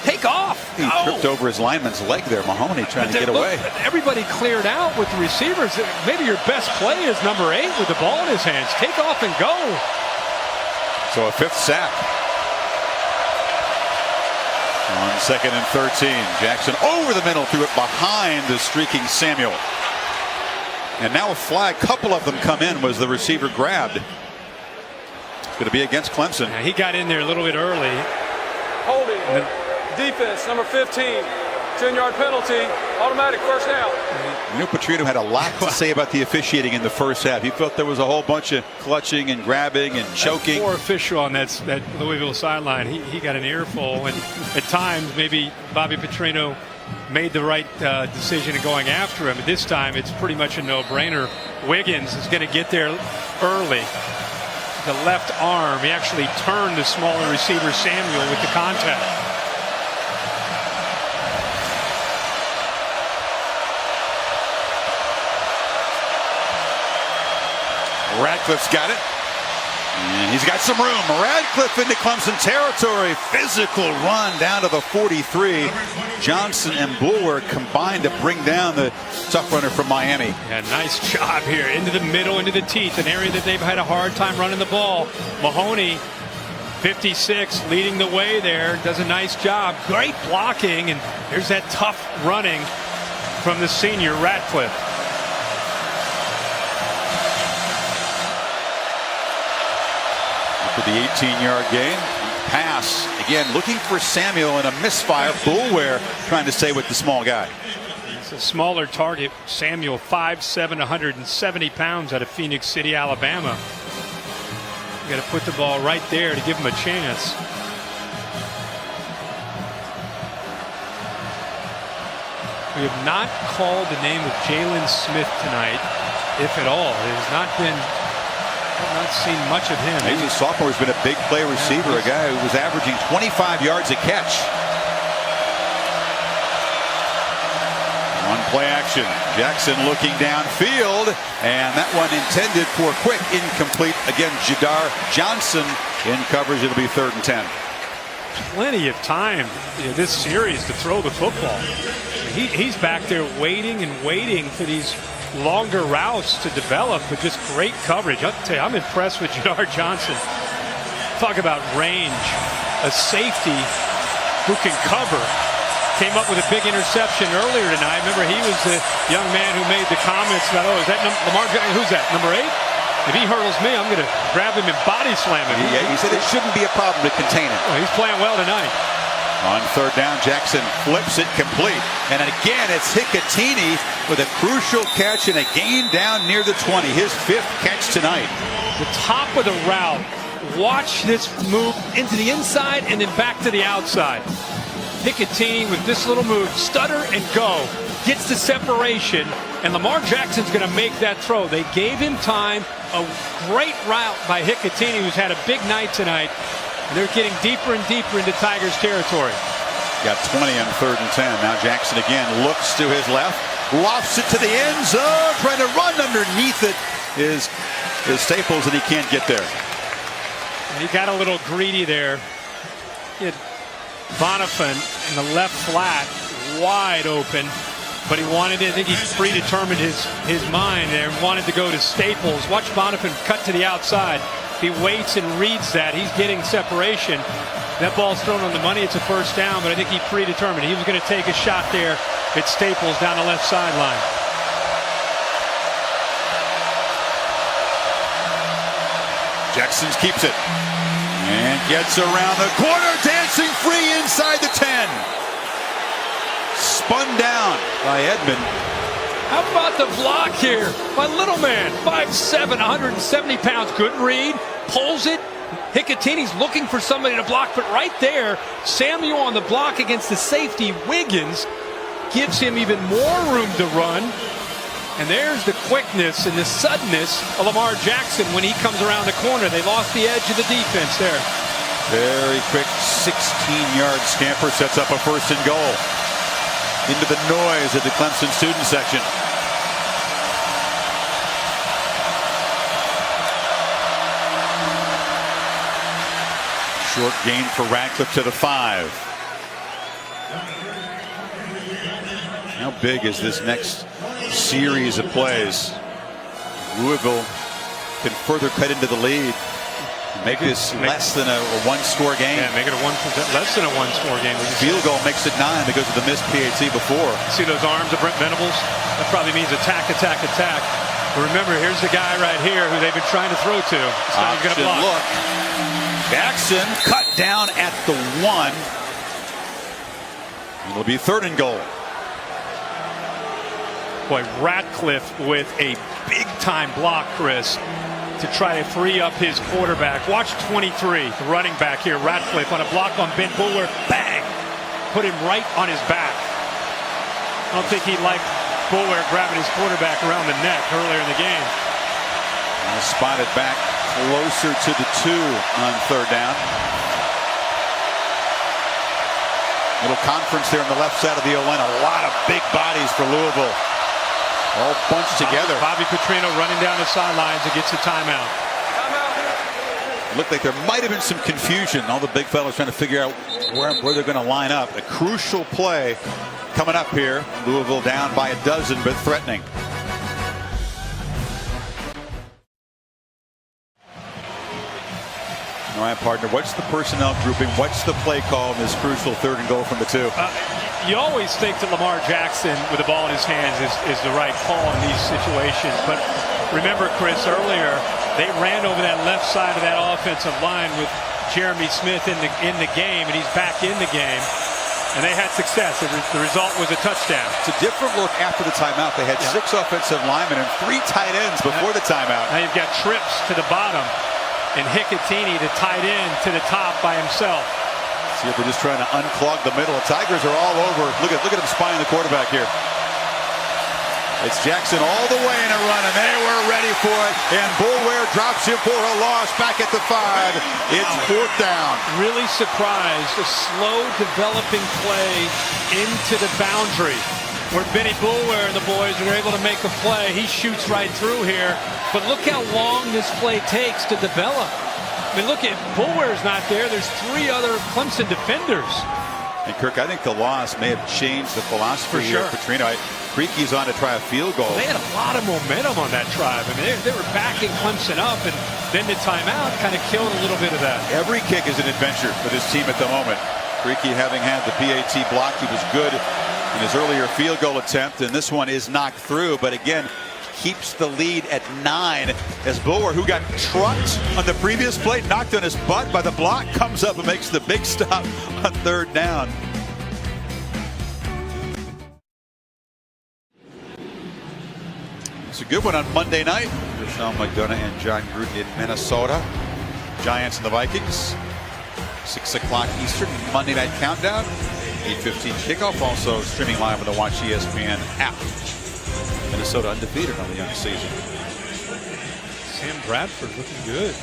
Take off. He tripped over his lineman's leg there. Mahoney trying to get away. Everybody cleared out with the receivers. Maybe your best play is number 8 with the ball in his hands. Take off and go. So a 5th sack. On 2nd and 13. Jackson over the middle, threw it behind the streaking Samuel. And now a flag. Couple of them come in. Was the receiver grabbed? It's going to be against Clemson. Yeah, he got in there a little bit early. Holding. Defense, number 15, 10-yard penalty, automatic first down. Neil Petrino had a lot to say about the officiating in the first half. He felt there was a whole bunch of clutching and grabbing and choking. Poor official on that Louisville sideline. He got an earful, and at times maybe Bobby Petrino made the right decision in going after him. But this time it's pretty much a no-brainer. Wiggins is going to get there early. The left arm, he actually turned the smaller receiver Samuel with the contact. Radcliffe's got it. And he's got some room. Radcliffe into Clemson territory. Physical run down to the 43. Johnson and Bulwer combined to bring down the tough runner from Miami. Yeah, nice job here. Into the middle, into the teeth. An area that they've had a hard time running the ball. Mahoney, 56, leading the way there. Does a nice job. Great blocking. And here's that tough running from the senior Radcliffe. For the 18-yard gain. Pass. Again, looking for Samuel and a misfire. Bulwer trying to stay with the small guy. It's a smaller target. Samuel, 5'7", 170 pounds out of Phoenix City, Alabama. You got to put the ball right there to give him a chance. We have not called the name of Jalen Smith tonight, if at all. It has not been... I've not seen much of him. He's a sophomore. He's been a big play receiver, a guy who was averaging 25 yards a catch. One play action. Jackson looking downfield, and that one intended for quick, incomplete. Again, Jadar Johnson in coverage. It'll be 3rd and 10. Plenty of time this series to throw the football. He's back there waiting and waiting for these longer routes to develop, but just great coverage. I'll tell you, I'm impressed with Jadar Johnson. Talk about range. A safety who can cover came up with a big interception earlier tonight. Remember, he was the young man who made the comments about, oh, is that Lamar Jackson? Who's that, number 8? If he hurdles me, I'm going to grab him and body slam him. He said it shouldn't be a problem to contain him. Well, he's playing well tonight. On third down, Jackson flips it complete. And again, it's Hicatini with a crucial catch and a gain down near the 20. His 5th catch tonight. The top of the route. Watch this move into the inside and then back to the outside. Hicatini with this little move, stutter and go, gets the separation, and Lamar Jackson's going to make that throw. They gave him time. A great route by Hicatini, who's had a big night tonight. And they're getting deeper and deeper into Tigers territory. Got 20 on third and 10. Now Jackson again looks to his left, lofts it to the end zone, trying to run underneath it is Staples, and he can't get there. And he got a little greedy there. He had Bonifant in the left flat, wide open, but he wanted it. I think he predetermined his mind there and wanted to go to Staples. Watch Bonifant cut to the outside. He waits and reads that. He's getting separation. That ball's thrown on the money. It's a first down, but I think he predetermined. He was going to take a shot there at Staples down the left sideline. Jackson keeps it and gets around the corner, dancing free inside the 10. Spun down by Edmond. How about the block here by little man, 5'7", 170 pounds. Good read, pulls it. Hicatini's looking for somebody to block, but right there, Samuel on the block against the safety, Wiggins, gives him even more room to run. And there's the quickness and the suddenness of Lamar Jackson when he comes around the corner. They lost the edge of the defense there. Very quick 16-yard scamper sets up a first and goal. Into the noise at the Clemson student section. Short gain for Radcliffe to the 5. How big is this next series of plays? Louisville can further cut into the lead. Make this less than a one-score game. Yeah, make it less than a one-score game. Field goal makes it 9 because of the missed PAT before. See those arms of Brent Venables? That probably means attack, attack, attack. But remember, here's the guy right here who they've been trying to throw to. This guy's going to block. Look. Jackson cut down at the 1. It'll be third and goal. Boy, Radcliffe with a big-time block, Chris, to try to free up his quarterback. Watch 23, the running back here, Radcliffe on a block on Ben Buller. Bang! Put him right on his back. I don't think he liked Buller grabbing his quarterback around the neck earlier in the game. Spotted back closer to the 2 on third down. Little conference there on the left side of the O-line. A lot of big bodies for Louisville. All bunched together. Bobby Petrino running down the sidelines and gets a timeout. Looked like there might have been some confusion. All the big fellas trying to figure out where they're going to line up. A crucial play coming up here. Louisville down by 12, but threatening. All right, partner, what's the personnel grouping? What's the play call in this crucial third and goal from the 2? You always think that Lamar Jackson with the ball in his hands is the right call in these situations. But remember, Chris, earlier they ran over that left side of that offensive line with Jeremy Smith in the game, and he's back in the game. And they had success. The result was a touchdown. It's a different look after the timeout. They had 6 offensive linemen and 3 tight ends before the timeout. Now you've got Trips to the bottom and Hicatini, the tight end, to the top by himself. See if they're just trying to unclog the middle. The Tigers are all over. Look at him spying the quarterback here. It's Jackson all the way in a run, and they were ready for it. And Boulware drops him for a loss back at the 5. It's fourth down. Really surprised. A slow developing play into the boundary where Benny Boulware and the boys are able to make a play. He shoots right through here. But look how long this play takes to develop. I mean, look at Boulware's not there. There's 3 other Clemson defenders. And Kirk, I think the loss may have changed the philosophy here. Petrino. Freaky's on to try a field goal. They had a lot of momentum on that drive. I mean, they were backing Clemson up, and then the timeout kind of killed a little bit of that. Every kick is an adventure for this team at the moment. Creaky having had the PAT block, he was good in his earlier field goal attempt, and this one is knocked through, but again, keeps the lead at 9 as Bulwer, who got trucked on the previous play, knocked on his butt by the block, comes up and makes the big stop on 3rd down. It's a good one on Monday night. Sean McDonough and John Gruden in Minnesota. Giants and the Vikings. 6 o'clock Eastern Monday Night Countdown. 8:15 kickoff. Also streaming live on the Watch ESPN app. Minnesota undefeated on the young season. Sam Bradford looking good.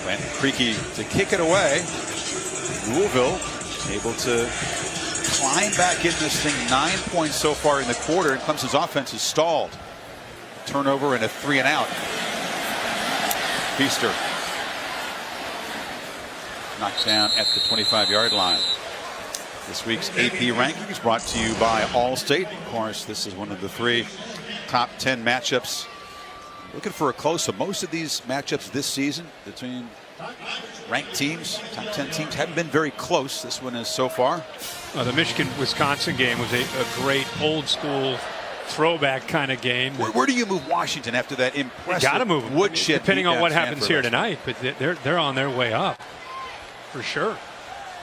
Went Creaky to kick it away. Louisville able to climb back in this thing. 9 points so far in the quarter, and Clemson's offense is stalled. Turnover and a 3-and-out. Feaster knocked down at the 25-yard line. This week's AP rankings brought to you by Allstate. Of course, this is one of the 3 top 10 matchups. Looking for a close-up. Most of these matchups this season between ranked teams, top 10 teams, haven't been very close. This one is so far. The Michigan-Wisconsin game was a great old-school throwback kind of game. Where do you move Washington after that impressive got to move them. woodshed? Depending on what happens here tonight, but they're on their way up for sure.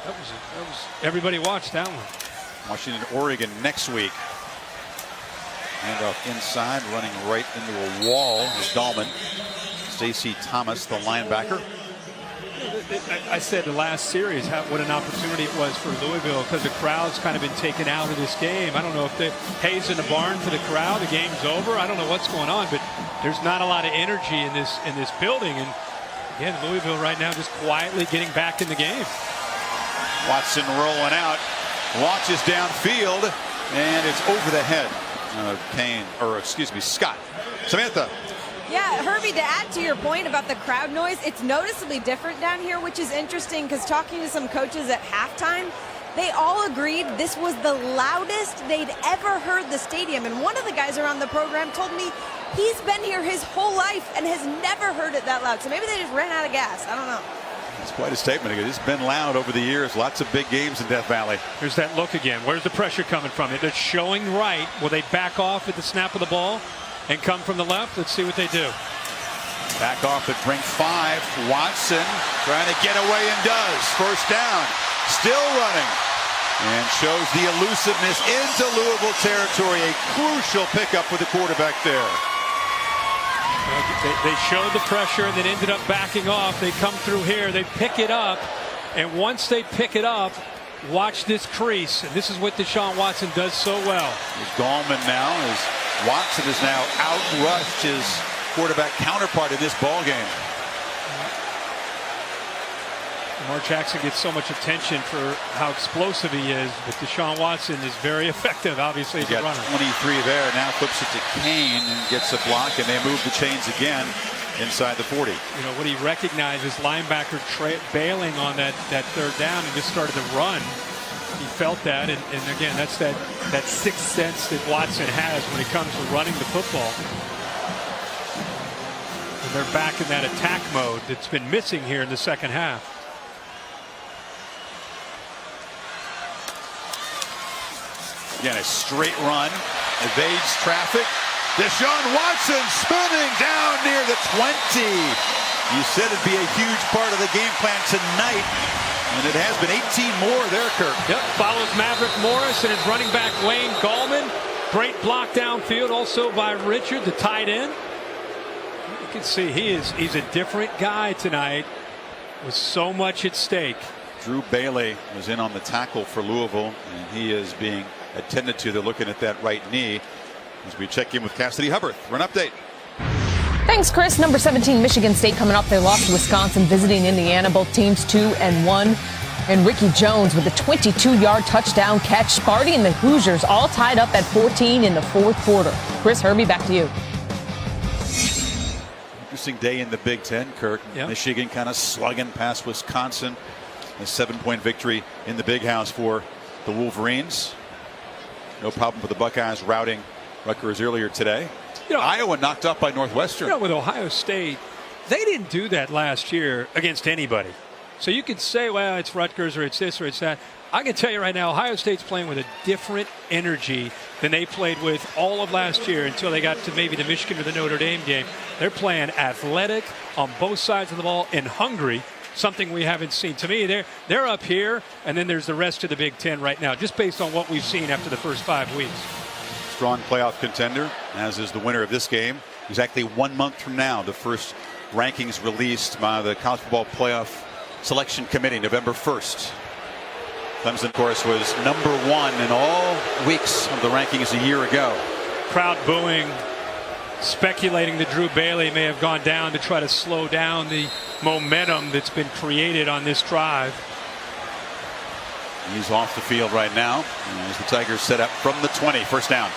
That was everybody watched that one. Washington, Oregon next week. Handoff inside, running right into a wall is Dahlman. Stacey Thomas, the linebacker. I said the last series what an opportunity it was for Louisville because the crowd's kind of been taken out of this game. I don't know if the Hayes in the barn for the crowd. The game's over. I don't know what's going on, but there's not a lot of energy in this building. And again, Louisville right now just quietly getting back in the game. Watson rolling out, launches downfield, and it's over the head of Scott. Samantha. Yeah, Herbie, to add to your point about the crowd noise, it's noticeably different down here, which is interesting because talking to some coaches at halftime, they all agreed this was the loudest they'd ever heard the stadium. And one of the guys around the program told me he's been here his whole life and has never heard it that loud. So maybe they just ran out of gas. I don't know. It's quite a statement. It's been loud over the years. Lots of big games in Death Valley. There's that look again. Where's the pressure coming from? They're showing right. Will they back off at the snap of the ball and come from the left? Let's see what they do. Back off at bring 5. Watson trying to get away and does. First down. Still running. And shows the elusiveness into Louisville territory. A crucial pickup for the quarterback there. They showed the pressure and then ended up backing off. They come through here. They pick it up. And once they pick it up, watch this crease. And this is what Deshaun Watson does so well. There's Gallman now as Watson has now outrushed his quarterback counterpart in this ball game. Lamar Jackson gets so much attention for how explosive he is, but Deshaun Watson is very effective, obviously, as a runner. 23 there, now flips it to Kane and gets a block, and they move the chains again inside the 40. You know, what he recognized is linebacker bailing on that 3rd down and just started to run. He felt that, and again, that's that sixth sense that Watson has when it comes to running the football. And they're back in that attack mode that's been missing here in the second half. Again, a straight run, evades traffic. Deshaun Watson spinning down near the 20. You said it'd be a huge part of the game plan tonight, and it has been. 18 more there, Kirk. Yep, follows Maverick Morris and his running back Wayne Gallman. Great block downfield also by Richard, the tight end. You can see he's a different guy tonight with so much at stake. Drew Bailey was in on the tackle for Louisville, and he is being attended to. They're looking at that right knee as we check in with Cassidy Hubbard for an update. Thanks, Chris. Number 17 Michigan State coming up. They lost to Wisconsin, visiting Indiana. Both teams 2-1. And Ricky Jones with a 22-yard touchdown catch. Sparty and the Hoosiers all tied up at 14 in the 4th quarter. Chris, Herbie, back to you. Interesting day in the Big Ten, Kirk. Yep. Michigan kind of slugging past Wisconsin. A 7-point victory in the Big House for the Wolverines. No problem for the Buckeyes routing Rutgers earlier today. You know, Iowa knocked up by Northwestern. You know, with Ohio State, They didn't do that last year against anybody. So you could say, well, it's Rutgers or it's this or it's that. I can tell you right now, Ohio State's playing with a different energy than they played with all of last year until they got to maybe the Michigan or the Notre Dame game. They're playing athletic on both sides of the ball and hungry, something we haven't seen. To me, they're up here, and then there's the rest of the Big Ten right now, just based on what we've seen after the first 5 weeks. Strong playoff contender, as is the winner of this game. Exactly 1 month from now, the first rankings released by the College Football Playoff Selection Committee, November 1st. Clemson, of course, was number 1 in all weeks of the rankings a year ago. Crowd booing, speculating that Drew Bailey may have gone down to try to slow down the momentum that's been created on this drive. He's off the field right now as the Tigers set up from the 20. First down.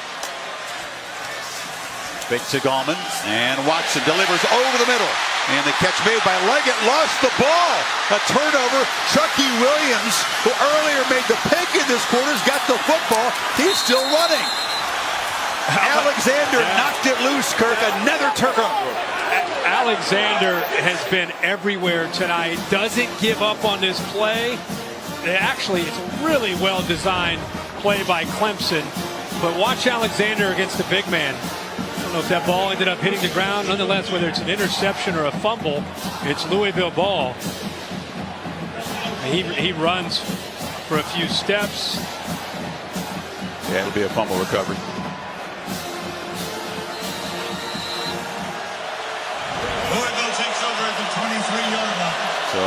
Fake to Gallman, and Watson delivers over the middle. And the catch made by Leggett, lost the ball. A turnover. Chucky Williams, who earlier made the pick in this quarter, has got the football. He's still running. Alexander knocked it loose, Kirk. Another turnover. Alexander has been everywhere tonight. Doesn't give up on this play. Actually, it's a really well-designed play by Clemson. But watch Alexander against the big man. I don't know if that ball ended up hitting the ground. Nonetheless, whether it's an interception or a fumble, it's Louisville ball. He runs for a few steps. Yeah, it'll be a fumble recovery. Louisville takes over at the 23-yard line. So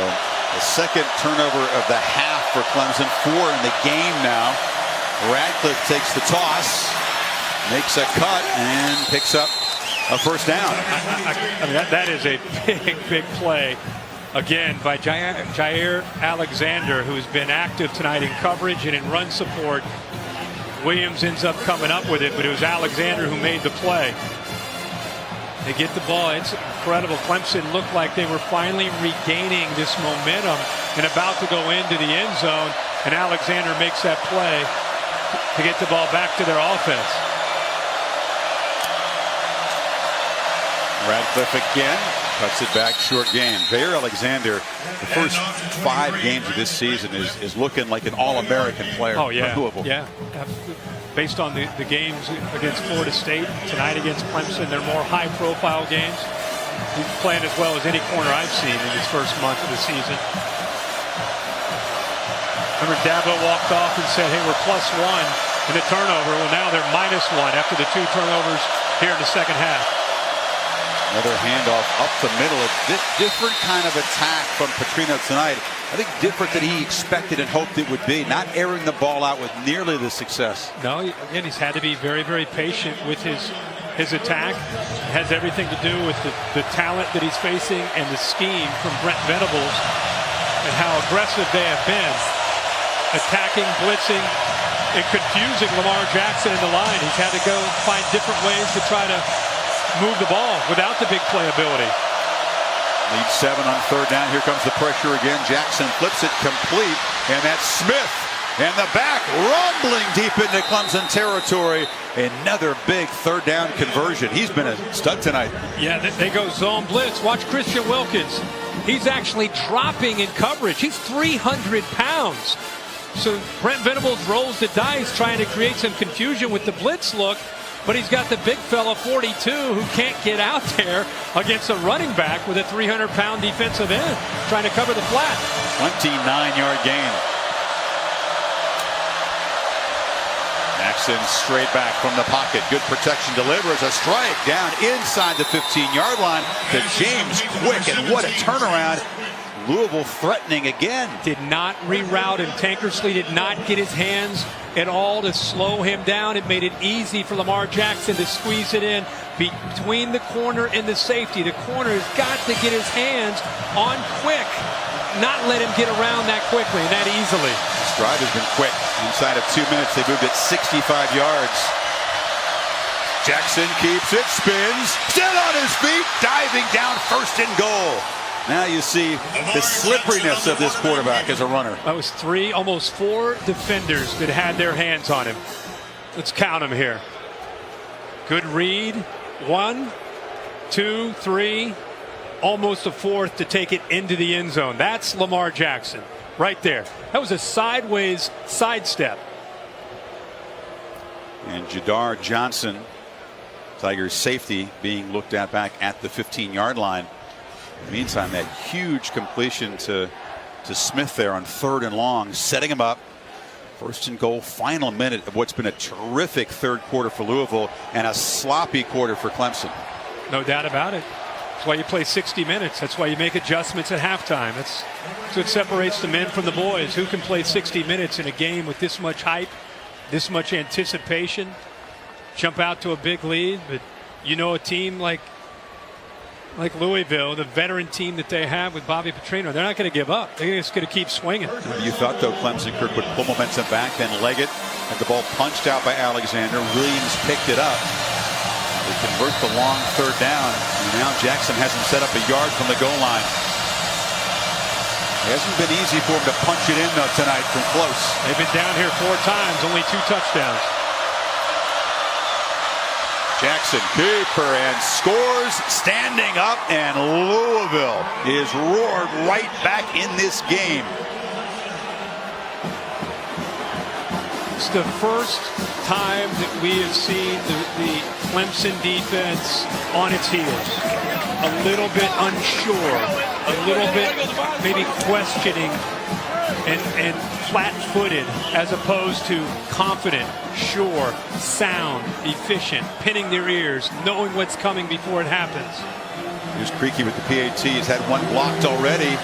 the second turnover of the half for Clemson. 4 in the game now. Radcliffe takes the toss, makes a cut, and picks up a first down. I mean, that is a big play. Again, by Jair Alexander, who's been active tonight in coverage and in run support. Williams ends up coming up with it, but it was Alexander who made the play. They get the ball. It's incredible. Clemson looked like they were finally regaining this momentum and about to go into the end zone, and Alexander makes that play to get the ball back to their offense. Radcliffe again cuts it back, short game. Jair Alexander, the first 5 games of this season is looking like an All-American player. Oh yeah, for Louisville. yeah. Based on the games against Florida State, tonight against Clemson, they're more high-profile games. He's playing as well as any corner I've seen in his first month of the season. Remember, Dabo walked off and said, hey, we're +1 in the turnover. Well, now they're -1 after the 2 turnovers here in the second half. Another handoff up the middle. A different kind of attack from Petrino tonight. I think different than he expected and hoped it would be. Not airing the ball out with nearly the success. No, again, he's had to be very, very patient with his attack. It has everything to do with the talent that he's facing and the scheme from Brent Venables and how aggressive they have been. Attacking, blitzing, and confusing Lamar Jackson in the line. He's had to go find different ways to try to move the ball without the big playability. Lead 7 on third down. Here comes the pressure again. Jackson flips it complete, and that's Smith. And the back rumbling deep into Clemson territory. Another big third down conversion. He's been a stud tonight. Yeah, they go zone blitz. Watch Christian Wilkins. He's actually dropping in coverage. He's 300 pounds. So Brent Venables rolls the dice trying to create some confusion with the blitz look. But he's got the big fella, 42, who can't get out there against a running back with a 300-pound defensive end trying to cover the flat. 29-yard gain. Jackson straight back from the pocket. Good protection, delivers a strike down inside the 15-yard line to James Quick, and what a turnaround. Louisville threatening again. Did not reroute him. Tankersley did not get his hands at all to slow him down. It made it easy for Lamar Jackson to squeeze it in between the corner and the safety. The corner has got to get his hands on Quick, not let him get around that quickly and that easily. This drive has been quick. Inside of 2 minutes, they moved it 65 yards. Jackson keeps it, spins, still on his feet, diving down, first and goal. Now you see the slipperiness of this quarterback as a runner. That was almost 4 defenders that had their hands on him. Let's count them here. Good read. 1, 2, 3, almost a fourth to take it into the end zone. That's Lamar Jackson right there. That was a sideways sidestep. And Jadar Johnson, Tigers safety, being looked at back at the 15-yard line. In the meantime, that huge completion to Smith there on 3rd and long, setting him up. 1st and goal, final minute of what's been a terrific 3rd quarter for Louisville and a sloppy quarter for Clemson. No doubt about it. That's why you play 60 minutes. That's why you make adjustments at halftime. That's what separates the men from the boys. Who can play 60 minutes in a game with this much hype, this much anticipation, jump out to a big lead? But you know, a team like Louisville, the veteran team that they have with Bobby Petrino, they're not going to give up. They're just going to keep swinging. You thought, though, Clemson would pull momentum back, then leg it, and the ball punched out by Alexander. Williams picked it up. They convert the long 3rd down. And now Jackson has him set up a yard from the goal line. It hasn't been easy for him to punch it in, though, tonight from close. They've been down here 4 times, only 2 touchdowns. Jackson, keeper, and scores, standing up, and Louisville is roared right back in this game. It's the first time that we have seen the Clemson defense on its heels. A little bit unsure, a little bit maybe questioning and flat-footed, as opposed to confident, sure, sound, efficient, pinning their ears, knowing what's coming before it happens. Here's Creaky with the PAT. He's had one blocked already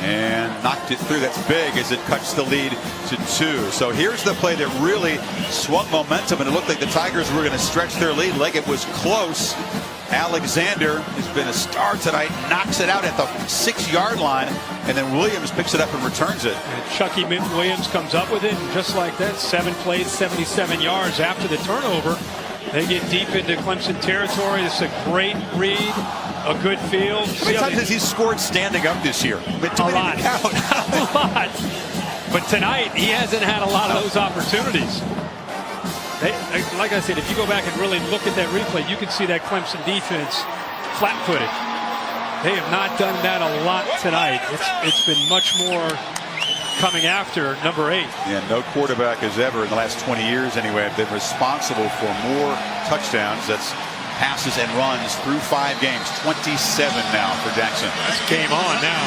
and knocked it through. That's big as it cuts the lead to 2. So here's the play that really swung momentum, and it looked like the Tigers were going to stretch their lead. It was close. Alexander has been a star tonight, knocks it out at the 6-yard line, and then Williams picks it up and returns it. And Chucky Williams comes up with it, and just like that, 7 plays, 77 yards after the turnover. They get deep into Clemson territory. It's a great read, a good field. How many times has he scored standing up this year? A lot. A lot. But tonight, he hasn't had a lot of those opportunities. Like I said, if you go back and really look at that replay, you can see that Clemson defense flat-footed. They have not done that a lot tonight. It's been much more coming after number 8. Yeah, no quarterback has ever, in the last 20 years anyway, been responsible for more touchdowns. That's passes and runs through 5 games. 27 now for Jackson. That's game on now.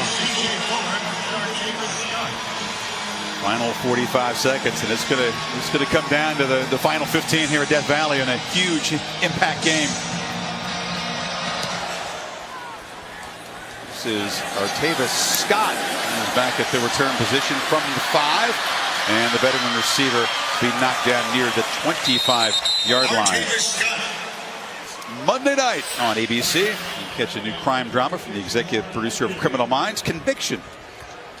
Final 45 seconds, and it's gonna come down to the final 15 here at Death Valley in a huge impact game. This is Artavis Scott, who's back at the return position from the 5, and the veteran receiver be knocked down near the 25-yard line. Monday night on ABC, you can catch a new crime drama from the executive producer of Criminal Minds, Conviction,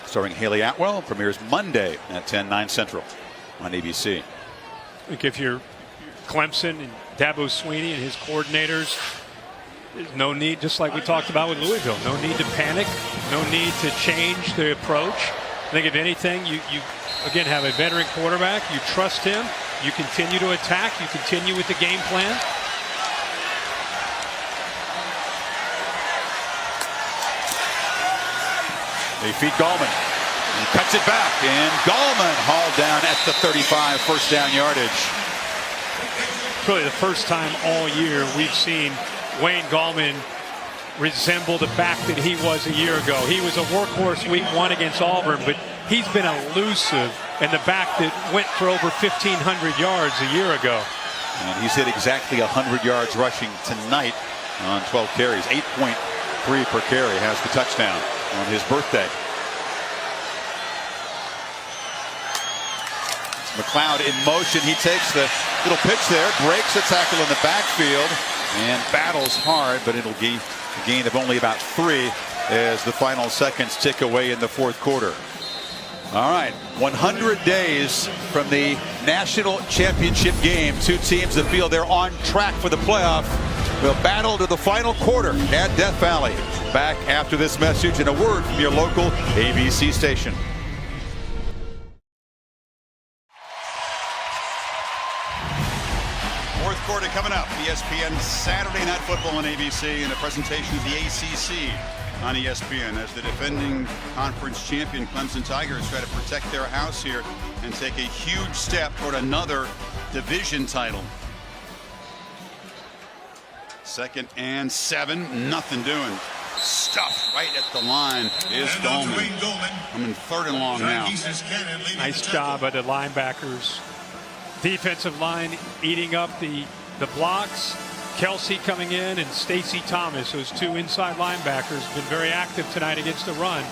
starring Haley Atwell. Premieres Monday at 10/9 Central on ABC. I think if you're Clemson and Dabo Swinney and his coordinators, there's no need, just like we talked about with Louisville, no need to panic, no need to change the approach. I think if anything, you again have a veteran quarterback, you trust him, you continue to attack, you continue with the game plan. They feed Gallman. He cuts it back, and Gallman hauled down at the 35, 1st down yardage. It's really the first time all year we've seen Wayne Gallman resemble the back that he was a year ago. He was a workhorse week 1 against Auburn, but he's been elusive in the back that went for over 1,500 yards a year ago. And he's hit exactly 100 yards rushing tonight on 12 carries. 8.3 per carry, has the touchdown on his birthday. It's McLeod in motion. He takes the little pitch there, breaks a tackle in the backfield, and battles hard, but it'll be a gain of only about 3 as the final seconds tick away in the 4th quarter. All right, 100 days from the national championship game. 2 teams that feel they're on track for the playoff will battle to the final quarter at Death Valley. Back after this message and a word from your local ABC station. Fourth quarter coming up. The ESPN Saturday Night Football on ABC and a presentation of the ACC on ESPN as the defending conference champion Clemson Tigers try to protect their house here and take a huge step toward another division title. 2nd and 7, nothing doing. Stuffed right at the line is Goldman. I'm in 3rd and long now. Nice job by the linebackers. Defensive line eating up the blocks. Kelsey coming in and Stacy Thomas, those 2 inside linebackers, been very active tonight against the run.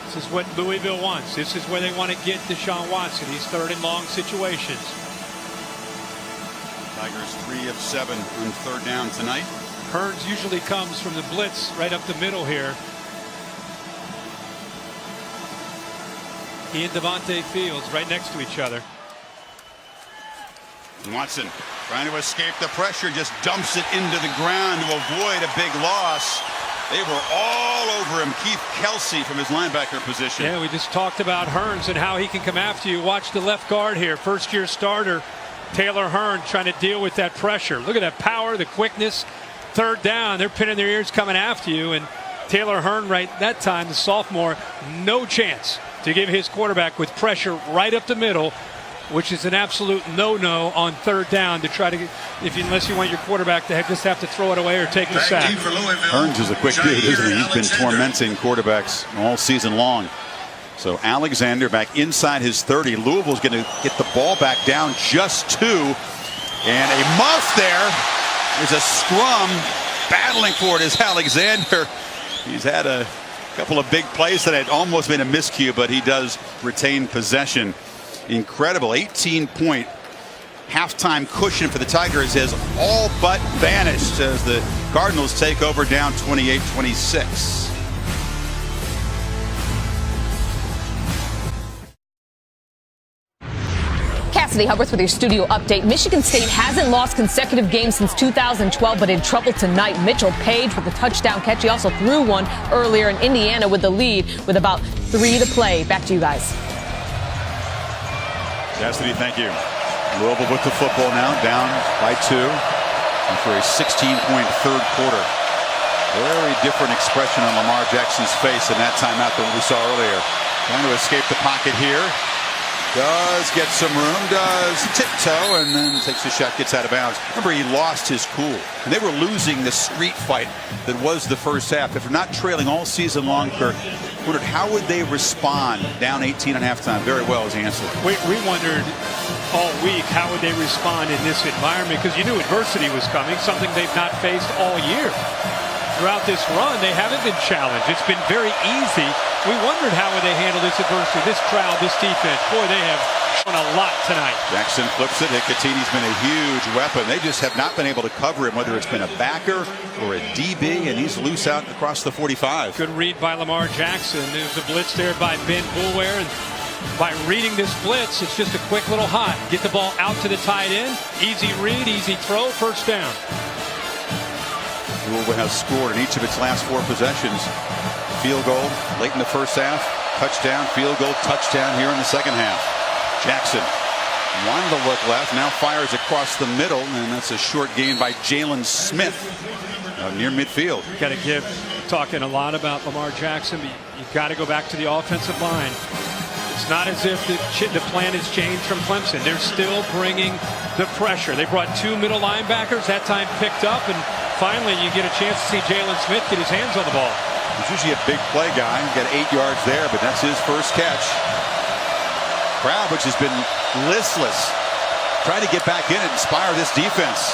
This is what Louisville wants. This is where they want to get Deshaun Watson, these 3rd and long situations. Tigers 3 of 7 on 3rd down tonight. Hearns usually comes from the blitz right up the middle here. He and Devontae Fields right next to each other. Watson trying to escape the pressure, just dumps it into the ground to avoid a big loss. They were all over him. Keith Kelsey from his linebacker position. Yeah, we just talked about Hearns and how he can come after you. Watch the left guard here, first-year starter Taylor Hearn trying to deal with that pressure. Look at that power, the quickness. 3rd down, they're pinning their ears coming after you, and Taylor Hearn right that time, the sophomore, no chance to give his quarterback with pressure right up the middle, which is an absolute no-no on 3rd down to try to get, unless you want your quarterback to just have to throw it away or take the sack. Hearns is a quick dude, isn't he? He's been tormenting quarterbacks all season long. So Alexander back inside his 30. Louisville's going to get the ball back down just 2. And a muff there. There's a scrum. Battling for it is Alexander. He's had a couple of big plays that had almost been a miscue, but he does retain possession. Incredible 18-point halftime cushion for the Tigers has all but vanished as the Cardinals take over down 28-26. Cassidy Hubbard with your studio update. Michigan State hasn't lost consecutive games since 2012, but in trouble tonight. Mitchell Page with a touchdown catch. He also threw one earlier in Indiana with the lead with about 3 to play. Back to you guys. Cassidy, thank you. Louisville with the football now, down by 2 after a 16-point 3rd quarter. Very different expression on Lamar Jackson's face in that timeout than we saw earlier. Trying to escape the pocket here. Does get some room, does tiptoe, and then takes a shot, gets out of bounds. Remember, he lost his cool. And they were losing the street fight that was the first half. If they're not trailing all season long, Kirk, wondered how would they respond down 18 at halftime? Very well is the answer. We wondered all week how would they respond in this environment, because you knew adversity was coming, something they've not faced all year. Throughout this run, they haven't been challenged. It's been very easy. We wondered how would they handle this adversity, this crowd, this defense. Boy, they have shown a lot tonight. Jackson flips it. Hicatini's been a huge weapon. They just have not been able to cover him, whether it's been a backer or a DB, and he's loose out across the 45. Good read by Lamar Jackson. There's a blitz there by Ben Boulware, and by reading this blitz, it's just a quick little hot. Get the ball out to the tight end. Easy read, easy throw, 1st down. Louisville has scored in each of its last 4 possessions. Field goal late in the first half, touchdown, field goal, touchdown here in the second half. Jackson wanted to look left, now fires across the middle, and that's a short gain by Jalen Smith near midfield. Got to give, talking a lot about Lamar Jackson, but you've got to go back to the offensive line. It's not as if the plan has changed from Clemson. They're still bringing the pressure. They brought 2 middle linebackers, that time picked up, and finally you get a chance to see Jalen Smith get his hands on the ball. He's usually a big play guy. He got 8 yards there, but that's his first catch. Crowd, which has been listless, trying to get back in and inspire this defense.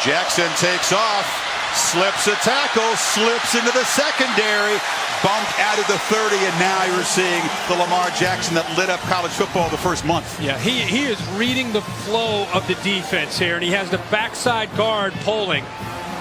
Jackson takes off, slips a tackle, slips into the secondary, bumped out of the 30, and now you're seeing the Lamar Jackson that lit up college football the first month. Yeah, he is reading the flow of the defense here, and he has the backside guard pulling.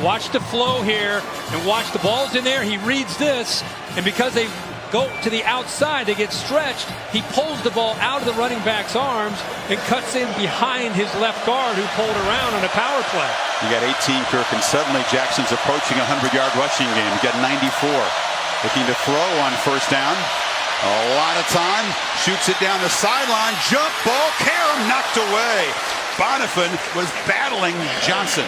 Watch the flow here and watch the balls in there. He reads this, and because they go to the outside, they get stretched. He pulls the ball out of the running back's arms and cuts in behind his left guard who pulled around on a power play. You got 18, Kirk, and suddenly Jackson's approaching a 100-yard rushing game. You got 94. Looking to throw on 1st down. A lot of time. Shoots it down the sideline. Jump ball. Karam knocked away. Bonifan was battling Johnson.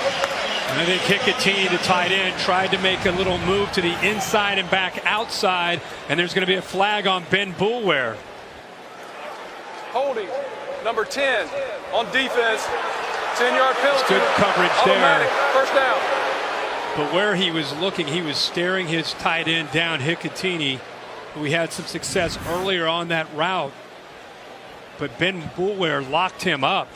I think Hicatini, the tight end, tried to make a little move to the inside and back outside, and there's going to be a flag on Ben Boulware. Holding, number 10 on defense, 10-yard penalty. Good coverage there. First down. But where he was looking, he was staring his tight end down, Hicatini, who he had some success earlier on that route. But Ben Boulware locked him up.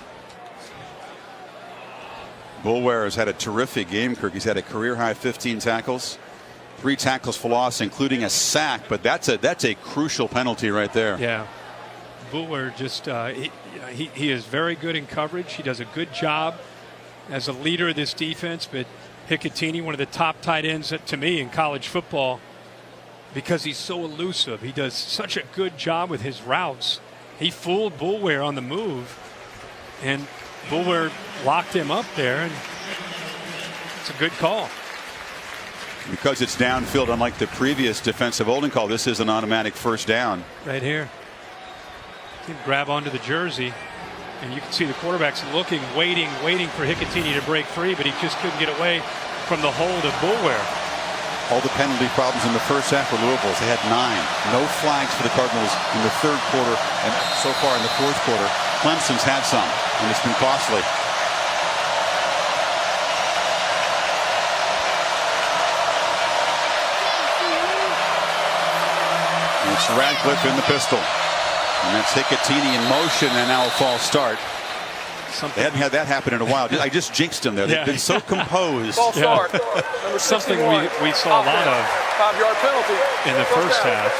Boulware has had a terrific game, Kirk. He's had a career-high 15 tackles, 3 tackles for loss, including a sack. But that's a crucial penalty right there. Yeah. Boulware just he is very good in coverage. He does a good job as a leader of this defense. But Hicatini, one of the top tight ends to me in college football, because he's so elusive. He does such a good job with his routes. He fooled Boulware on the move, and Boulware locked him up there, and it's a good call. Because it's downfield, unlike the previous defensive holding call, this is an automatic first down. Right here. He can grab onto the jersey, and you can see the quarterback's looking, waiting for Hicatini to break free, but he just couldn't get away from the hold of Boulware. All the penalty problems in the first half for Louisville. They had 9. No flags for the Cardinals in the third quarter, and so far in the fourth quarter. Clemson's had some, and it's been costly. And it's Radcliffe in the pistol. And that's Hicatini in motion, and now a false start. They hadn't had that happen in a while. I just jinxed them there. They've been so composed. False start. Something we saw a lot of 5-yard penalty in the first half.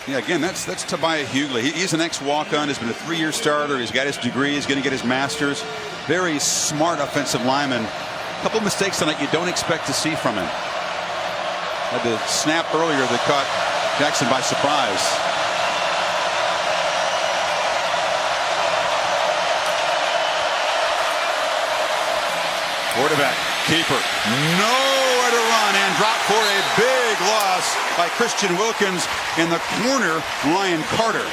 Yeah, again, that's Tobiah Hughley. He's an ex-walk-on. He's been a 3-year starter. He's got his degree. He's going to get his master's. Very smart offensive lineman. A couple mistakes tonight you don't expect to see from him. Had the snap earlier that caught Jackson by surprise. Quarterback, keeper, nowhere to run, and dropped for a big loss by Christian Wilkins in the corner, Ryan Carter.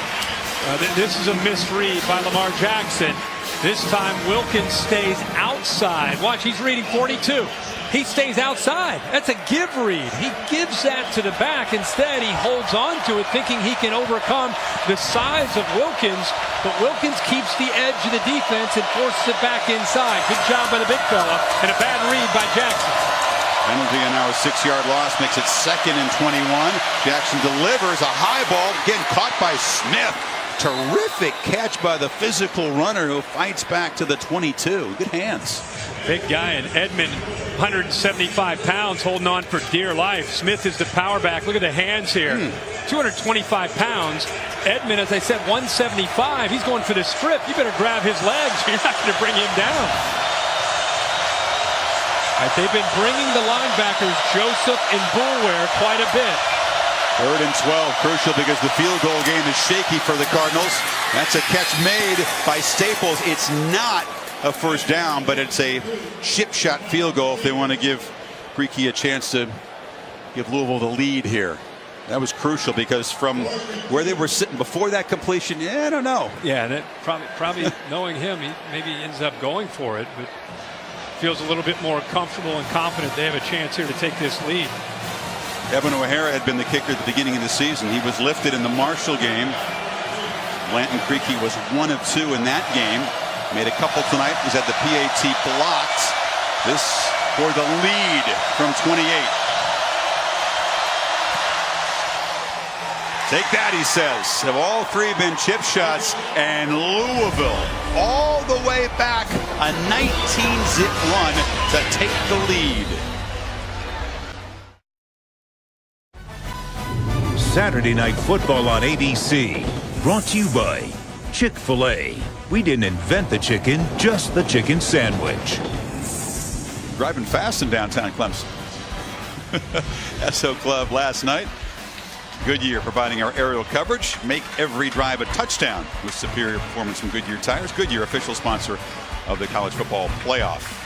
This is a misread by Lamar Jackson. This time Wilkins stays outside. Watch, he's reading 42. He stays outside. That's a give read. He gives that to the back. Instead, he holds on to it, thinking he can overcome the size of Wilkins. But Wilkins keeps the edge of the defense and forces it back inside. Good job by the big fella, and a bad read by Jackson. Penalty, and now a 6-yard loss makes it 2nd and 21. Jackson delivers a high ball, again caught by Smith. Terrific catch by the physical runner who fights back to the 22. Good hands. Big guy, and Edmond, 175 pounds, holding on for dear life. Smith is the power back. Look at the hands here. 225 pounds. Edmond, as I said, 175. He's going for the strip. You better grab his legs. You're not going to bring him down. All right, they've been bringing the linebackers, Joseph and Boulware, quite a bit. 3rd and 12, crucial because the field goal game is shaky for the Cardinals. That's a catch made by Staples. It's not a first down, but it's a chip shot field goal if they want to give Creaky a chance to give Louisville the lead here. That was crucial because from where they were sitting before that completion, I don't know. Yeah, and it probably knowing him, he maybe ends up going for it, but feels a little bit more comfortable and confident they have a chance here to take this lead. Evan O'Hara had been the kicker at the beginning of the season. He was lifted in the Marshall game. Blanton Creaky was 1 of 2 in that game. Made a couple tonight. He's had the PAT blocked. This for the lead from 28. Take that, he says. Have all 3 been chip shots, and Louisville all the way back, a 19-zip run to take the lead. Saturday Night Football on ABC. Brought to you by Chick-fil-A. We didn't invent the chicken, just the chicken sandwich. Driving fast in downtown Clemson. SO Club last night. Goodyear providing our aerial coverage. Make every drive a touchdown with superior performance from Goodyear tires. Goodyear, official sponsor of the college football playoff.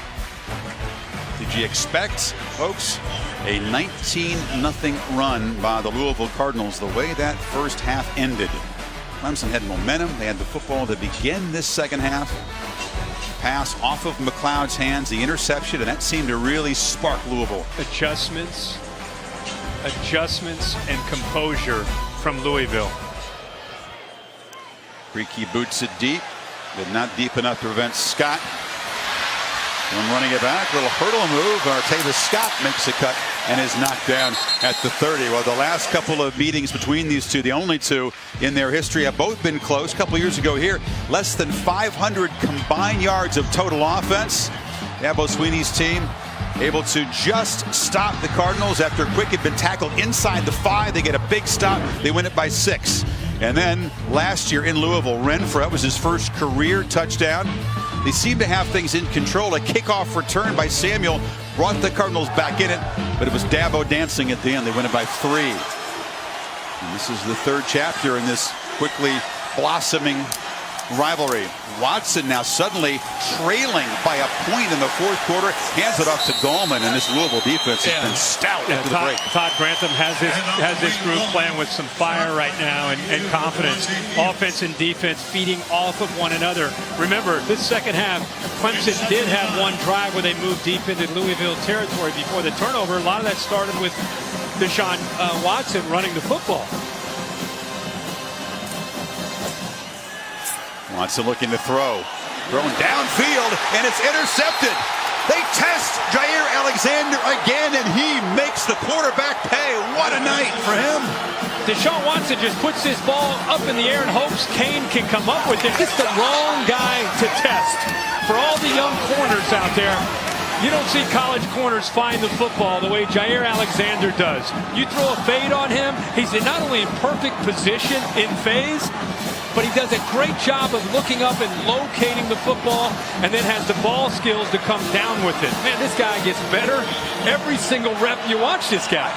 Did you expect, folks, a 19-0 run by the Louisville Cardinals the way that first half ended? Clemson had momentum. They had the football to begin this second half. pass off of McLeod's hands, the interception, and that seemed to really spark Louisville. Adjustments, and composure from Louisville. Freaky boots it deep, but not deep enough to prevent Scott from running it back. Little hurdle move. Artavis Scott makes a cut and is knocked down at the 30. Well, the last couple of meetings between these two, the only two in their history, have both been close. A couple years ago here, less than 500 combined yards of total offense. Dabo Swinney's team able to just stop the Cardinals after Quick had been tackled inside the 5. They get a big stop. They win it by 6. And then last year in Louisville, Renfro was his first career touchdown. They seem to have things in control. A kickoff return by Samuel brought the Cardinals back in it, but it was Dabo dancing at the end. They win it by 3. And this is the 3rd chapter in this quickly blossoming rivalry. Watson now suddenly trailing by a point in the 4th quarter, hands it off to Gallman, and this Louisville defense has been stout after the break. Todd Grantham has this group playing with some fire right now and confidence. Offense and defense feeding off of one another. Remember, this second half, Clemson did have one drive where they moved deep into Louisville territory before the turnover. A lot of that started with Deshaun Watson running the football. Watson looking to throw. Thrown downfield, and it's intercepted. They test Jair Alexander again, and he makes the quarterback pay. What a night for him. Deshaun Watson just puts this ball up in the air and hopes Kane can come up with it. It's the wrong guy to test. For all the young corners out there, you don't see college corners find the football the way Jair Alexander does. You throw a fade on him, he's not only in perfect position in phase, but he does a great job of looking up and locating the football, and then has the ball skills to come down with it. Man, this guy gets better every single rep you watch this guy.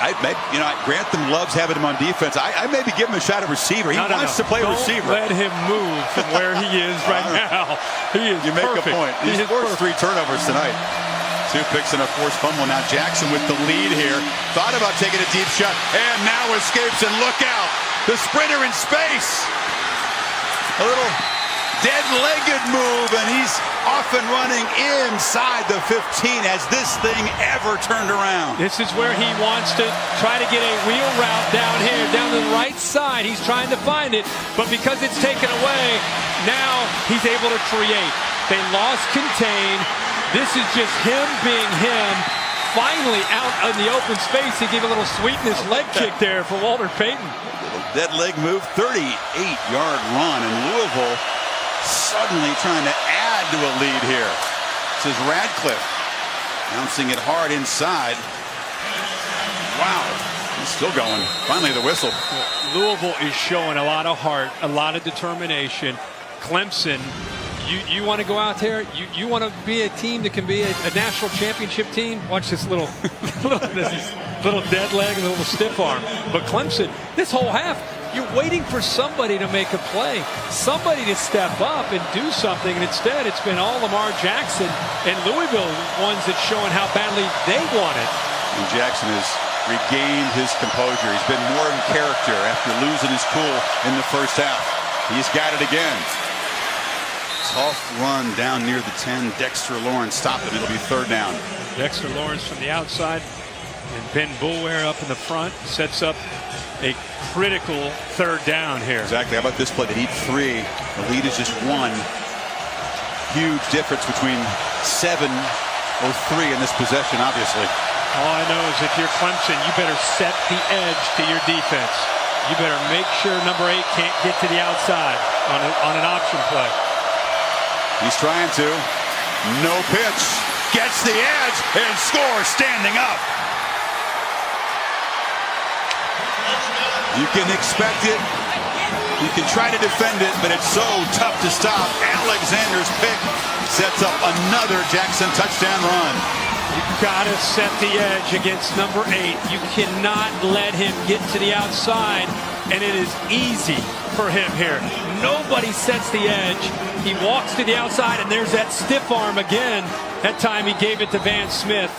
Grantham loves having him on defense. I maybe give him a shot at receiver. He wants to play receiver. Don't let him move from where he is right now. He is You make perfect. a point. He's forced 3 turnovers tonight. 2 picks and a forced fumble. Now Jackson with the lead here. Thought about taking a deep shot, and now escapes, and look out. The sprinter in space. A little dead-legged move, and he's off and running inside the 15. Has this thing ever turned around? This is where he wants to try to get a wheel route down here, down the right side. He's trying to find it, but because it's taken away, now he's able to create. They lost contain. This is just him being him. Finally out in the open space. He gave a little sweetness leg kick there for Walter Payton. Dead leg move, 38-yard run, and Louisville suddenly trying to add to a lead here. This is Radcliffe bouncing it hard inside. Wow, he's still going. Finally the whistle. Louisville is showing a lot of heart, a lot of determination. Clemson, you want to go out there, you want to be a team that can be a national championship team. Watch this little dead leg and a little stiff arm. But Clemson, this whole half, you're waiting for somebody to make a play, somebody to step up and do something, and instead it's been all Lamar Jackson and Louisville ones that's showing how badly they want it. And Jackson has regained his composure. He's been more in character after losing his cool in the first half. He's got it again. Tough run down near the 10. Dexter Lawrence stopped him. It'll be 3rd down. Dexter Lawrence from the outside, and Ben Boulware up in the front sets up a critical 3rd down here. Exactly. How about this play? They need 3. The lead is just 1. Huge difference between 7 or 3 in this possession, obviously. All I know is if you're Clemson, you better set the edge to your defense. You better make sure number 8 can't get to the outside on an option play. He's trying to. No pitch. Gets the edge and scores standing up. You can expect it. You can try to defend it, but it's so tough to stop. Alexander's pick sets up another Jackson touchdown run. You've got to set the edge against number 8. You cannot let him get to the outside, and it is easy for him here. Nobody sets the edge. He walks to the outside, and there's that stiff arm again. That time he gave it to Van Smith.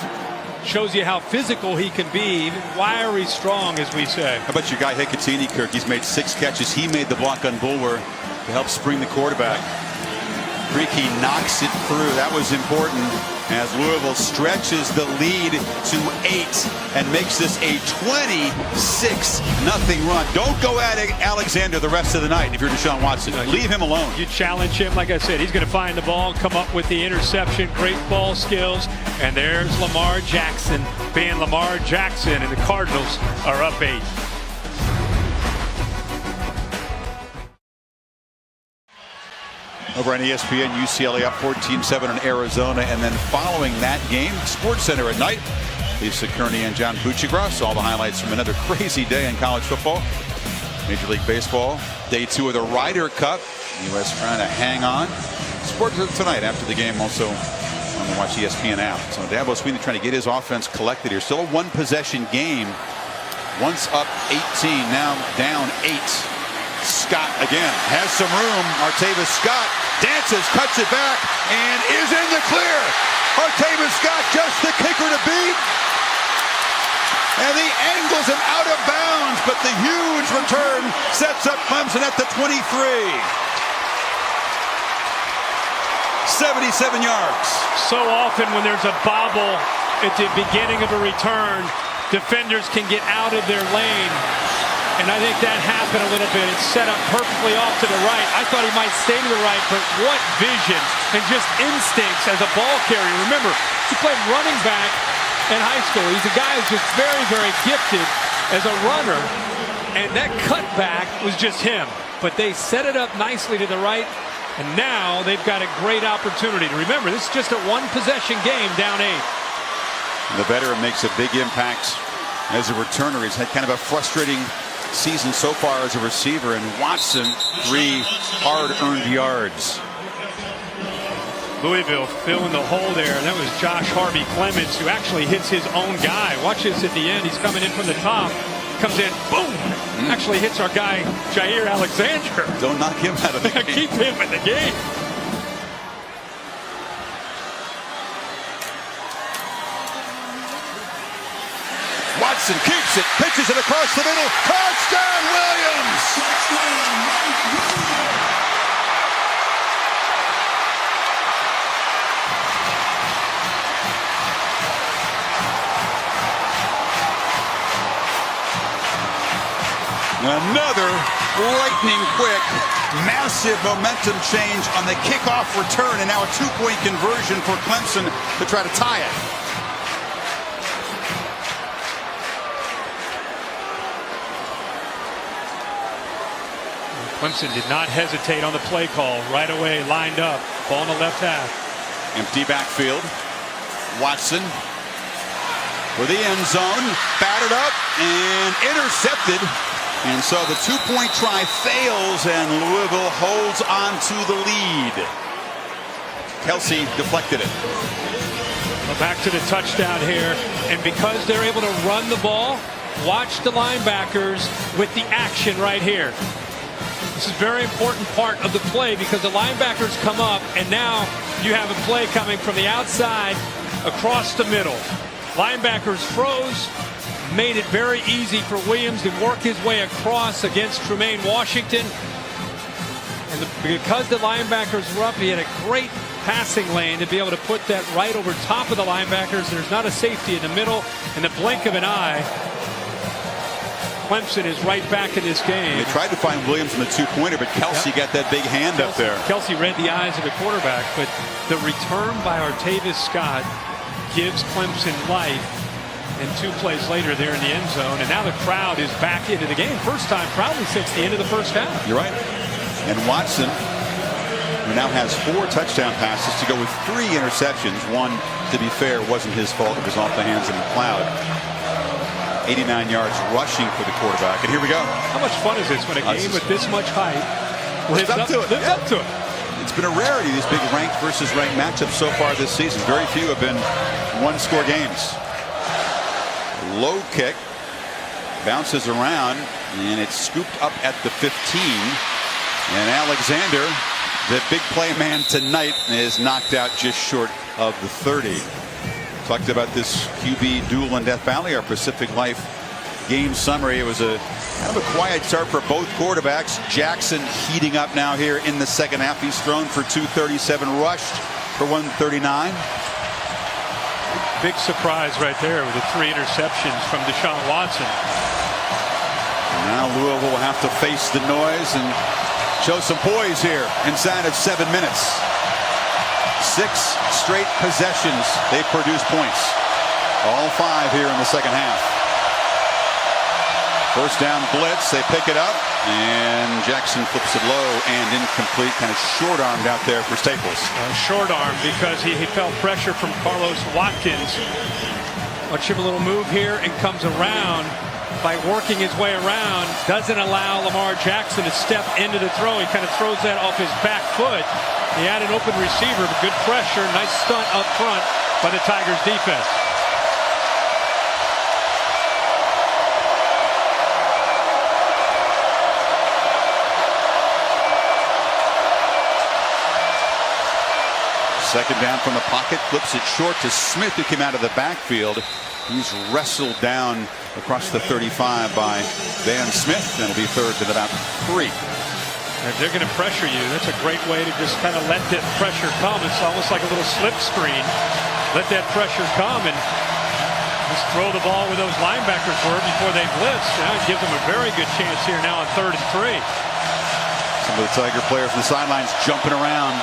Shows you how physical he can be, even wiry strong, as we say. How about your guy Hecatini, Kirk? He's made 6 catches. He made the block on Boulware to help spring the quarterback. Creek, he knocks it through. That was important as Louisville stretches the lead to 8 and makes this a 26-0 run. Don't go at Alexander the rest of the night if you're Deshaun Watson. Leave him alone. You challenge him, like I said, he's going to find the ball, come up with the interception, great ball skills, and there's Lamar Jackson being Lamar Jackson, and the Cardinals are up 8. Over on ESPN, UCLA up 14-7 in Arizona, and then following that game, SportsCenter at night, Lisa Kearney and John Buccigross. All the highlights from another crazy day in college football. Major League Baseball, day 2 of the Ryder Cup. U.S. trying to hang on. Sports tonight after the game, also on the Watch ESPN app. So Dabo Swinney trying to get his offense collected here. Still a one-possession game. Once up 18, now down 8. Scott again has some room. Artavis Scott dances, cuts it back, and is in the clear. Artavis Scott just the kicker to beat. And he angles him out of bounds, but the huge return sets up Clemson at the 23. 77 yards. So often when there's a bobble at the beginning of a return, defenders can get out of their lane. And I think that happened a little bit. It's set up perfectly off to the right. I thought he might stay to the right, but what vision and just instincts as a ball carrier. Remember, he played running back in high school. He's a guy who's just very, very gifted as a runner. And that cutback was just him. But they set it up nicely to the right. And now they've got a great opportunity to remember. This is just a one-possession game, down 8. The veteran makes a big impact as a returner. He's had kind of a frustrating season so far as a receiver, and Watson 3 hard-earned yards. Louisville filling the hole there. That was Josh Harvey Clements, who actually hits his own guy. Watch this at the end. He's coming in from the top. Comes in, boom! Actually hits our guy, Jair Alexander. Don't knock him out of the game. Keep him in the game. Watson keeps it, pitches it across the middle. Touchdown, Williams! Another lightning quick, massive momentum change on the kickoff return, and now a 2-point conversion for Clemson to try to tie it. Clemson did not hesitate on the play call. Right away, lined up. Ball in the left half. Empty backfield. Watson for the end zone. Batted up and intercepted. And so the 2-point try fails, and Louisville holds on to the lead. Kelsey deflected it. Well, back to the touchdown here. And because they're able to run the ball, watch the linebackers with the action right here. This is a very important part of the play because the linebackers come up, and now you have a play coming from the outside across the middle. Linebackers froze, made it very easy for Williams to work his way across against Tremaine Washington. And because the linebackers were up, he had a great passing lane to be able to put that right over top of the linebackers. There's not a safety in the middle. In the blink of an eye, Clemson is right back in this game. They tried to find Williams in the 2-pointer, but Kelsey got that big hand up there. Kelsey read the eyes of the quarterback, but the return by Artavis Scott gives Clemson life. And 2 plays later, they're in the end zone, and now the crowd is back into the game. First time probably since the end of the first half. You're right. And Watson, who now has 4 touchdown passes to go with 3 interceptions. One, to be fair, wasn't his fault. It was off the hands of McLeod. 89 yards rushing for the quarterback. And here we go. How much fun is this when a game with this much height lives up to it? It's been a rarity, these big ranked versus ranked matchups so far this season. Very few have been one-score games. Low kick. Bounces around, and it's scooped up at the 15. And Alexander, the big play man tonight, is knocked out just short of the 30. Talked about this QB duel in Death Valley, our Pacific Life game summary. It was a Kind of a quiet start for both quarterbacks. Jackson heating up now here in the second half. He's thrown for 237, rushed for 139. Big surprise right there with the 3 interceptions from Deshaun Watson. Now Louisville will have to face the noise and show some poise here inside of 7 minutes. 6 straight possessions. They produce points. All 5 here in the second half. First down blitz. They pick it up. And Jackson flips it low and incomplete. Kind of short-armed out there for Staples. Short arm because he felt pressure from Carlos Watkins. Watch him a little move here and comes around. By working his way around, doesn't allow Lamar Jackson to step into the throw. He kind of throws that off his back foot. He had an open receiver, but good pressure. Nice stunt up front by the Tigers defense. Second down from the pocket, flips it short to Smith, who came out of the backfield. He's wrestled down across the 35 by Van Smith. That'll be third and about 3. If they're going to pressure you, that's a great way to just kind of let that pressure come. It's almost like a little slip screen. Let that pressure come and just throw the ball where those linebackers were before they blitz. It gives them a very good chance here now on 3rd and 3. Some of the Tiger players on the sidelines jumping around.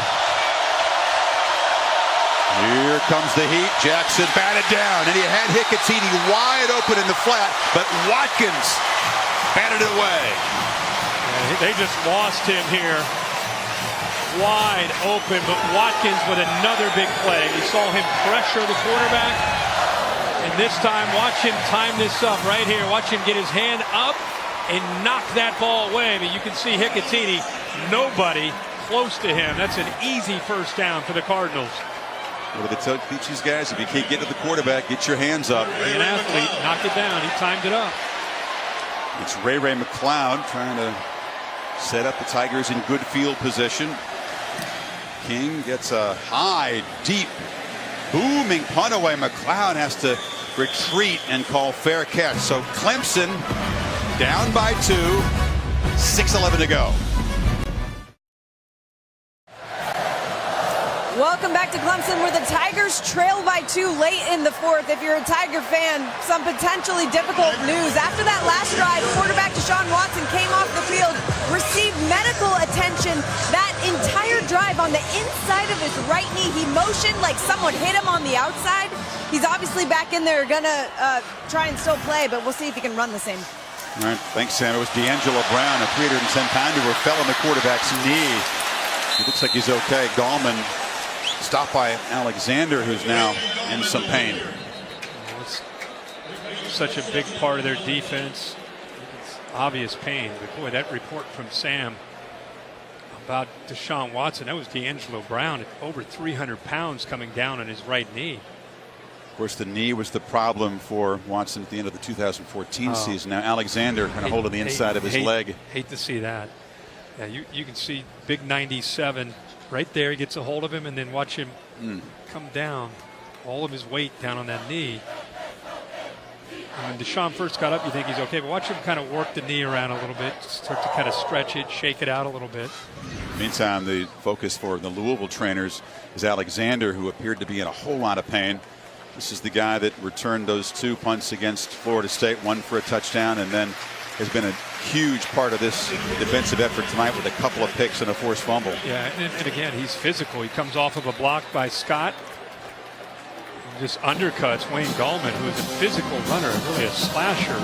Here comes the heat. Jackson batted down, and he had Hicatini wide open in the flat, but Watkins batted it away. Yeah, they just lost him here. Wide open, but Watkins with another big play. You saw him pressure the quarterback, and this time watch him time this up right here. Watch him get his hand up and knock that ball away. But you can see Hicatini, nobody close to him. That's an easy first down for the Cardinals. What do they teach these guys? If you can't get to the quarterback, get your hands up. Be an athlete, knock it down. He timed it up. It's Ray McLeod trying to set up the Tigers in good field position. King gets a high, deep, booming punt away. McLeod has to retreat and call fair catch. So Clemson down by 2, 6:11 to go. Welcome back to Clemson, where the Tigers trail by 2 late in the 4th. If you're a Tiger fan, some potentially difficult news. After that last drive, quarterback Deshaun Watson came off the field, received medical attention that entire drive on the inside of his right knee. He motioned like someone hit him on the outside. He's obviously back in there, gonna try and still play, but we'll see if he can run the same. All right, thanks, Sam. It was D'Angelo Brown, a 310-pounder who fell on the quarterback's knee. He looks like he's okay. Gallman stopped by Alexander, who's now in some pain. It's such a big part of their defense. It's obvious pain. But boy, that report from Sam about Deshaun Watson, that was D'Angelo Brown at over 300 pounds coming down on his right knee. Of course, the knee was the problem for Watson at the end of the 2014 season. Now Alexander kind of holding the inside of his leg. Hate to see that. Yeah, you can see big 97 right there. He gets a hold of him, and then watch him come down, all of his weight down on that knee. And when Deshaun first got up, you think he's okay, but watch him kind of work the knee around a little bit, start to kind of stretch it, shake it out a little bit. Meantime, the focus for the Louisville trainers is Alexander, who appeared to be in a whole lot of pain. This is the guy that returned those 2 punts against Florida State, one for a touchdown, and then has been a huge part of this defensive effort tonight with a couple of picks and a forced fumble. Yeah, and again, he's physical. He comes off of a block by Scott. And just undercuts Wayne Gallman, who is a physical runner, really a slasher.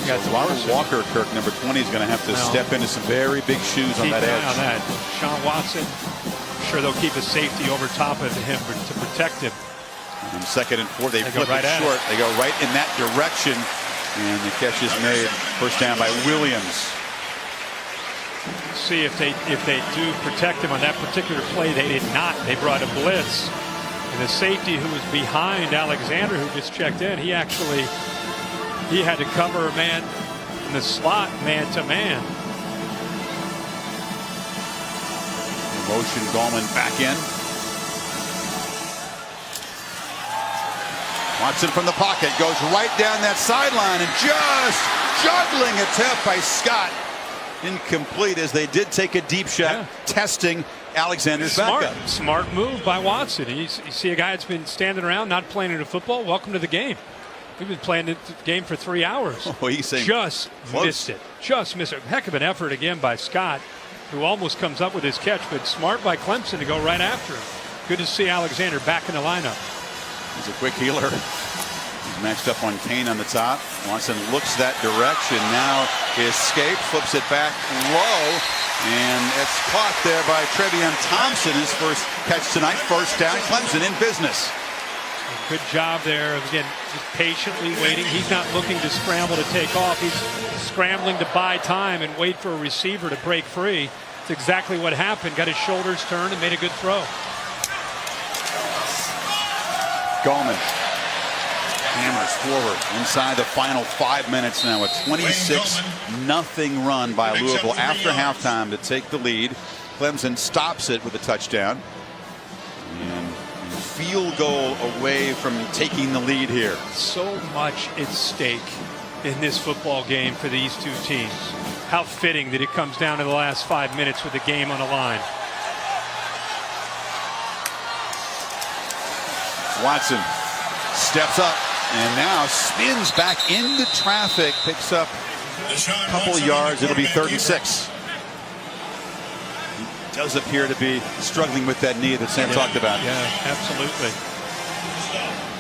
You got Robert Walker, Kirk, number 20, is going to have to step into some very big shoes on that edge. On that. Sean Watson, I'm sure they'll keep a safety over top of him to protect him. And 2nd and 4, they flip it short. They go right in that direction. And the catch is made. First down by Williams. See if they do protect him on that particular play. They did not. They brought a blitz. And the safety who was behind Alexander, who just checked in, he had to cover a man in the slot, man to man. Motion, Gallman back in. Watson from the pocket goes right down that sideline and just juggling attempt by Scott. Incomplete, as they did take a deep shot, testing Alexander's backup. Smart move by Watson. You see a guy that's been standing around, not playing into football. Welcome to the game. We've been playing the game for 3 hours. Oh, he's saying just missed it. Just missed it. Heck of an effort again by Scott, who almost comes up with his catch, but smart by Clemson to go right after him. Good to see Alexander back in the lineup. He's a quick healer. He's matched up on Kane on the top. Watson looks that direction. Now escapes, flips it back low, and it's caught there by Trevion Thompson. His first catch tonight. First down. Clemson in business. Good job there. Again, just patiently waiting. He's not looking to scramble to take off. He's scrambling to buy time and wait for a receiver to break free. It's exactly what happened. Got his shoulders turned and made a good throw. Gallman hammers forward inside the final 5 minutes now. A 26-0 run by Louisville after halftime to take the lead. Clemson stops it with a touchdown. And field goal away from taking the lead here. So much at stake in this football game for these two teams. How fitting that it comes down to the last 5 minutes with the game on the line. Watson steps up and now spins back into traffic, picks up a couple of yards. It'll be 3rd and 6. He does appear to be struggling with that knee that Sam talked about. Yeah, absolutely.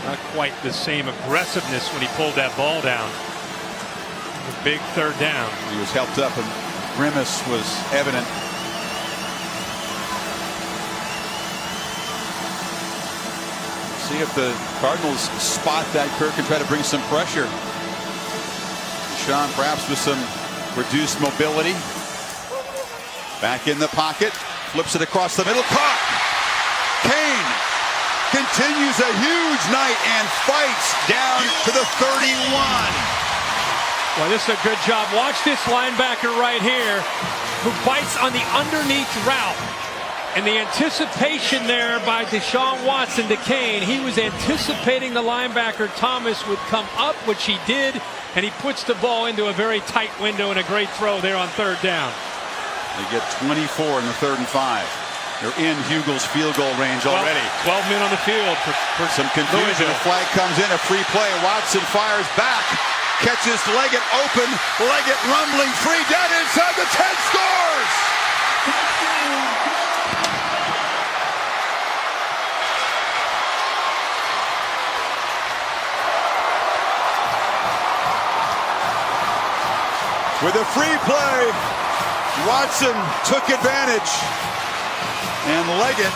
Not quite the same aggressiveness when he pulled that ball down. A big 3rd down. He was helped up and grimace was evident. See if the Cardinals spot that Kirk and try to bring some pressure. Sean perhaps with some reduced mobility. Back in the pocket, flips it across the middle. Caught. Kane continues a huge night and fights down to the 31. Well, this is a good job. Watch this linebacker right here who bites on the underneath route. And the anticipation there by Deshaun Watson to Kane, he was anticipating the linebacker Thomas would come up, which he did, and he puts the ball into a very tight window and a great throw there on 3rd down. They get 24 in the 3rd and 5. They're in Hugel's field goal range already. 12 men on the field for some confusion. A flag comes in, a free play. Watson fires back, catches Leggett open. Leggett rumbling free down inside the 10, scores! With a free play, Watson took advantage, and Leggett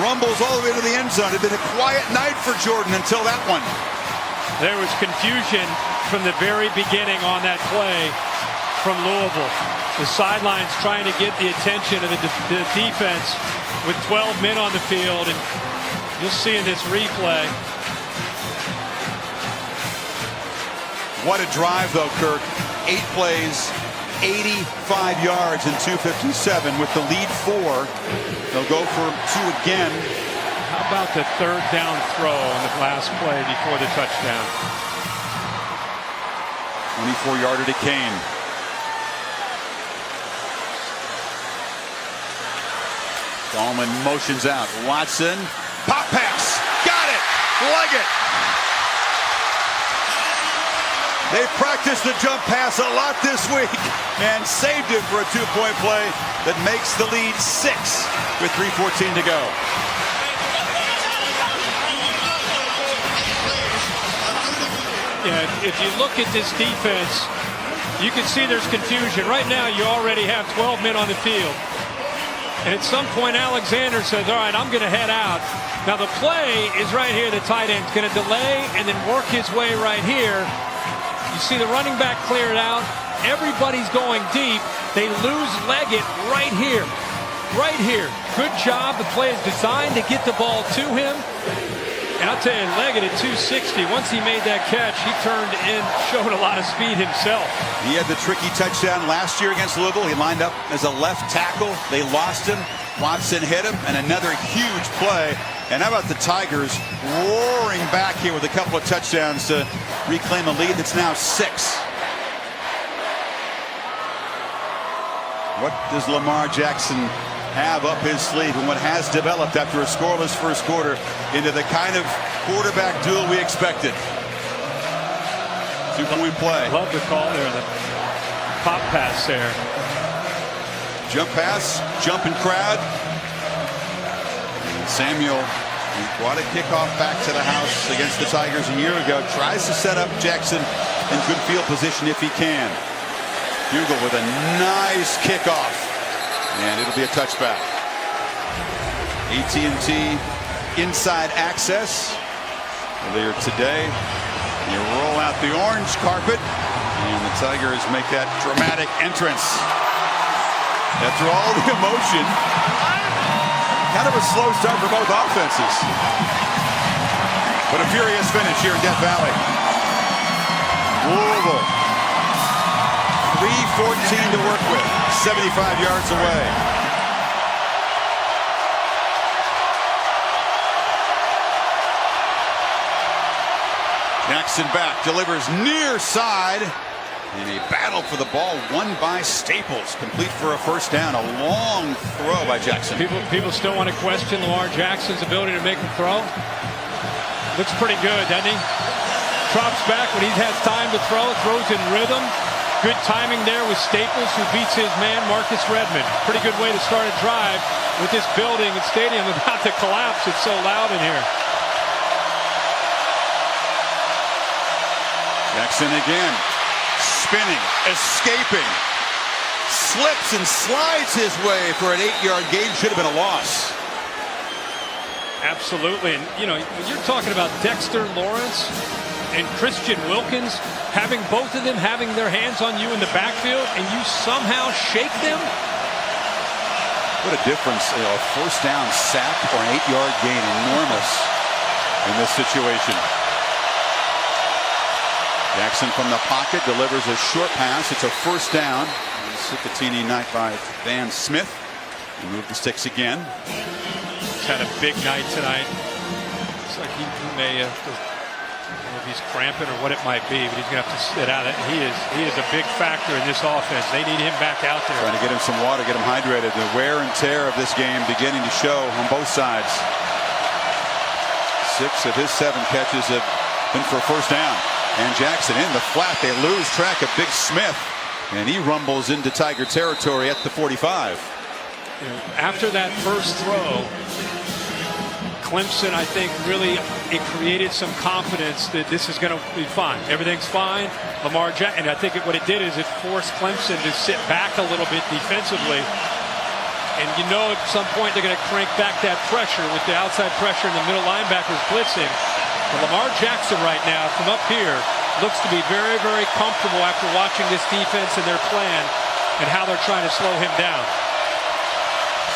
rumbles all the way to the end zone. It had been a quiet night for Jordan until that one. There was confusion from the very beginning on that play from Louisville. The sidelines trying to get the attention of the defense with 12 men on the field, and you'll see in this replay. What a drive, though, Kirk. 8 plays, 85 yards, and 257 with the lead 4. They'll go for 2 again. How about the 3rd down throw on the last play before the touchdown? 24-yarder to Kane. Gallman motions out. Watson, pop pass, got it. Leggett. They practiced the jump pass a lot this week and saved it for a 2-point play that makes the lead 6 with 3:14 to go. Yeah, if you look at this defense, you can see there's confusion. Right now, you already have 12 men on the field. And at some point, Alexander says, all right, I'm going to head out. Now, the play is right here. The tight end's going to delay and then work his way right here. You see the running back cleared out. Everybody's going deep. They lose Leggett right here. Right here. Good job. The play is designed to get the ball to him. And I'll tell you, Leggett at 260, once he made that catch, he turned in, showed a lot of speed himself. He had the tricky touchdown last year against Louisville. He lined up as a left tackle. They lost him. Watson hit him, and another huge play. And how about the Tigers roaring back here with a couple of touchdowns to reclaim a lead that's now 6. What does Lamar Jackson have up his sleeve, and what has developed after a scoreless first quarter into the kind of quarterback duel we expected? 2-point play. Love the call there, the pop pass there. Jump pass, jumping crowd. Samuel, who brought a kickoff back to the house against the Tigers a year ago, tries to set up Jackson in good field position if he can. Hugel with a nice kickoff, and it'll be a touchback. AT&T inside access earlier today. You roll out the orange carpet, and the Tigers make that dramatic entrance. After all the emotion, kind of a slow start for both offenses. But a furious finish here in Death Valley. Louisville, 3:14 to work with, 75 yards away. Jackson back, delivers near side. In a battle for the ball won by Staples, complete for a first down. A long throw by Jackson. People still want to question Lamar Jackson's ability to make a throw. Looks pretty good, doesn't he? Drops back when he has time to throw, throws in rhythm. Good timing there with Staples, who beats his man Marcus Redmond. Pretty good way to start a drive with this building and stadium about to collapse. It's so loud in here. Jackson again. Spinning, escaping, slips and slides his way for an 8-yard gain. Should have been a loss. Absolutely. And, you know, when you're talking about Dexter Lawrence and Christian Wilkins, having both of them having their hands on you in the backfield and you somehow shake them. What a difference. A first down sack or an 8-yard gain. Enormous in this situation. Jackson from the pocket delivers a short pass. It's a first down. Sicatini night by Van Smith. He moved the sticks again. He's had a big night tonight. Looks like he may have to, I don't know if he's cramping or what it might be, but he's going to have to sit out. He is a big factor in this offense. They need him back out there. Trying to get him some water, get him hydrated. The wear and tear of this game beginning to show on both sides. 6 of his 7 catches have been for a first down. And Jackson in the flat. They lose track of Big Smith, and he rumbles into Tiger territory at the 45. After that first throw, Clemson, I think, really it created some confidence that this is going to be fine. Everything's fine. Lamar Jackson, and I think what it did is it forced Clemson to sit back a little bit defensively. And you know at some point they're going to crank back that pressure with the outside pressure and the middle linebackers blitzing. But Lamar Jackson right now from up here looks to be very, very comfortable after watching this defense and their plan and how they're trying to slow him down.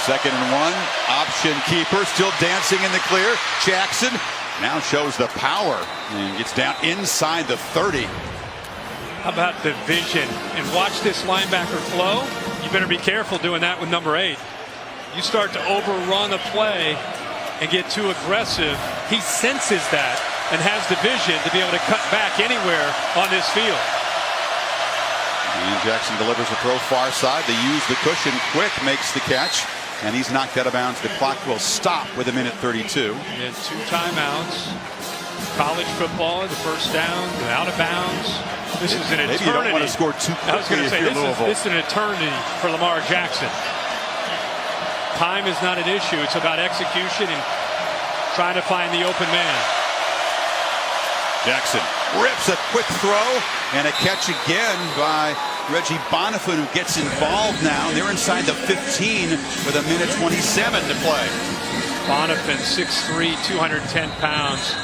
2nd and 1. Option keeper still dancing in the clear. Jackson now shows the power and gets down inside the 30. How about the vision? And watch this linebacker flow. You better be careful doing that with number 8. You start to overrun a play and get too aggressive. He senses that and has the vision to be able to cut back anywhere on this field. And Jackson delivers a throw far side. They use the cushion. Quick makes the catch, and he's knocked out of bounds. The clock will stop with 1:32. And 2 timeouts. College football, the first down, out of bounds. This is an eternity. Maybe you don't want to score too quickly. I was going to say, Louisville. this is an eternity for Lamar Jackson. Time is not an issue. It's about execution and trying to find the open man. Jackson rips a quick throw and a catch again by Reggie Bonifant, who gets involved now. They're inside the 15 with 1:27 to play. Bonifant, 6'3", 210 pounds.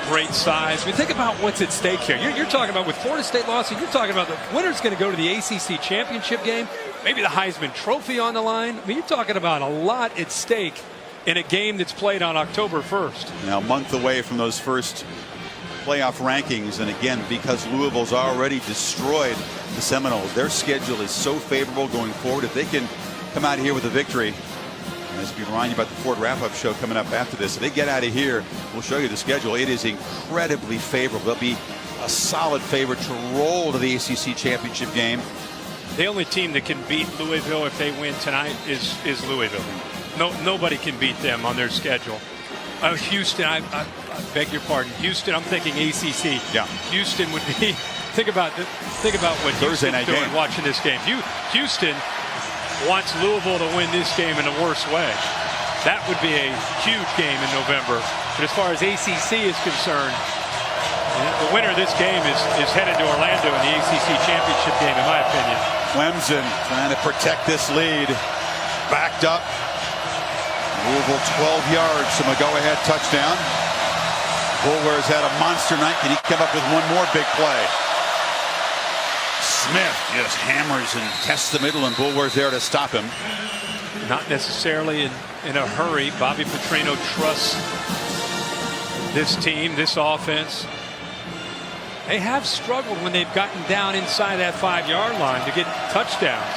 Great size. I mean, think about what's at stake here. You're talking about with Florida State losing, you're talking about the winner's going to go to the ACC championship game, maybe the Heisman Trophy on the line. I mean, you're talking about a lot at stake in a game that's played on October 1st. Now a month away from those first playoff rankings, and again, because Louisville's already destroyed the Seminoles, their schedule is so favorable going forward. If they can come out of here with a victory, and as we remind you about the Ford wrap-up show coming up after this, if they get out of here, we'll show you the schedule. It is incredibly favorable. They'll be a solid favorite to roll to the ACC championship game. The only team that can beat Louisville if they win tonight is Louisville. Nobody can beat them on their schedule. Houston, I beg your pardon. Houston, I'm thinking ACC. Yeah. Houston would be. Think about what Thursday Houston's night doing game. watching this game. Houston wants Louisville to win this game in the worst way. That would be a huge game in November. But as far as ACC is concerned, the winner of this game is headed to Orlando in the ACC championship game, in my opinion. Clemson trying to protect this lead. Backed up. Louisville 12 yards from a go-ahead touchdown. Boulware's had a monster night. Can he come up with one more big play? Smith just hammers and tests the middle, and Boulware's there to stop him. Not necessarily in a hurry. Bobby Petrino trusts this team, this offense. They have struggled when they've gotten down inside that 5-yard line to get touchdowns.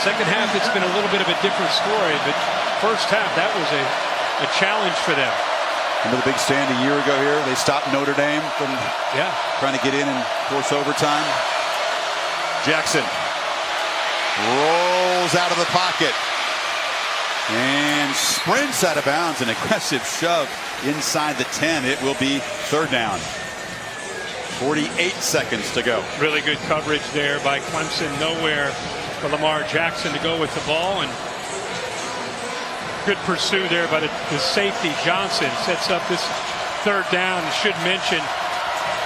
Second half, it's been a little bit of a different story, but first half, that was a challenge for them. Remember the big stand a year ago here? They stopped Notre Dame from trying to get in and force overtime. Jackson rolls out of the pocket and sprints out of bounds. An aggressive shove inside the 10. It will be third down. 48 seconds to go. Really good coverage there by Clemson. Nowhere for Lamar Jackson to go with the ball, and good pursuit there by the safety. Johnson sets up this third down. Should mention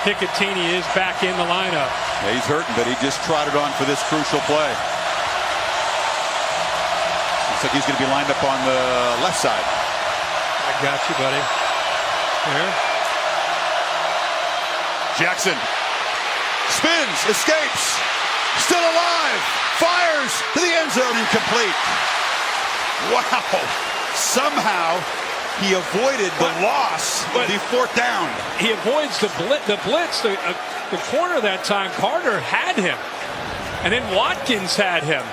Hicatini is back in the lineup. Yeah, he's hurting, but he just trotted on for this crucial play. Looks like he's going to be lined up on the left side. I got you, buddy. There. Jackson spins, escapes, still alive, fires to the end zone, incomplete. Wow. Somehow he avoided the loss of the fourth down. He avoids the blitz. The corner that time, Carter had him. And then Watkins had him.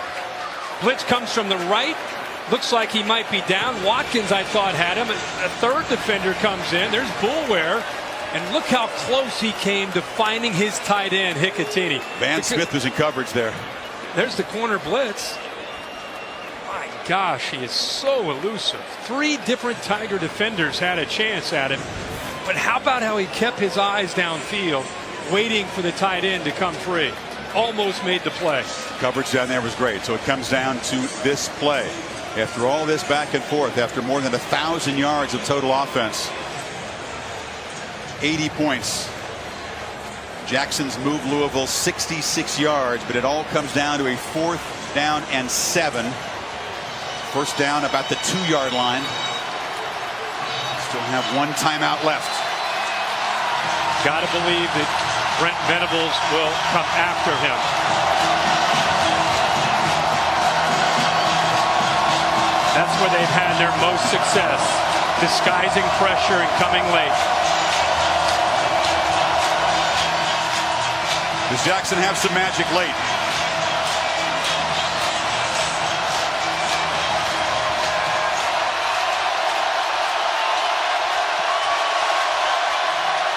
Blitz comes from the right. Looks like he might be down. Watkins, I thought, had him. A third defender comes in. There's Boulware. And look how close he came to finding his tight end, Hicatini. Van Smith was in coverage there. There's the corner blitz. My gosh, he is so elusive. 3 different Tiger defenders had a chance at him. But how about how he kept his eyes downfield, waiting for the tight end to come free. Almost made the play. Coverage down there was great. So it comes down to this play. After all this back and forth, after more than 1,000 yards of total offense, 80 points. Jackson's moved Louisville 66 yards, but it all comes down to a 4th down and 7. First down about the 2-yard line. Still have 1 timeout left. Got to believe that Brent Venables will come after him. That's where they've had their most success, disguising pressure and coming late. Does Jackson have some magic late?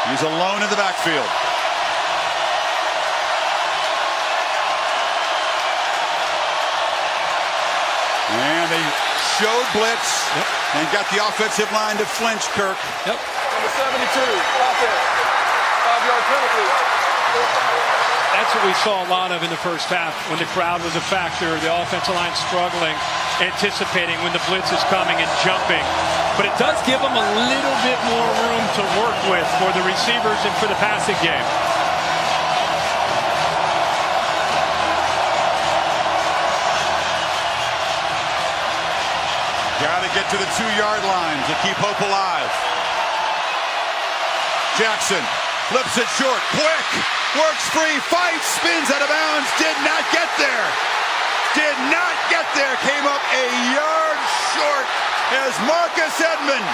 He's alone in the backfield. And they showed blitz and got the offensive line to flinch, Kirk. Number 72, offense, 5-yard penalty. That's what we saw a lot of in the first half when the crowd was a factor. The offensive line struggling, anticipating when the blitz is coming and jumping. But it does give them a little bit more room to work with for the receivers and for the passing game. Got to get to the 2-yard line to keep hope alive. Jackson flips it short, quick, works free, fights, spins out of bounds, did not get there. Did not get there, came up a yard short as Marcus Edmond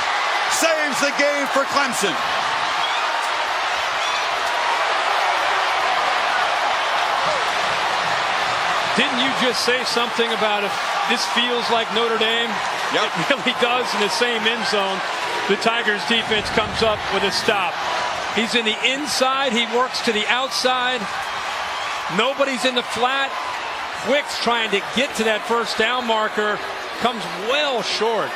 saves the game for Clemson. Didn't you just say something about if this feels like Notre Dame? Yep. It really does in the same end zone. The Tigers defense comes up with a stop. He's in the inside. He works to the outside. Nobody's in the flat. Quick's trying to get to that first down marker. Comes well short.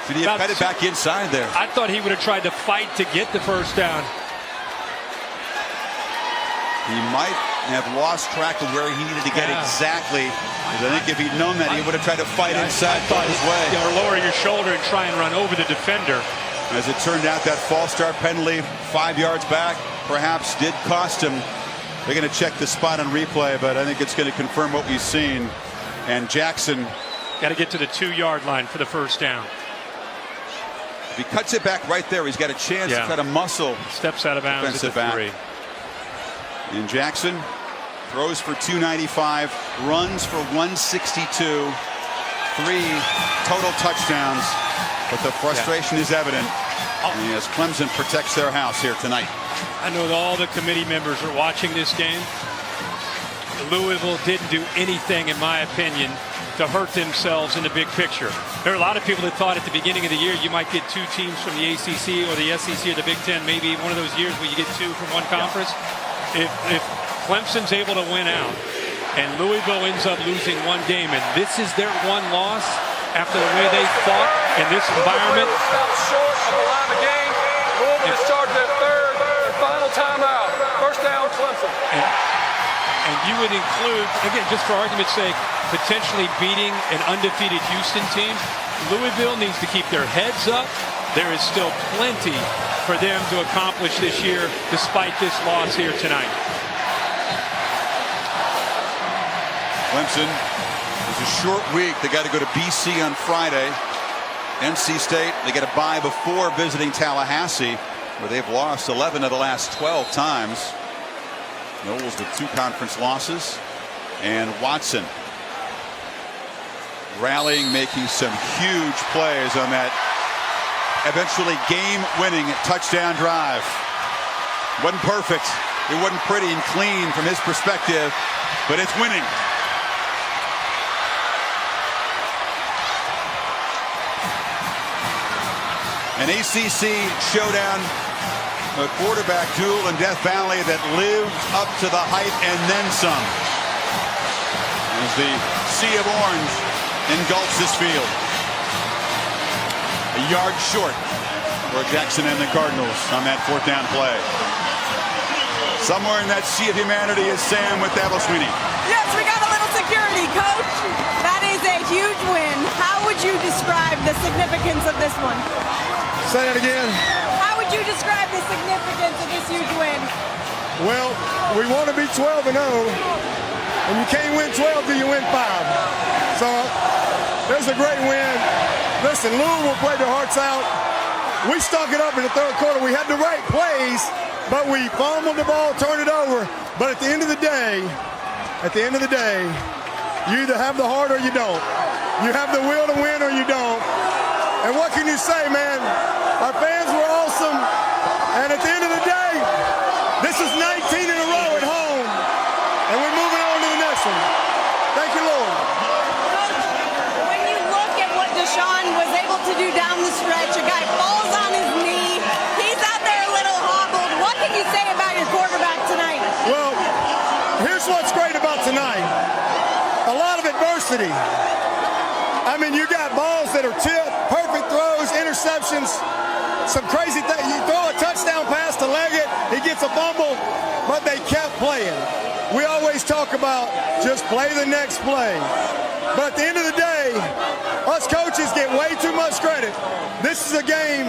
Did he have cut it back inside there? I thought he would have tried to fight to get the first down. He might have lost track of where he needed to get exactly. Because I think if he'd known that, he would have tried to fight inside, fight his way. Or lower your shoulder and try and run over the defender. As it turned out, that false start penalty 5 yards back perhaps did cost him. They're going to check the spot on replay, but I think it's going to confirm what we've seen. And Jackson got to get to the 2-yard line for the first down. If he cuts it back right there, he's got a chance to try to muscle. Steps out of bounds at the 3. And Jackson throws for 295, runs for 162, 3 total touchdowns. But the frustration is evident as Clemson protects their house here tonight. I know that all the committee members are watching this game. Louisville didn't do anything, in my opinion, to hurt themselves in the big picture. There are a lot of people that thought at the beginning of the year you might get 2 teams from the ACC or the SEC or the Big Ten, maybe one of those years where you get 2 from one conference. If Clemson's able to win out and Louisville ends up losing 1 game, and this is their 1 loss after the way they fought in this environment. Short of the line of game. Louisville discharged their 3rd and final timeout. First down, Clemson. And you would include, again, just for argument's sake, potentially beating an undefeated Houston team. Louisville needs to keep their heads up. There is still plenty for them to accomplish this year despite this loss here tonight. Clemson is a short week. They got to go to BC on Friday. NC State, they get a bye before visiting Tallahassee, where they've lost 11 of the last 12 times. Knowles with 2 conference losses. And Watson rallying, making some huge plays on that eventually game-winning touchdown drive. Wasn't perfect. It wasn't pretty and clean from his perspective, but it's winning. An ACC showdown, a quarterback duel in Death Valley that lived up to the hype and then some. As the sea of orange engulfs this field. A yard short for Jackson and the Cardinals on that 4th down play. Somewhere in that sea of humanity is Sam with Dabo Sweeney. Yes, we got a little security, Coach. That is a huge win. How would you describe the significance of this one? Say it again. How would you describe the significance of this huge win? Well, we want to be 12-0, and you can't win 12 till you win 5. So there's a great win. Listen, Louisville played their hearts out. We stuck it up in the 3rd quarter. We had the right plays, but we fumbled the ball, turned it over. But at the end of the day, you either have the heart or you don't. You have the will to win or you don't. And what can you say, man? Our fans were awesome. And at the end of the day, this is 19 in a row at home. And we're moving on to the next one. Thank you, Lord. When you look at what Deshaun was able to do down the stretch, a guy falls on his knee. He's out there a little hobbled. What can you say about your quarterback tonight? Well, here's what's great about tonight. A lot of adversity. I mean, you got balls that are tipped, perfect throws, interceptions, some crazy things. You throw a touchdown pass to Leggett, he gets a fumble, but they kept playing. We always talk about just play the next play. But at the end of the day, us coaches get way too much credit. This is a game,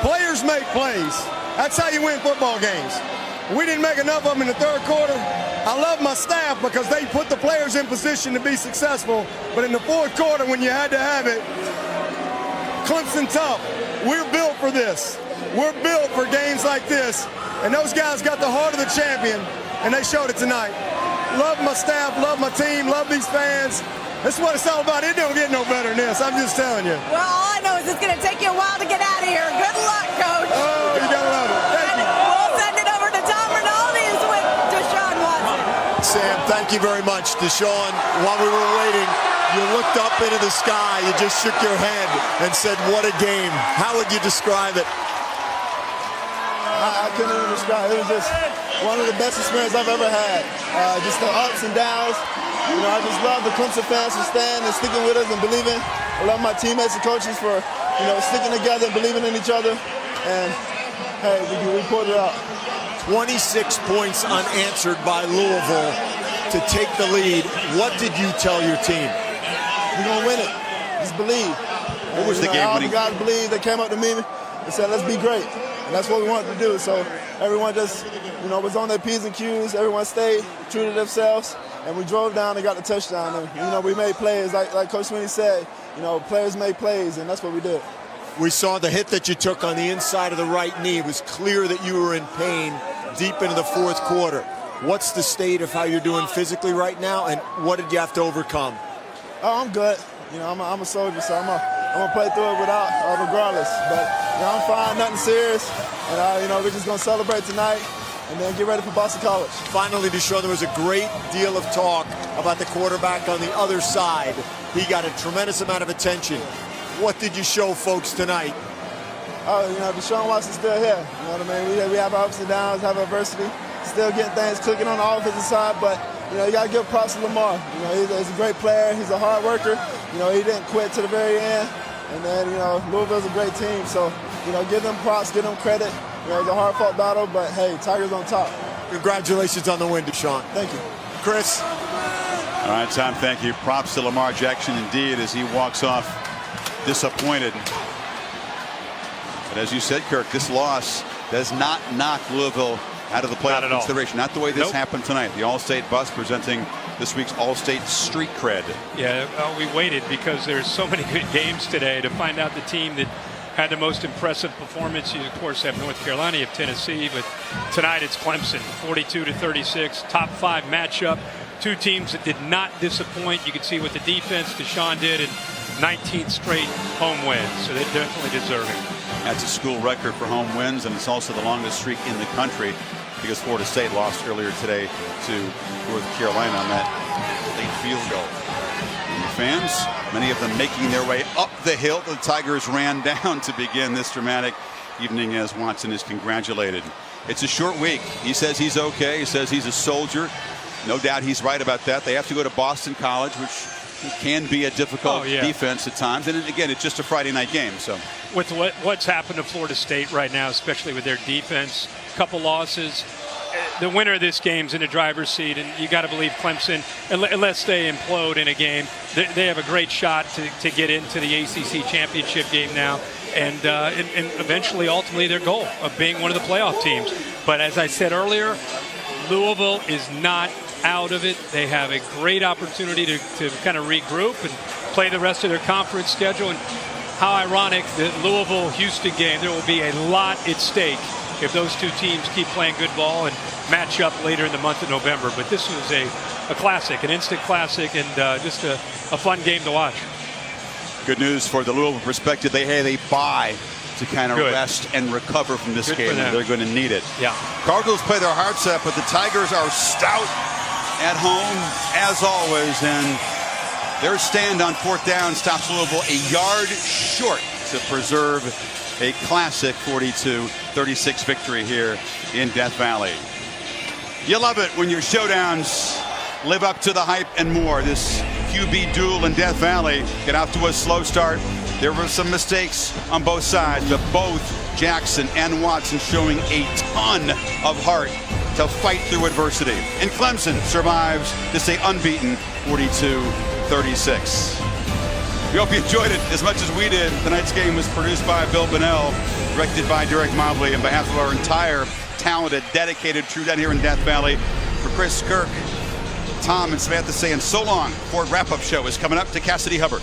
players make plays. That's how you win football games. We didn't make enough of them in the 3rd quarter. I love my staff because they put the players in position to be successful. But in the 4th quarter, when you had to have it, Clemson tough. We're built for this. We're built for games like this. And those guys got the heart of the champion, and they showed it tonight. Love my staff, love my team, love these fans. This is what it's all about. It don't get no better than this. I'm just telling you. Well, all I know is it's going to take you a while to get out of here. Good luck, Coach. Oh, you got to love it. Thank you. We'll send it over to Tom Rinaldi with Deshaun Watson. Sam, thank you very much. Deshaun, while we were waiting, you looked up into the sky. You just shook your head and said, what a game. How would you describe it? I couldn't even describe. It was just one of the best experiences I've ever had. Just the ups and downs. You know, I just love the Clemson fans for staying and sticking with us and believing. I love my teammates and coaches for, you know, sticking together and believing in each other. And, hey, we pulled it out. 26 points unanswered by Louisville to take the lead. What did you tell your team? We're going to win it. Just believe. What was the game winning? All the guys believe. They came up to me and said, let's be great. And that's what we wanted to do. So everyone just, you know, was on their P's and Q's. Everyone stayed true to themselves. And we drove down and got the touchdown. And, you know, we made plays. Like Coach Sweeney said, you know, players make plays, and that's what we did. We saw the hit that you took on the inside of the right knee. It was clear that you were in pain deep into the fourth quarter. What's the state of how you're doing physically right now, and what did you have to overcome? Oh, I'm good. You know, I'm a soldier, so I'm gonna play through it regardless. But you know, I'm fine, nothing serious, and you know, we're just gonna celebrate tonight and then get ready for Boston College. Finally, Deshaun, there was a great deal of talk about the quarterback on the other side. He got a tremendous amount of attention. What did you show folks tonight? Oh, you know, Deshaun Watson's still here. You know what I mean? We have our ups and downs, have adversity, still getting things clicking on the offensive side, but you know, you got to give props to Lamar. You know, he's a great player. He's a hard worker. You know, he didn't quit to the very end. And then, you know, Louisville's a great team. So, you know, give them props, give them credit. You know, it's a hard-fought battle, but, hey, Tigers on top. Congratulations on the win, Deshaun. Thank you. Chris? All right, Tom, thank you. Props to Lamar Jackson, indeed, as he walks off disappointed. But as you said, Kirk, this loss does not knock Louisville out of the playoff consideration. Not the way this happened tonight. The All-State bus presenting this week's All-State street cred. Yeah, well, we waited because there's so many good games today to find out the team that had the most impressive performance. You, of course, have North Carolina, you have Tennessee, but tonight it's Clemson, 42-36, top 5 matchup. Two teams that did not disappoint. You can see what the defense, Deshaun did, and 19th straight home wins, so they're definitely deserving. That's a school record for home wins, and it's also the longest streak in the country because Florida State lost earlier today to North Carolina on that late field goal. And the fans, many of them making their way up the hill. The Tigers ran down to begin this dramatic evening as Watson is congratulated. It's a short week. He says he's okay. He says he's a soldier. No doubt he's right about that. They have to go to Boston College, which can be a difficult defense at times. And again, it's just a Friday night game. So with what's happened to Florida State right now, especially with their defense, a couple losses, the winner of this game's in the driver's seat, and you got to believe Clemson, unless they implode in a game, they have a great shot to get into the ACC championship game now, and eventually, ultimately, their goal of being one of the playoff teams. But as I said earlier, Louisville is not out of it. They have a great opportunity to kind of regroup and play the rest of their conference schedule. And how ironic the Louisville-Houston game, there will be a lot at stake if those two teams keep playing good ball and match up later in the month of November. But this was a classic, an instant classic, and just a fun game to watch. Good news for the Louisville perspective. They had a bye to kind of rest and recover from this game. They're going to need it. Yeah. Cardinals play their hearts out, but the Tigers are stout at home as always, and their stand on fourth down stops Louisville a yard short to preserve a classic 42-36 victory here in Death Valley. You love it when your showdowns live up to the hype and more. This QB duel in Death Valley get out to a slow start. There were some mistakes on both sides, but both Jackson and Watson showing a ton of heart to fight through adversity. And Clemson survives to stay unbeaten 42-36. We hope you enjoyed it as much as we did. Tonight's game was produced by Bill Bonnell, directed by Derek Mobley, on behalf of our entire talented, dedicated crew down here in Death Valley. For Chris, Kirk, Tom, and Samantha saying so long. Ford Wrap-Up Show is coming up to Cassidy Hubbard.